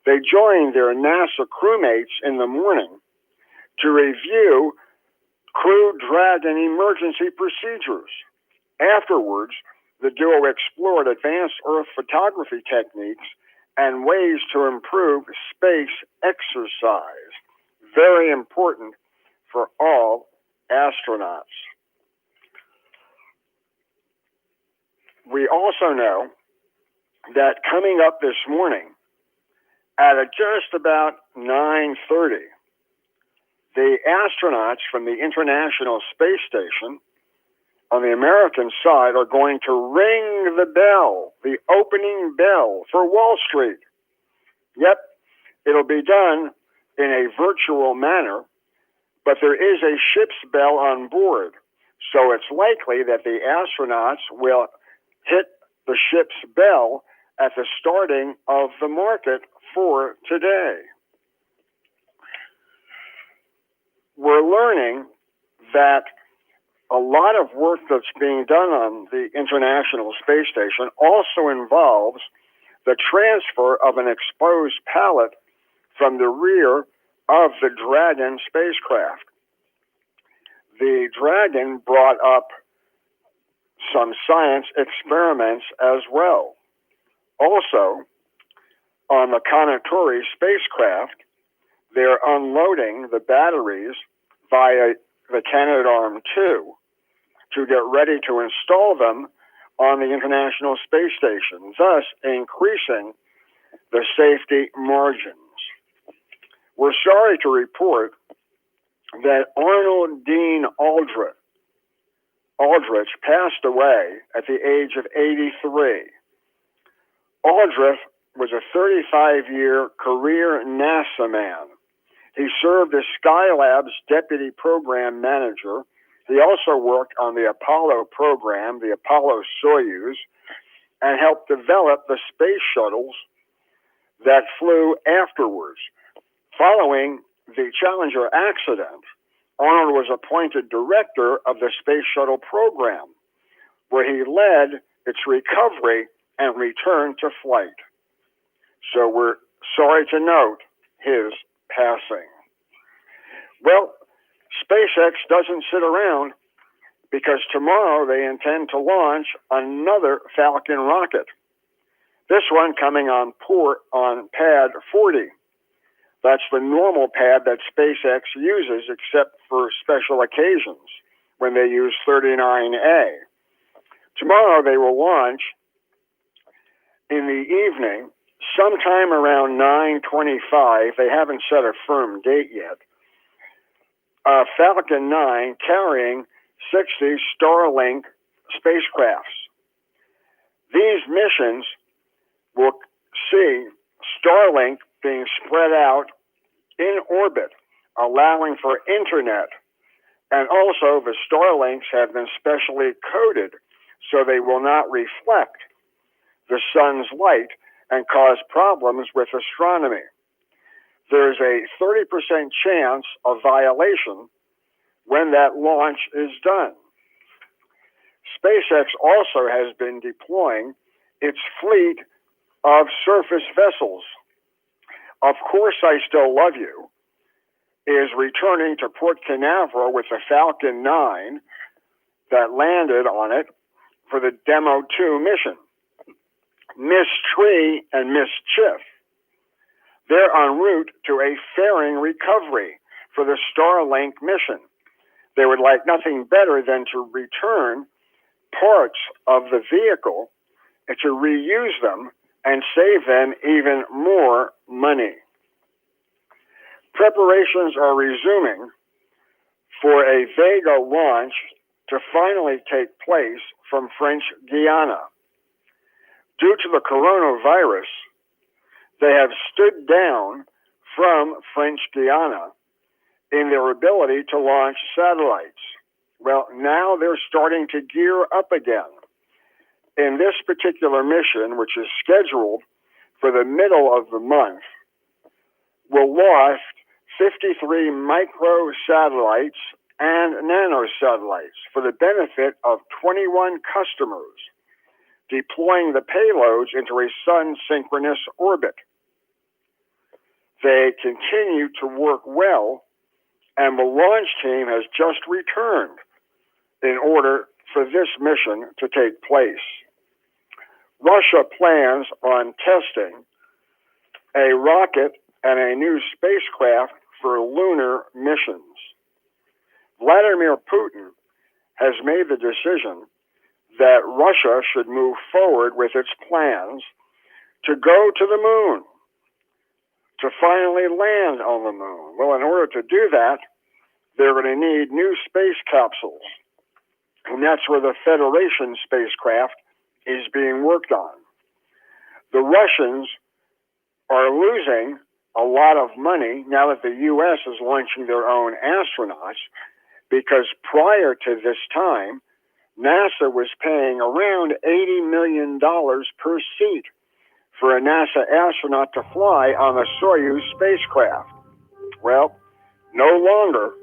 They joined their NASA crewmates in the morning to review Crew Dragon emergency procedures. Afterwards, the duo explored advanced Earth photography techniques and ways to improve space exercise. Very important for all astronauts. We also know that coming up this morning at just about 9:30, the astronauts from the International Space Station on the American side are going to ring the bell, the opening bell for Wall Street. Yep, it'll be done in a virtual manner, but there is a ship's bell on board. So it's likely that the astronauts will hit the ship's bell at the starting of the market for today. We're learning that a lot of work that's being done on the International Space Station also involves the transfer of an exposed pallet from the rear of the Dragon spacecraft. The Dragon brought up some science experiments as well. Also, on the Kanatori spacecraft, they're unloading the batteries via the Canadarm2 to get ready to install them on the International Space Station, thus increasing the safety margins. We're sorry to report that Arnold Dean Aldrich passed away at the age of 83. Aldrich was a 35-year career NASA man. He served as Skylab's deputy program manager. He also worked on the Apollo program, the Apollo-Soyuz, and helped develop the space shuttles that flew afterwards. Following the Challenger accident, Arnold was appointed director of the Space Shuttle program, where he led its recovery and return to flight. So we're sorry to note his passing. Well, SpaceX doesn't sit around, because tomorrow they intend to launch another Falcon rocket. This one coming on port on pad 40. That's the normal pad that SpaceX uses, except for special occasions when they use 39A. Tomorrow they will launch in the evening, sometime around 9:25. They haven't set a firm date yet. Falcon 9 carrying 60 Starlink spacecrafts. These missions will see Starlink being spread out in orbit, allowing for internet. And also the Starlinks have been specially coded so they will not reflect the sun's light and cause problems with astronomy. There's a 30% chance of violation when that launch is done. SpaceX also has been deploying its fleet of surface vessels. Of Course I Still Love You is returning to Port Canaveral with the Falcon 9 that landed on it for the Demo 2 mission. Miss Tree and Miss Chiff, they're en route to a fairing recovery for the Starlink mission. They would like nothing better than to return parts of the vehicle and to reuse them and save them even more money. Preparations are resuming for a Vega launch to finally take place from French Guiana. Due to the coronavirus, they have stood down from French Guiana in their ability to launch satellites. Well, now they're starting to gear up again. In this particular mission, which is scheduled for the middle of the month, will launch 53 micro satellites and nano satellites for the benefit of 21 customers, deploying the payloads into a sun-synchronous orbit. They continue to work well, and the launch team has just returned in order for this mission to take place. Russia plans on testing a rocket and a new spacecraft for lunar missions. Vladimir Putin has made the decision that Russia should move forward with its plans to go to the moon, to finally land on the moon. Well, in order to do that, they're going to need new space capsules. And that's where the Federation spacecraft is being worked on. The Russians are losing a lot of money now that the U.S. is launching their own astronauts, because prior to this time, NASA was paying around $80 million per seat for a NASA astronaut to fly on the Soyuz spacecraft. Well, no longer.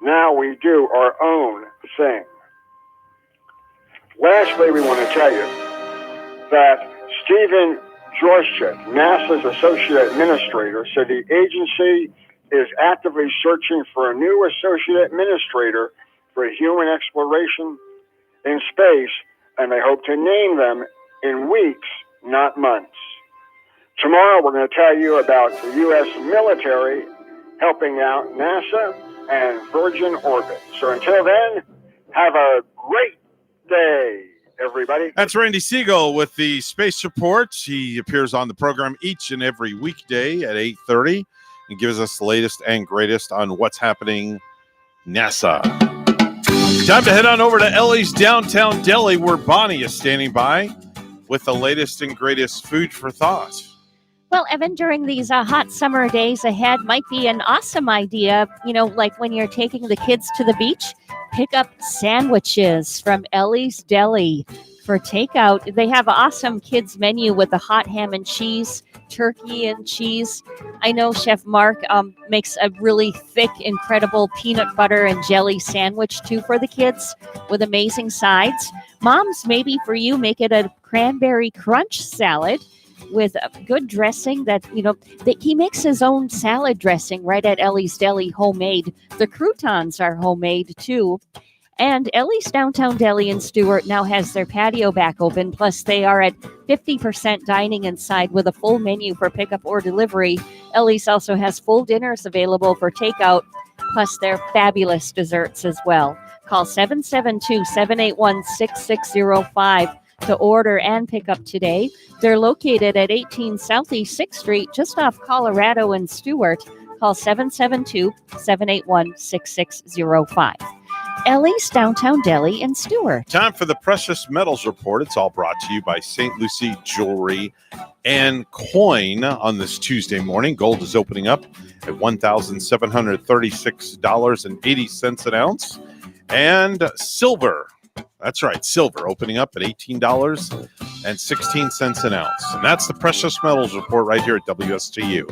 Now we do our own thing. Lastly, we want to tell you that Stephen Joystick, NASA's Associate Administrator, said the agency is actively searching for a new Associate Administrator for human exploration in space, and they hope to name them in weeks, not months. Tomorrow, we're going to tell you about the U.S. military helping out NASA and Virgin Orbit. So until then, have a great day, everybody. That's Randy Siegel with the Space Report. He appears on the program each and every weekday at 8:30 and gives us the latest and greatest on what's happening NASA. Time to head on over to Ellie's Downtown Deli, where Bonnie is standing by with the latest and greatest food for thought. Well, Evan, during these hot summer days ahead might be an awesome idea, like when you're taking the kids to the beach, pick up sandwiches from Ellie's Deli for takeout. They have an awesome kids menu with a hot ham and cheese, turkey and cheese. I know Chef Mark makes a really thick, incredible peanut butter and jelly sandwich too for the kids with amazing sides. Moms, maybe for you, make it a cranberry crunch salad with a good dressing that he makes his own salad dressing right at Ellie's Deli, homemade. The croutons are homemade too. And Ellie's Downtown Deli in Stuart now has their patio back open. Plus, they are at 50% dining inside with a full menu for pickup or delivery. Ellie's also has full dinners available for takeout, plus their fabulous desserts as well. Call 772-781-6605 to order and pick up today. They're located at 18 Southeast 6th Street, just off Colorado and Stuart. Call 772-781-6605. Ellie's Downtown Deli in Stuart. Time for the Precious Metals Report. It's all brought to you by St. Lucie Jewelry and Coin on this Tuesday morning. Gold is opening up at $1,736.80 an ounce. And silver That's right, silver opening up at $18.16 an ounce. And that's the Precious Metals Report right here at WSTU.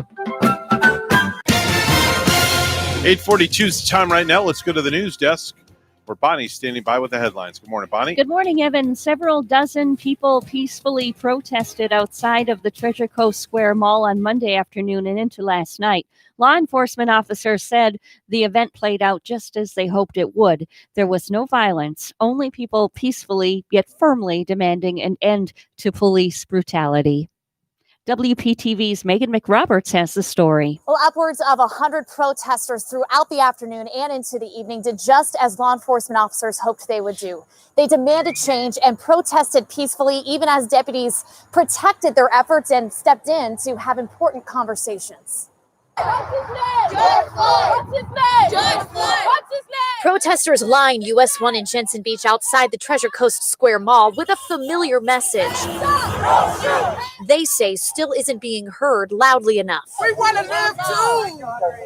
8:42 is the time right now. Let's go to the news desk where Bonnie's standing by with the headlines. Good morning, Bonnie. Good morning, Evan. Several dozen people peacefully protested outside of the Treasure Coast Square Mall on Monday afternoon and into last night. Law enforcement officers said the event played out just as they hoped it would. There was no violence, only people peacefully yet firmly demanding an end to police brutality. WPTV's Megan McRoberts has the story. Well, upwards of 100 protesters throughout the afternoon and into the evening did just as law enforcement officers hoped they would do. They demanded change and protested peacefully, even as deputies protected their efforts and stepped in to have important conversations. What's his name? George Floyd. What's his name? George Floyd. What's his name? Protesters line US 1 in Jensen Beach outside the Treasure Coast Square Mall with a familiar message. They say still isn't being heard loudly enough. We want to live too.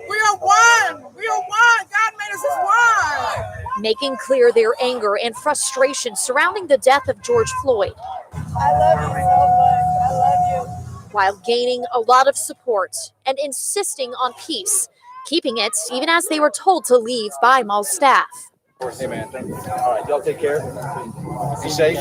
We are one. We are one. God made us as one. Making clear their anger and frustration surrounding the death of George Floyd. I love you so much. I love you. While gaining a lot of support and insisting on peace, keeping it even as they were told to leave by mall staff. Hey, man. All right, y'all take care. Be safe.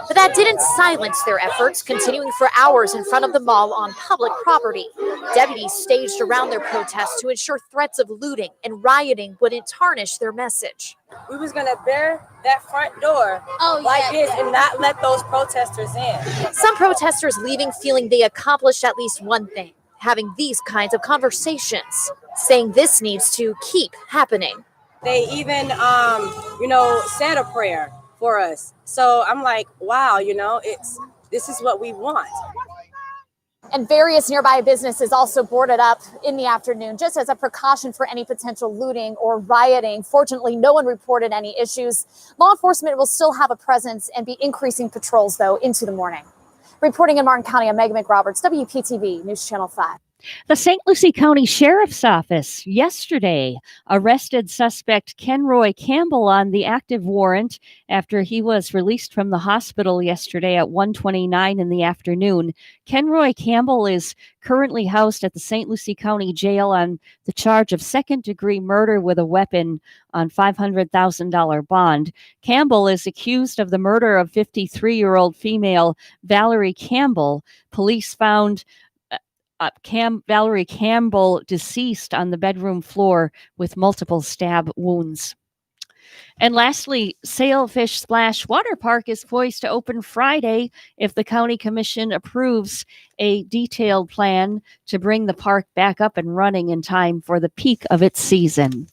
But that didn't silence their efforts, continuing for hours in front of the mall on public property. Deputies staged around their protests to ensure threats of looting and rioting wouldn't tarnish their message. We was going to bear that front door like this and not let those protesters in. Some protesters leaving feeling they accomplished at least one thing, having these kinds of conversations, saying this needs to keep happening. They even, said a prayer for us. So I'm like, wow, this is what we want. And various nearby businesses also boarded up in the afternoon, just as a precaution for any potential looting or rioting. Fortunately, no one reported any issues. Law enforcement will still have a presence and be increasing patrols, though, into the morning. Reporting in Martin County, I'm Megan McRoberts, WPTV News Channel 5. The St. Lucie County Sheriff's Office yesterday arrested suspect Kenroy Campbell on the active warrant after he was released from the hospital yesterday at 1:29 in the afternoon. Kenroy Campbell is currently housed at the St. Lucie County Jail on the charge of second-degree murder with a weapon on $500,000 bond. Campbell is accused of the murder of 53-year-old female Valerie Campbell. Police found Valerie Campbell deceased on the bedroom floor with multiple stab wounds. And lastly, Sailfish Splash Water Park is poised to open Friday if the county commission approves a detailed plan to bring the park back up and running in time for the peak of its season.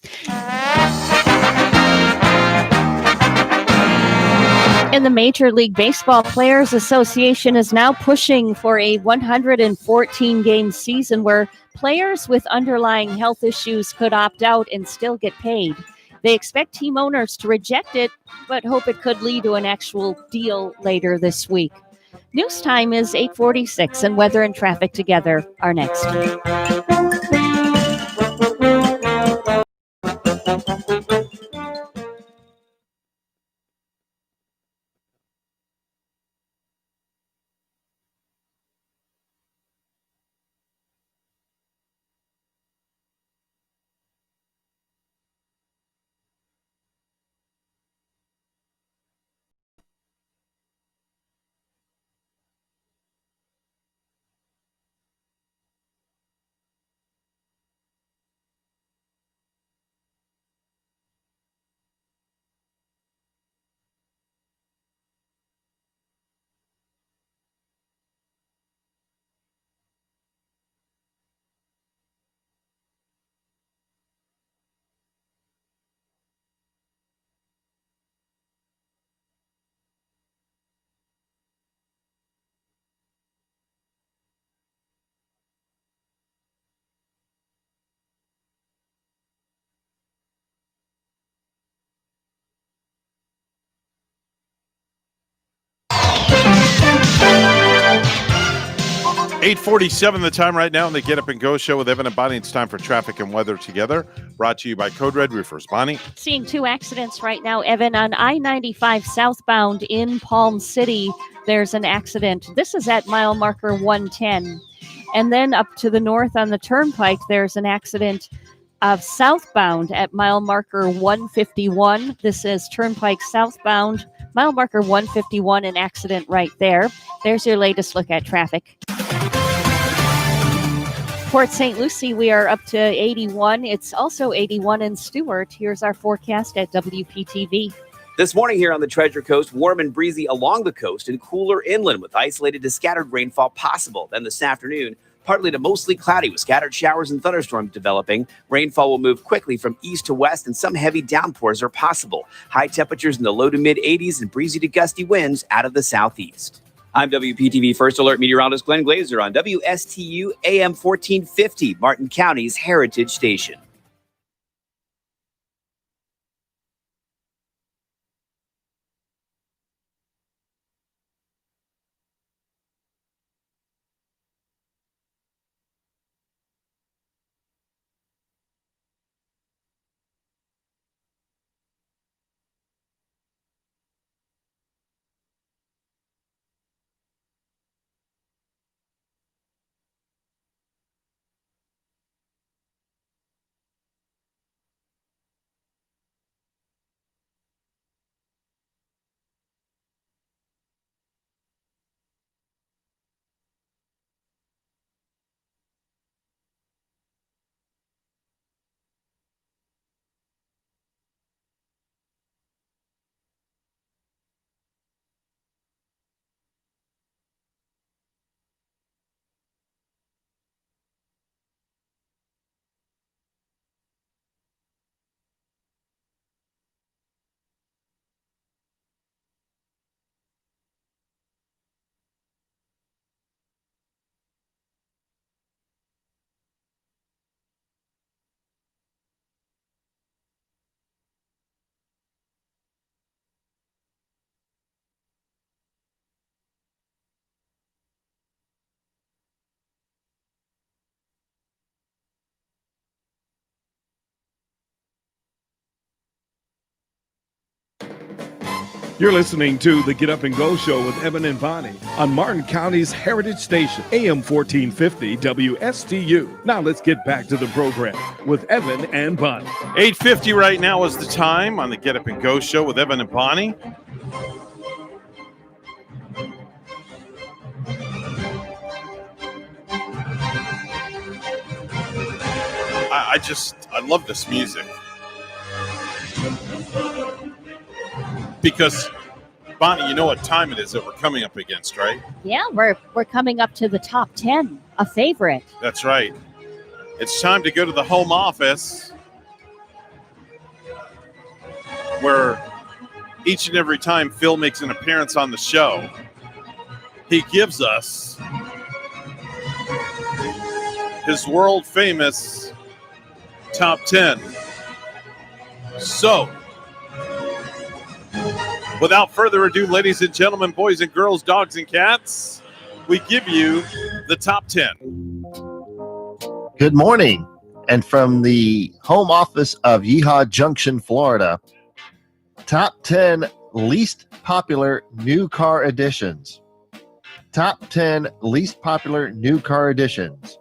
In the Major League Baseball Players Association is now pushing for a 114-game season where players with underlying health issues could opt out and still get paid. They expect team owners to reject it, but hope it could lead to an actual deal later this week. News time is 8:46, and weather and traffic together are next. 8:47 the time right now on the Get Up and Go show with Evan and Bonnie. It's time for traffic and weather together. Brought to you by Code Red Roofers. Bonnie? Seeing 2 accidents right now, Evan, on I-95 southbound in Palm City. There's an accident. This is at mile marker 110. And then up to the north on the turnpike, there's an accident of southbound at mile marker 151. This is turnpike southbound, mile marker 151, an accident right there. There's your latest look at traffic. Port St. Lucie, we are up to 81. It's also 81 in Stewart. Here's our forecast at WPTV. This morning here on the Treasure Coast, warm and breezy along the coast and cooler inland with isolated to scattered rainfall possible. Then this afternoon, partly to mostly cloudy with scattered showers and thunderstorms developing. Rainfall will move quickly from east to west and some heavy downpours are possible. High temperatures in the low to mid 80s and breezy to gusty winds out of the southeast. I'm WPTV First Alert meteorologist Glenn Glazer on WSTU AM 1450, Martin County's Heritage Station. You're listening to the Get Up and Go show with Evan and Bonnie on Martin County's Heritage Station, AM 1450 WSTU. Now let's get back to the program with Evan and Bonnie. 8:50 right now is the time on the Get Up and Go show with Evan and Bonnie. I love this music. Because, Bonnie, you know what time it is that we're coming up against, right? Yeah, we're coming up to the top 10, a favorite. That's right. It's time to go to the home office where each and every time Phil makes an appearance on the show, he gives us his world-famous top 10. So, without further ado, ladies and gentlemen, boys and girls, dogs and cats, we give you the top 10. Good morning. And from the home office of Yeehaw Junction, Florida, top 10 least popular new car additions. Top 10 least popular new car additions.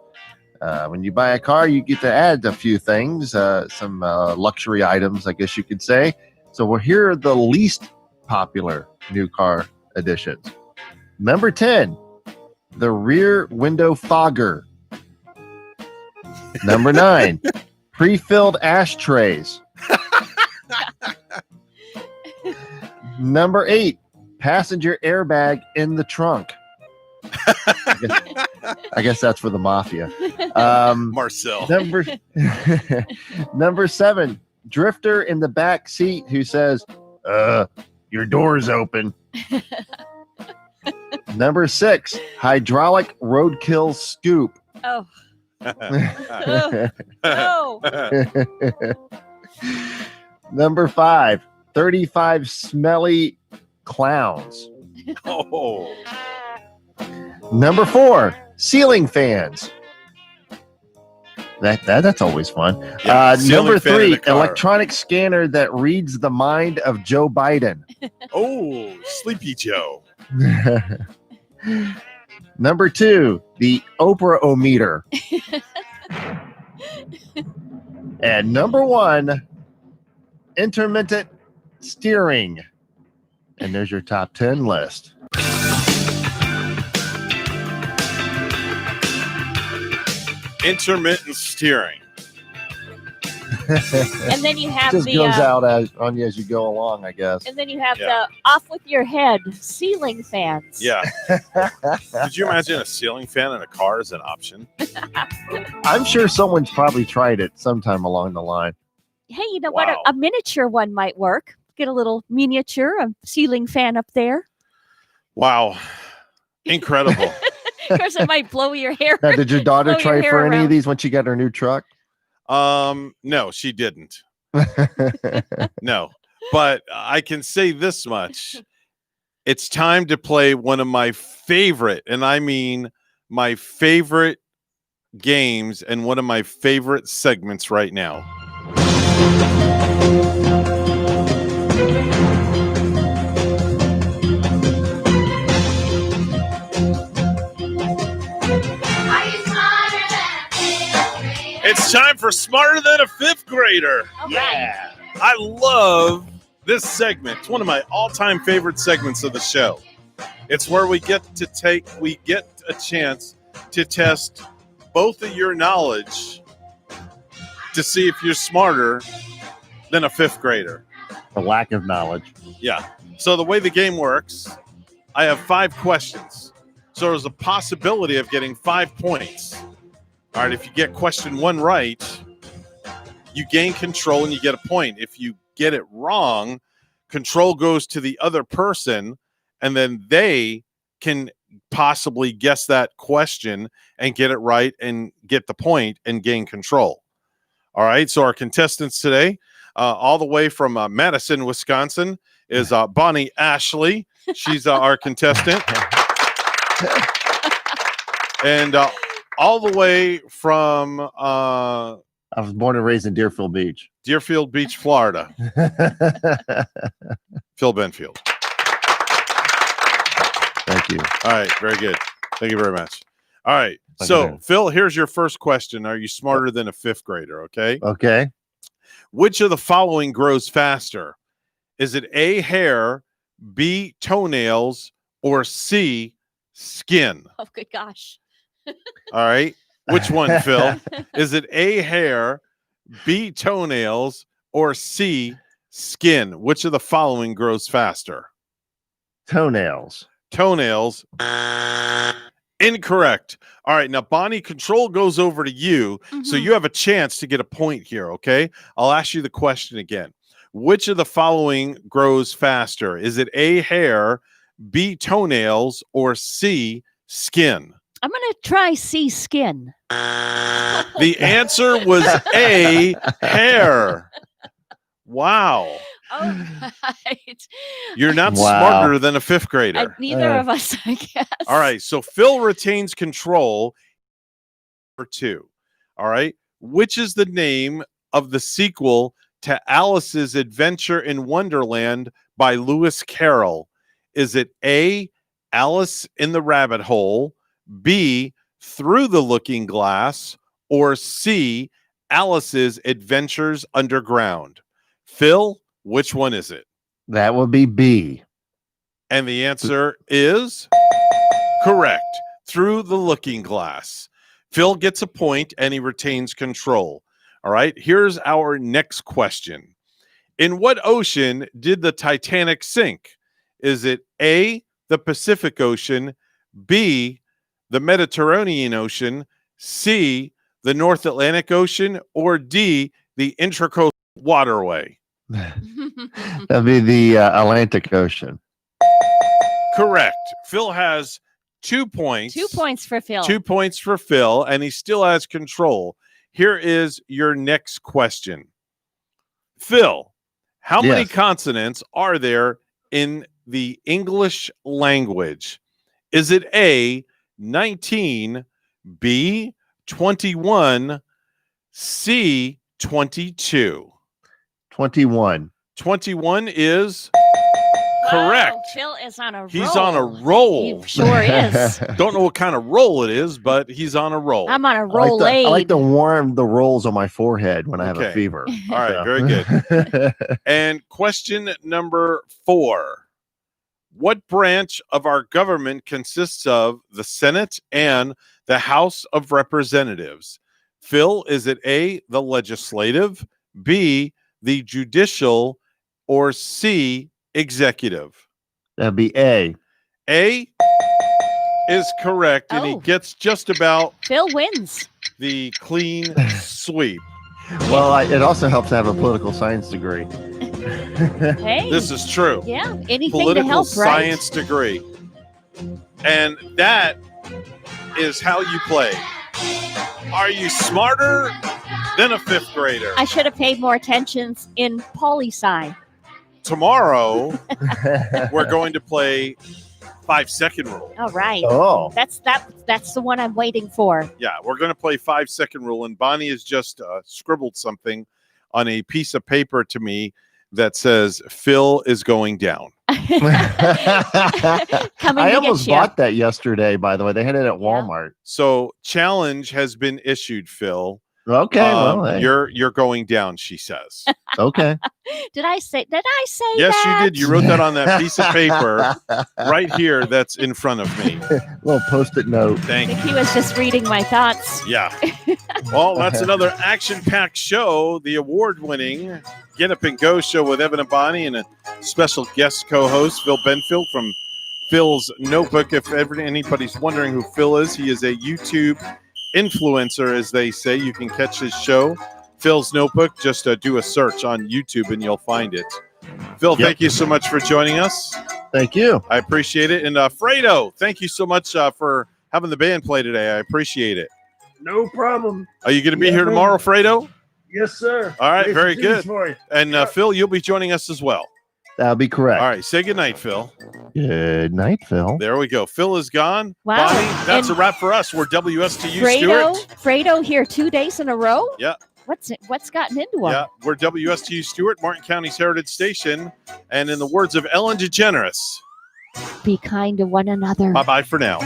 When you buy a car, you get to add a few things, some luxury items, I guess you could say. So well, here are the least popular new car additions. Number 10, the rear window fogger. Number 9, pre-filled ashtrays. Number 8, passenger airbag in the trunk. I guess that's for the mafia. Marcel. Number 7, drifter in the back seat who says, your door's open. Number 6, hydraulic roadkill scoop. Oh. Oh. Number 5, 35 smelly clowns. Oh. Number 4, ceiling fans. That's always fun. Yeah, ceiling Number fan in 3, a car. electronic scanner that reads the mind of Joe Biden. Oh, Sleepy Joe. Number 2, the Oprah-o-meter. And number 1, intermittent steering. And there's your top 10 list. Intermittent steering. And then you have Just the goes out on you as you go along, I guess. and then you have Yeah. the off with your head ceiling fans. Yeah. Could you imagine a ceiling fan in a car as an option? I'm sure someone's probably tried it sometime along the line. Hey, you know what? Wow. A miniature one might work. Get a little miniature, a ceiling fan up there. Wow. Incredible. Of course, it might blow your hair. Now, did your daughter blow your try hair for any around. of these when she got her new truck? No, she didn't. No. But I can say this much. It's time to play one of my favorite, and I mean my favorite games and one of my favorite segments right now. It's time for Smarter Than a Fifth Grader. Yeah. I love this segment. It's one of my all-time favorite segments of the show. It's where we get a chance to test both of your knowledge to see if you're smarter than a fifth grader. The lack of knowledge. Yeah. So the way the game works, I have 5 questions. So there's a possibility of getting 5 points. All right, if you get question 1 right, you gain control and you get a point. If you get it wrong, control goes to the other person, and then they can possibly guess that question and get it right and get the point and gain control. All right, so our contestants today, all the way from Madison, Wisconsin, is Bonnie Ashley. She's our contestant. And all the way from I was born and raised in Deerfield Beach. Deerfield Beach, Florida. Phil Benfield. Thank you. All right, very good. Thank you very much. All right, Thank so you. Phil, here's your first question. Are you smarter than a fifth grader? Okay. Okay. Which of the following grows faster? Is it A, hair, B, toenails, or C, skin? Oh, good gosh. All right. Which one, Phil? Is it A, hair, B, toenails, or C, skin? Which of the following grows faster? Toenails. Toenails. Incorrect. All right. Now, Bonnie, control goes over to you. So you have a chance to get a point here. Okay. I'll ask you the question again. Which of the following grows faster? Is it A, hair, B, toenails, or C, skin? I'm going to try C, skin. The answer was A, hair. Wow. Oh, right. You're not Wow. smarter than a fifth grader. Neither of us, I guess. All right. So Phil retains control for 2. All right. Which is the name of the sequel to Alice's Adventure in Wonderland by Lewis Carroll? Is it A, Alice in the Rabbit Hole, B, Through the Looking Glass, or C, Alice's Adventures Underground? Phil, which one is it? That would be B. And the answer is correct. Through the Looking Glass. Phil gets a point and he retains control. All right, here's our next question. In what ocean did the Titanic sink? Is it A, the Pacific Ocean, B, the Mediterranean Ocean, C, the North Atlantic Ocean, or D, the Intracoastal Waterway? That'd be the Atlantic Ocean. Correct. Phil has 2 points. 2 points for Phil. 2 points for Phil, and he still has control. Here is your next question. Phil, how many Yes. consonants are there in the English language? Is it A, 19, B, 21, C, 22. 21. 21 is correct. Wow, Phil is on a roll. He's on a roll. He sure is. Don't know what kind of roll it is, but he's on a roll. I'm on a I roll. like to warm the rolls on my forehead when I have a Okay. fever. All right, very good. And question number 4. What branch of our government consists of the Senate and the House of Representatives? Phil, is it A, the legislative, B, the judicial, or C, executive? That'd be A. A is correct, and he Oh. gets just about Phil wins. the clean sweep. Well, it also helps to have a political science degree. Hey. This is true. Yeah, anything to Political help, science degree. And that is how you play. Are you smarter than a 5th grader? right? I should have paid more attention in poli-sci. Tomorrow, we're going to play 5-second rule. All right. Oh. That's the one I'm waiting for. Yeah, we're going to play 5-second rule. And Bonnie has just scribbled something on a piece of paper to me that says Phil is going down. Coming I to almost get you. bought that yesterday, by the way. They had it at Walmart. So challenge has been issued, Phil. Okay, well, hey. you're going down, she says. Okay. Did I say Yes, that? you did. You wrote that on that piece of paper right here that's in front of me. Little post-it note. Thank I you. think he was just reading my thoughts. Yeah. Well, that's another action-packed show. The award-winning Get Up and Go show with Evan and Bonnie and a special guest co-host, Phil Benfield from Phil's Notebook. If ever anybody's wondering who Phil is, he is a YouTube influencer, as they say. You can catch his show, Phil's Notebook. Just do a search on YouTube and you'll find it. Phil, thank you so much for joining us. Thank you. I appreciate it. And Fredo, thank you so much for having the band play today. I appreciate it. No problem. Are you going to be here tomorrow, Fredo? Yes, sir. All right, Yes, very it is good. for you. And Phil, you'll be joining us as well. That'll be correct. All right, say goodnight, Phil. Good night, Phil. There we go. Phil is gone. Wow. Bonnie, that's And a wrap for us. We're WSTU Fredo, Stewart. Fredo here 2 days in a row. Yeah. What's gotten into him? Yeah, we're WSTU Stewart, Martin County's Heritage Station. And in the words of Ellen DeGeneres, Be kind to one another. bye-bye for now.